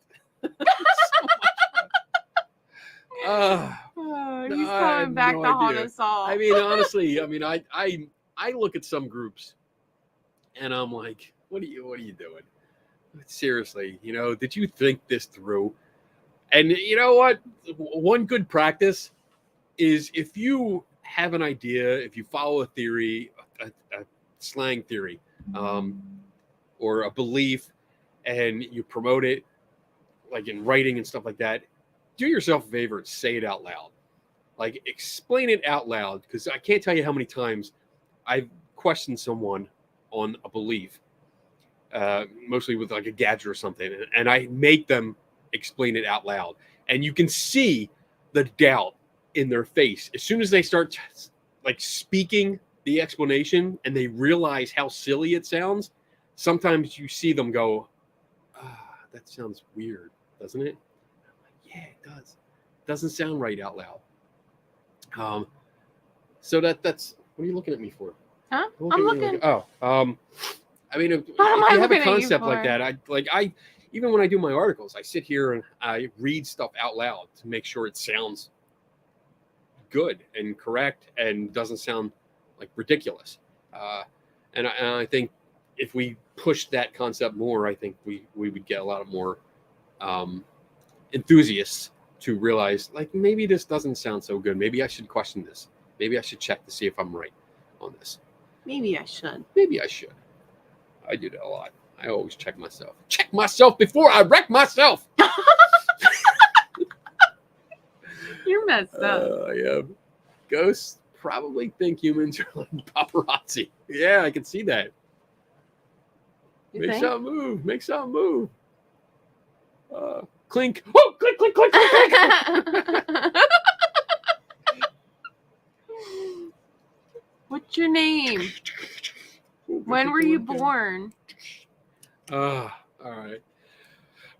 He's coming back no to haunt idea. us all. I mean, honestly, I I look at some groups and I'm like, what are you doing? Seriously, did you think this through? And you know what? One good practice is if you have an idea, if you follow a theory, a slang theory, or a belief, and you promote it, like in writing and stuff like that, do yourself a favor and say it out loud. Like, explain it out loud, because I can't tell you how many times I've questioned someone on a belief, mostly with like a gadget or something, and I make them explain it out loud, and you can see the doubt in their face as soon as they start like speaking the explanation and they realize how silly it sounds. Sometimes you see them go, that sounds weird, doesn't it? I'm like, yeah, it does. It doesn't sound right out loud. So that's what are you looking at me for? Huh? I'm looking. I mean, if What am you I have a looking at you concept like for? that, I even when I do my articles, I sit here and I read stuff out loud to make sure it sounds good and correct and doesn't sound like ridiculous. And I think if we push that concept more, I think we would get a lot of more enthusiasts to realize, like, maybe this doesn't sound so good. Maybe I should question this. Maybe I should check to see if I'm right on this. Maybe I should. Maybe I should. I do that a lot. I always check myself. Check myself before I wreck myself. You're messed up. Yeah. Ghosts probably think humans are like paparazzi. Yeah, I can see that. You Make think? something move. Make something move. Clink. Oh, clink, clink, clink, clink. What's your name? When were you born? All right.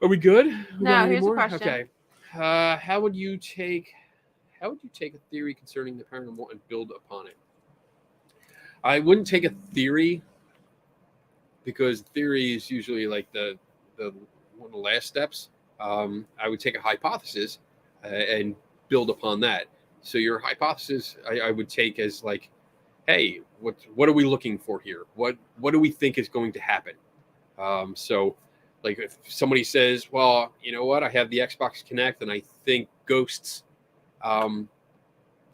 Are we good? We No, got any here's a more? question. Okay. How would you take a theory concerning the paranormal and build upon it? I wouldn't take a theory, because theory is usually like the one of the last steps. I would take a hypothesis and build upon that. So your hypothesis, I would take as like, hey, what are we looking for here? What do we think is going to happen? So, like, if somebody says, well, you know what, I have the Xbox Kinect and I think ghosts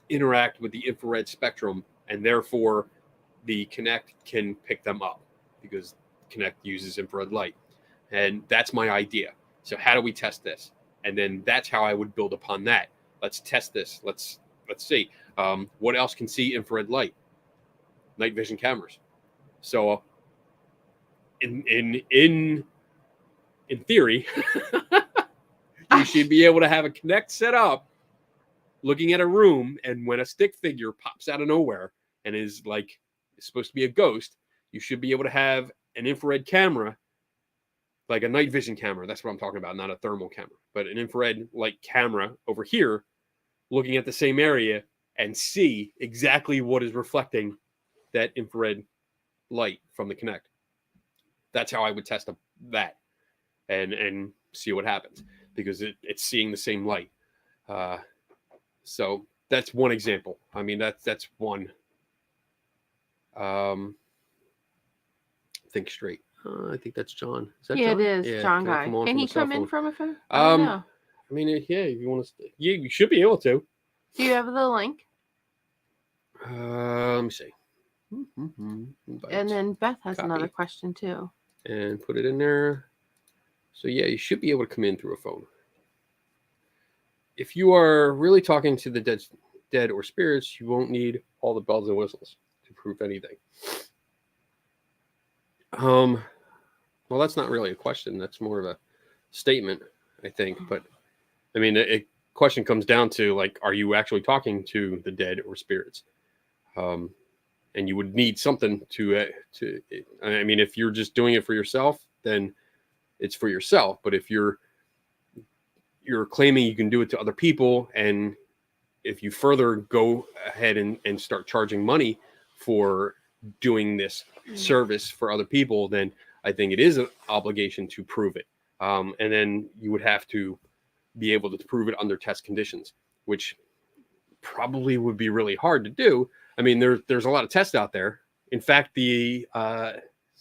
interact with the infrared spectrum, and therefore the Kinect can pick them up because Kinect uses infrared light. And that's my idea. So how do we test this? And then that's how I would build upon that. Let's test this. Let's see. What else can see infrared light? Night vision cameras. So in theory, you should be able to have a Kinect set up looking at a room, and when a stick figure pops out of nowhere and is supposed to be a ghost, you should be able to have an infrared camera, like a night vision camera. That's what I'm talking about, not a thermal camera, but an infrared light camera over here looking at the same area and see exactly what is reflecting that infrared light from the Kinect. That's how I would test that and see what happens, because it's seeing the same light. So that's one example. I mean, that's one. Think straight. I think that's John. Is that Yeah, John? it is. Yeah, John can I guy. come on Can from he a cell come in phone? from a phone? I don't know. I mean, yeah, if you want to, you should be able to. Do you have the link? Let me see. Invite. And then Beth has Copy. another question too. And put it in there. So yeah, you should be able to come in through a phone. If you are really talking to the dead or spirits, you won't need all the bells and whistles to prove anything. Well, that's not really a question. That's more of a statement, I think. But I mean, a question comes down to, like, are you actually talking to the dead or spirits? And you would need something to. I mean, if you're just doing it for yourself, then it's for yourself. But if you're claiming you can do it to other people, and if you further go ahead and start charging money for doing this service for other people, then I think it is an obligation to prove it. And then you would have to be able to prove it under test conditions, which probably would be really hard to do. I mean, there's a lot of tests out there, In fact, the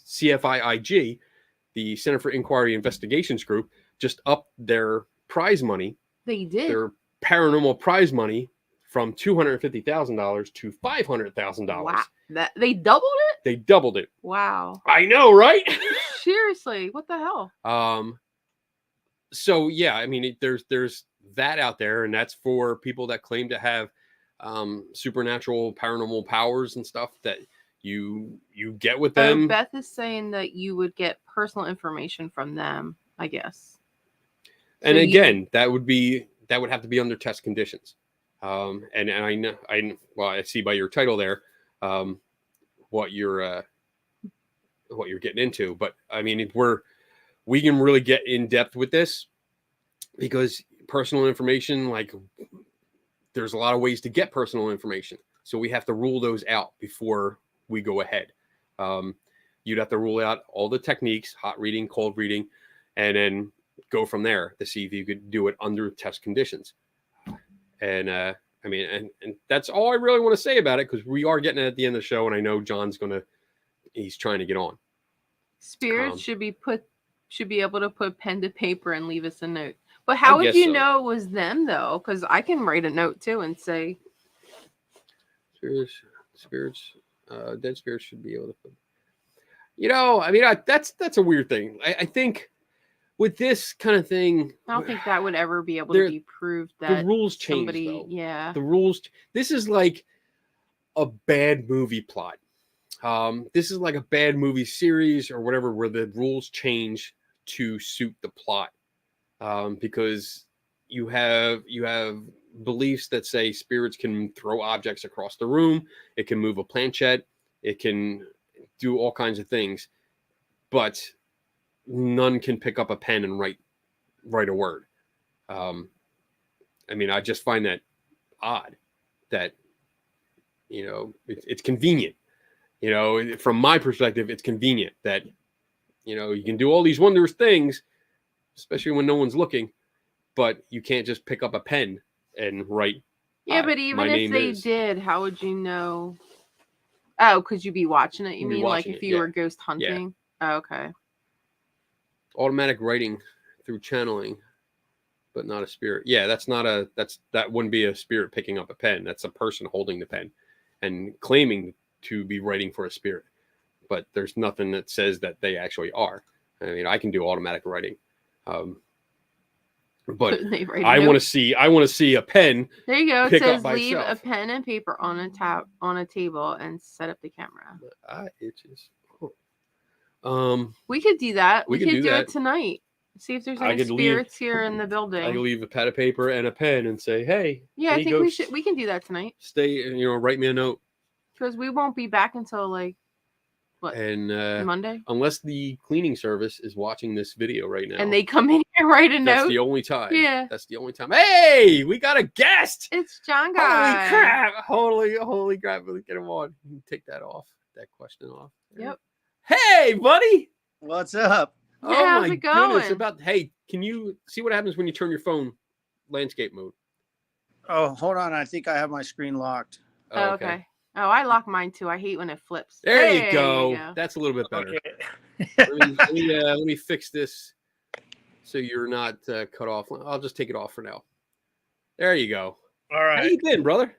CFIIG, the Center for Inquiry Investigations Group, just upped their prize money, They did. their paranormal prize money, from $250,000 to $500,000. Wow. That they doubled it? They doubled it. Wow. I know, right? Seriously, what the hell? So yeah, I mean, there's that out there, and that's for people that claim to have supernatural paranormal powers and stuff that you get with them. Beth is saying that you would get personal information from them, I guess. And again, that would have to be under test conditions. And I know, I see by your title there, what you're getting into. But I mean, we can really get in depth with this, because personal information, like, there's a lot of ways to get personal information. So we have to rule those out before we go ahead. You'd have to rule out all the techniques, hot reading, cold reading, and then go from there to see if you could do it under test conditions. And I mean, and that's all I really want to say about it, because we are getting at the end of the show, and I know John's he's trying to get on. Spirits should be able to put pen to paper and leave us a note. But how would you know it was them, though? Because I can write a note too and say, spirits, dead spirits should be able to put. I mean, that's a weird thing. I think with this kind of thing, I don't think that would ever be able to be proved. That the rules change, though. Yeah, the rules. This is like a bad movie plot. This is like a bad movie series or whatever, where the rules change to suit the plot. Because you have beliefs that say spirits can throw objects across the room. It can move a planchette. It can do all kinds of things, but none can pick up a pen and write a word. I mean, I just find that odd that, it's convenient. From my perspective, it's convenient that, you can do all these wondrous things, especially when no one's looking, but you can't just pick up a pen and write. Yeah, but even if they did, how would you know? Oh, could you be watching it? You mean like if you were ghost hunting? Yeah. Oh, okay. Automatic writing through channeling, but not a spirit. Yeah, that wouldn't be a spirit picking up a pen. That's a person holding the pen and claiming to be writing for a spirit. But there's nothing that says that they actually are. I mean, I can do automatic writing. But I want to see a pen. There you go. It says leave a pen and paper on a table and set up the camera. Itches. We could do that. We could do it tonight. See if there's any spirits here in the building. I can leave a pad of paper and a pen and say, "Hey." Yeah, I think we can do that tonight. Stay, write me a note. Because we won't be back until Monday? Unless the cleaning service is watching this video right now. And they come in and write a note. That's the only time. Yeah. That's the only time. Hey, we got a guest. It's John Guy. Holy crap. Holy crap. Let's get him on. Take that question off. Yep. Hey, buddy. What's up? Yeah, how's it going? Hey, can you see what happens when you turn your phone landscape mode? Oh, hold on. I think I have my screen locked. Oh, okay. Oh, I lock mine too. I hate when it flips. There you go. That's a little bit better. Okay. let me fix this so you're not cut off. I'll just take it off for now. There you go. All right. How you been, brother?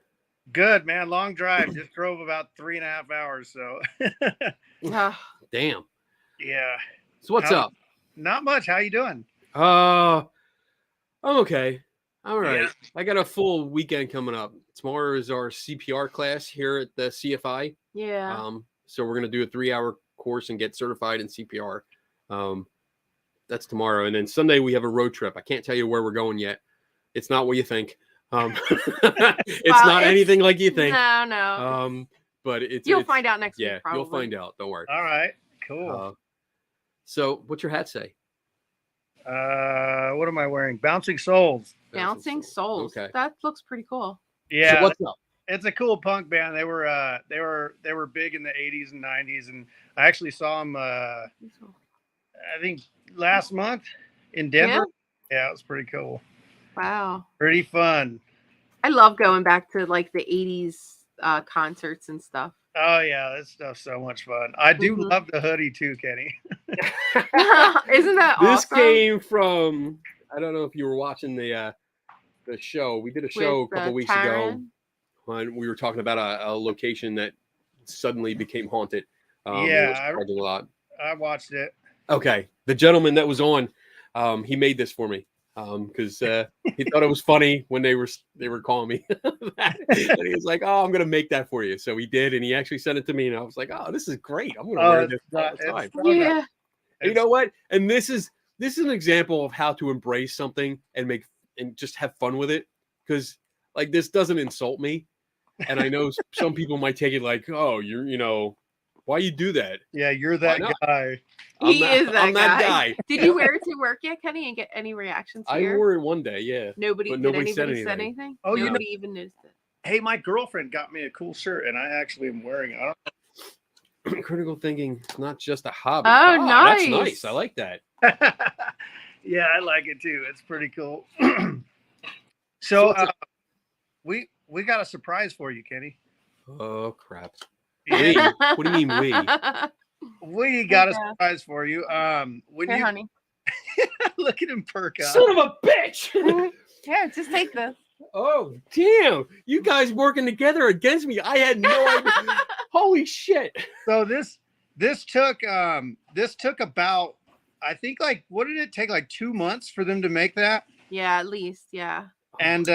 Good, man. Long drive. Just drove about 3.5 hours. So. Damn. Yeah. So what's up? Not much. How you doing? I'm okay. All right. Yeah. I got a full weekend coming up. Tomorrow is our CPR class here at the CFI. Yeah. So we're gonna do a 3-hour course and get certified in CPR. That's tomorrow, and then Sunday we have a road trip. I can't tell you where we're going yet. It's not what you think. It's not anything like you think. No. But you'll find out next week. Yeah, probably. You'll find out. Don't worry. All right. Cool. So what's your hat say? What am I wearing? Bouncing Souls. Bouncing Souls. Okay. That looks pretty cool. Yeah. So what's up? It's a cool punk band. They were big in the 80s and 90s, and I actually saw them I think last month in Denver. Yeah, it was pretty cool. Wow. Pretty fun. I love going back to like the 80s concerts and stuff. Oh yeah, that stuff's so much fun. I do Mhm. love the hoodie too, Kenny. Isn't that This awesome? came from, I don't know if you were watching the show. We did a show With a couple weeks ago Taryn. when we were talking about a location that suddenly became haunted. It was Yeah, parking lot. I watched it. Okay, the gentleman that was on, he made this for me because he thought it was funny when they were calling me that. And he was like, "Oh, I'm gonna make that for you." So he did, and he actually sent it to me, and I was like, "Oh, this is great! I'm gonna wear this all the time." so nice. Yeah. And you know what? And this is an example of how to embrace something and just have fun with it, because like this doesn't insult me, and I know some people might take it like, "Oh, why you do that?" Yeah, you're that not? guy. He is that I'm that guy. Did you wear it to work yet, Kenny, and get any reactions I here? wore it one day, yeah. Nobody. but Did nobody anybody said said anything. anything? Oh, Nobody even noticed it. Hey, my girlfriend got me a cool shirt, and I actually am wearing it. I Critical thinking is not just a hobby. Oh, That's nice. nice. I like that. don't... Yeah, I like it too. It's pretty cool. So we got a surprise for you, Kenny. Oh crap. Yeah, We? What do you mean we? we got a Yeah. surprise for you. When Here, you honey. look at him perk up. Son of a bitch! Here, just take this. Oh damn! You guys working together against me? I had no idea. Holy shit! So this took about, I think, like, what did it take, like 2 months for them to make that? Yeah, at least. Yeah. And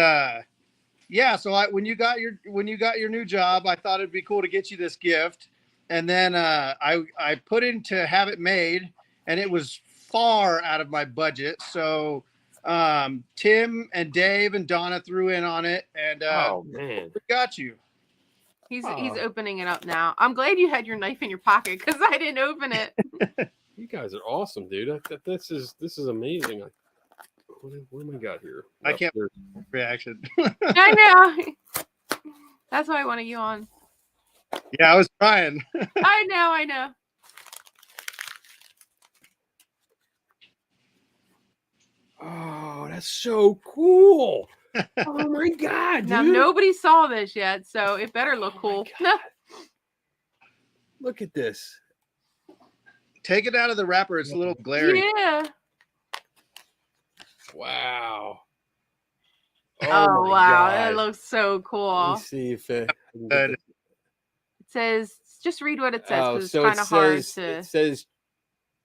yeah, so when you got your new job, I thought it'd be cool to get you this gift. And then I put in to have it made, and it was far out of my budget. So Tim and Dave and Donna threw in on it, and Oh man! we got you. He's Oh. opening it up now. I'm glad you had your knife in your pocket because I didn't open it. You guys are awesome, dude. This is amazing. What am I got here? I can't- There's- Reaction. I know. That's why I wanted you on. Yeah, I was trying. I know. Oh, that's so cool! Oh my god, dude! Now nobody saw this yet, so it better look cool. God. Look at this. Take it out of the wrapper. It's a little glary. Yeah. Wow. Oh, my wow, God. that looks so Let cool. me see if I can get Good. It says, just read what it says Oh, because so it's kind of hard to. it says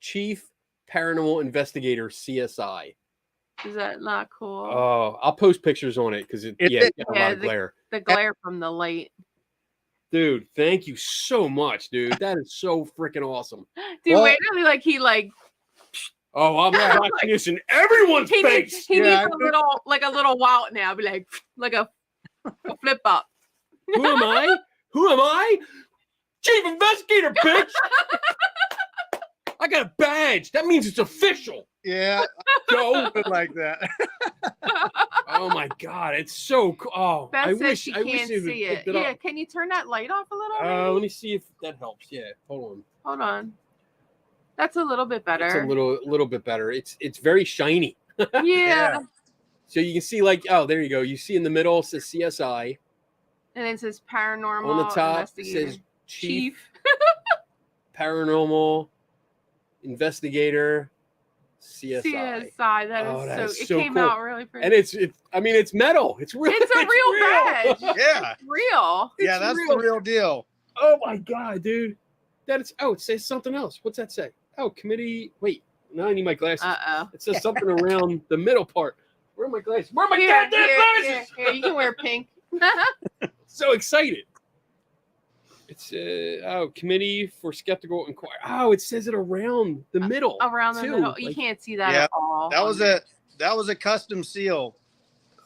Chief Paranormal Investigator CSI. Is that not cool? Oh, I'll post pictures on it because Is it's it? got a lot of glare. The glare from the light. Dude, thank you so much, dude. That is so freaking awesome. Dude, Well- wait till he like Oh, I'm watching this in everyone's he needs face. Yeah, a little wow now, be like a flip up. Who am I? Who am I? Chief Investigator, bitch. I got a badge. That means it's official. Yeah, Go. I like that. Oh my god, it's so cool. Oh, Beth I says wish she I wish can't it would see it. picked it Yeah, up. can you turn that light off a little? Let maybe? me see if that helps. Yeah, hold on. Hold on. That's a little bit better. It's a little bit better. It's very shiny. yeah. So you can see there you go. You see in the middle it says CSI. And it says paranormal On the top it investigator. says Chief Paranormal Investigator CSI. CSI. That Oh, is that is it so came cool. out really pretty. And it's metal. It's real. It's a real badge. Yeah, Real. yeah, It's that's real. the real deal. Oh my god, dude. It says something else. What's that say? Oh, committee. Wait, now I need my glasses. Uh-oh. It says something around the middle part. Where are my glasses? Where are my Here, goddamn here, glasses? here, you can wear pink. So excited. It's committee for skeptical inquiry. Oh, it says it around the middle. Around the too. middle. You Like, can't see that Yeah, at all. That was a custom seal.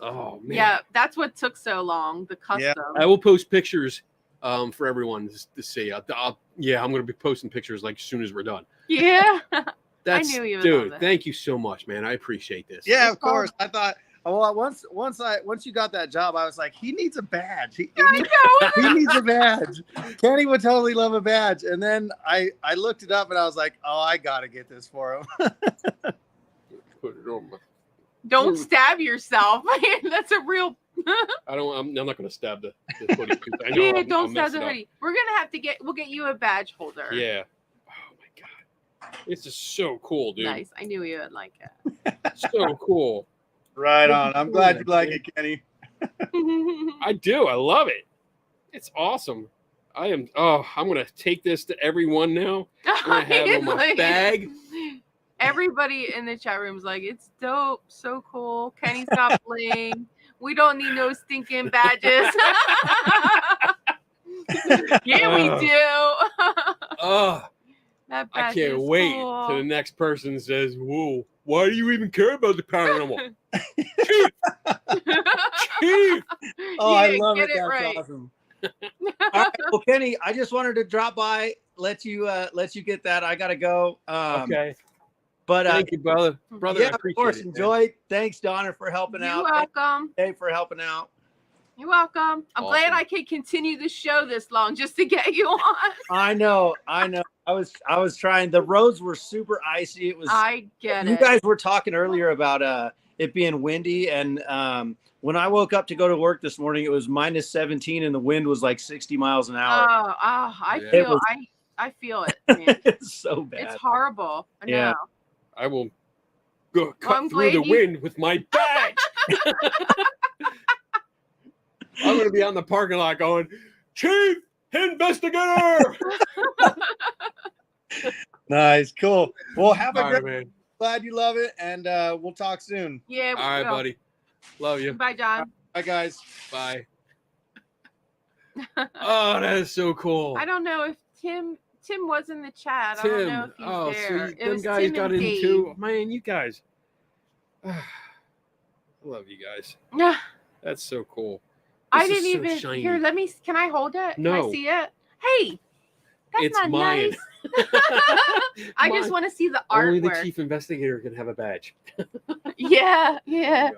Oh man. Yeah, that's what took so long. The custom. I will post pictures for everyone to see. I'm going to be posting pictures like as soon as we're done. Yeah. That's knew you would dude. love it. Thank you so much, man. I appreciate this. Yeah, It's of course. I thought, well, once you got that job, I was like, he needs a badge. He needs a badge. Kenny would totally love a badge. And then I looked it up and I was like, oh, I gotta get this for him. Put it on my. Don't stab yourself. That's a real. I'm not going to stab the the hoodie. 'Cause I know Yeah, I'll don't mess sell the it up. hoodie. We're gonna have to we'll get you a badge holder. Yeah. Oh my god, this is so cool, dude. Nice. I knew you would like it. So cool. Right on. I'm glad you like it, Kenny. I do. I love it. It's awesome. I'm gonna take this to everyone now. I'm gonna have it on my Like, bag. Everybody in the chat room's like, it's dope, so cool. Kenny's got bling. We don't need no stinking badges. Yeah, we do. Oh, That I badge can't is wait cool. till the next person says, "Whoa, why do you even care about the paranormal?" Chief, Chief. Oh, I Yeah, love get it. That's right. awesome. All right, well, Kenny, I just wanted to drop by, let you get that. I gotta go. Okay. But Thank you, brother. Brother, yeah, I of appreciate course. it. man. Enjoy. Thanks, Donna, for helping You're out. Thanks, welcome. Dave, for helping out. You're welcome. I'm glad Awesome. I could continue the show this long just to get you on. I know. I was trying. The roads were super icy. It was. I get You it. guys were talking earlier about it being windy, and when I woke up to go to work this morning, it was -17, and the wind was like 60 miles an hour. I Yeah. feel It was- I feel it, man. It's so bad. It's horrible. I Yeah. know. I will go cut I'm through the glad you- wind with my badge. I'm going to be out in the parking lot going, Chief Investigator. Nice, cool. Well, have a All great. right, man. Glad you love it, and we'll talk soon. Yeah. All right, well, buddy. Love you. Bye, John. Bye, guys. Bye. Oh, that is so cool. I don't know if Tim was in the chat. I don't know if he's oh, there. so It them was guys Tim got and in Dave. too. Man, you guys. I love you guys. Yeah. That's so cool. I This is didn't so even shiny. here. Let me. Can I hold it? Can No. I see it? Hey, that's It's not mine. nice. I just Mine. want to see the Only the artwork. chief investigator can have a badge. Yeah, There yeah. you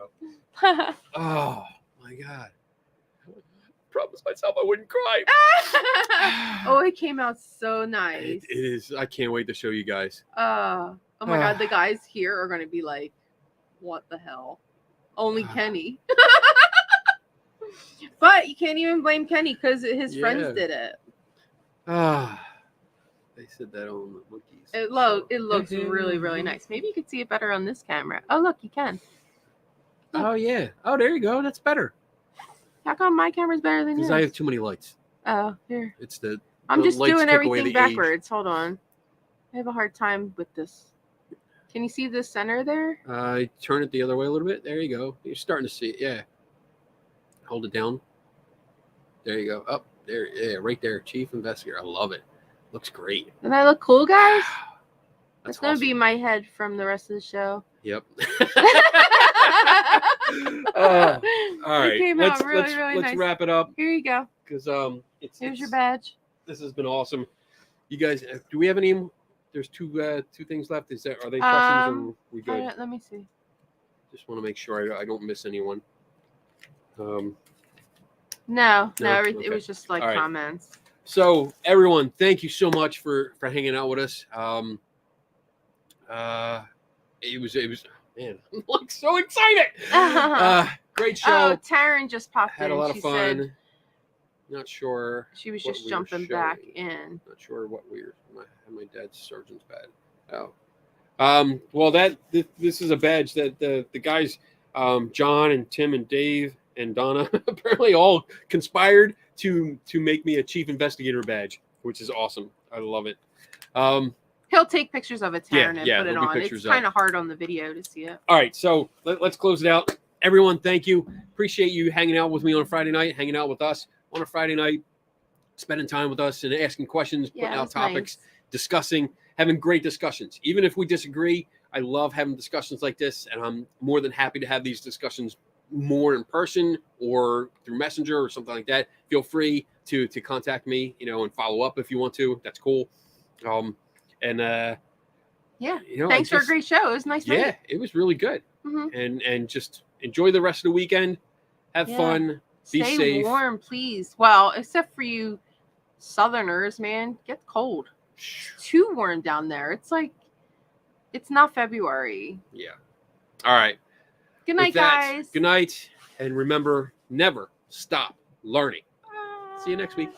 go. Oh my god. Promised myself I wouldn't cry. Oh, it came out so nice. It is. I can't wait to show you guys. Oh my god, the guys here are gonna be like, what the hell? Only Kenny. But you can't even blame Kenny because his Yeah. friends did it. They said that on the monkeys. It looks really, really nice. Maybe you could see it better on this camera. Oh look, you can. Oh yeah. Oh, there you go. That's better. How come my camera's better than Because yours? I have too many lights. Oh, here. It's the I'm the just lights doing took away everything the age. backwards. Hold on. I have a hard time with this. Can you see the center there? Turn it the other way a little bit. There you go. You're starting to see it. Yeah. Hold it down. There you go. Up there. Yeah, right there. Chief Investigator. I love it. Looks great. Doesn't that look cool, guys? That's That's gonna be awesome. my head from the rest of the show. Yep. All right. It came let's out really, let's, really let's nice. wrap it up Here you go. because Here's your badge. this has been awesome. You guys, do we have any? There's two things left. Are they questions or we good? Let me see. Just want to make sure I don't miss anyone. No, No? it Okay. was just like All right. comments. So everyone, thank you so much for hanging out with us. It was man, I'm like so excited. Great show. Oh, Taryn just popped Had in. a lot of She fun. said Not sure. she was what just we were jumping back showing. in. Not sure what my dad's surgeon's badge. Well, this is a badge that the guys, John and Tim and Dave and Donna apparently all conspired to make me a chief investigator badge, which is awesome. I love it. He'll take pictures of it, Yeah, Taryn, and yeah, put it there'll be on. It's pictures up. kind of hard on the video to see it. All right, so let's close it out. Everyone, thank you. Appreciate you hanging out with me on a Friday night, hanging out with us on a Friday night, spending time with us and asking questions, Yeah, putting it out was topics, nice. discussing, having great discussions. Even if we disagree, I love having discussions like this, and I'm more than happy to have these discussions more in person or through Messenger or something like that. Feel free to contact me, and follow up if you want to. That's cool. Yeah. I Thanks for a just- great show. It was nice. Yeah, it was really good. Mm-hmm. And just enjoy the rest of the weekend. Have Yeah. fun. Be Stay safe. warm, please. Well, except for you Southerners, man, get cold. It's too warm down there. It's like it's not February. Yeah. All right. Good With night, that, guys. Good night. And remember, never stop learning. See you next week.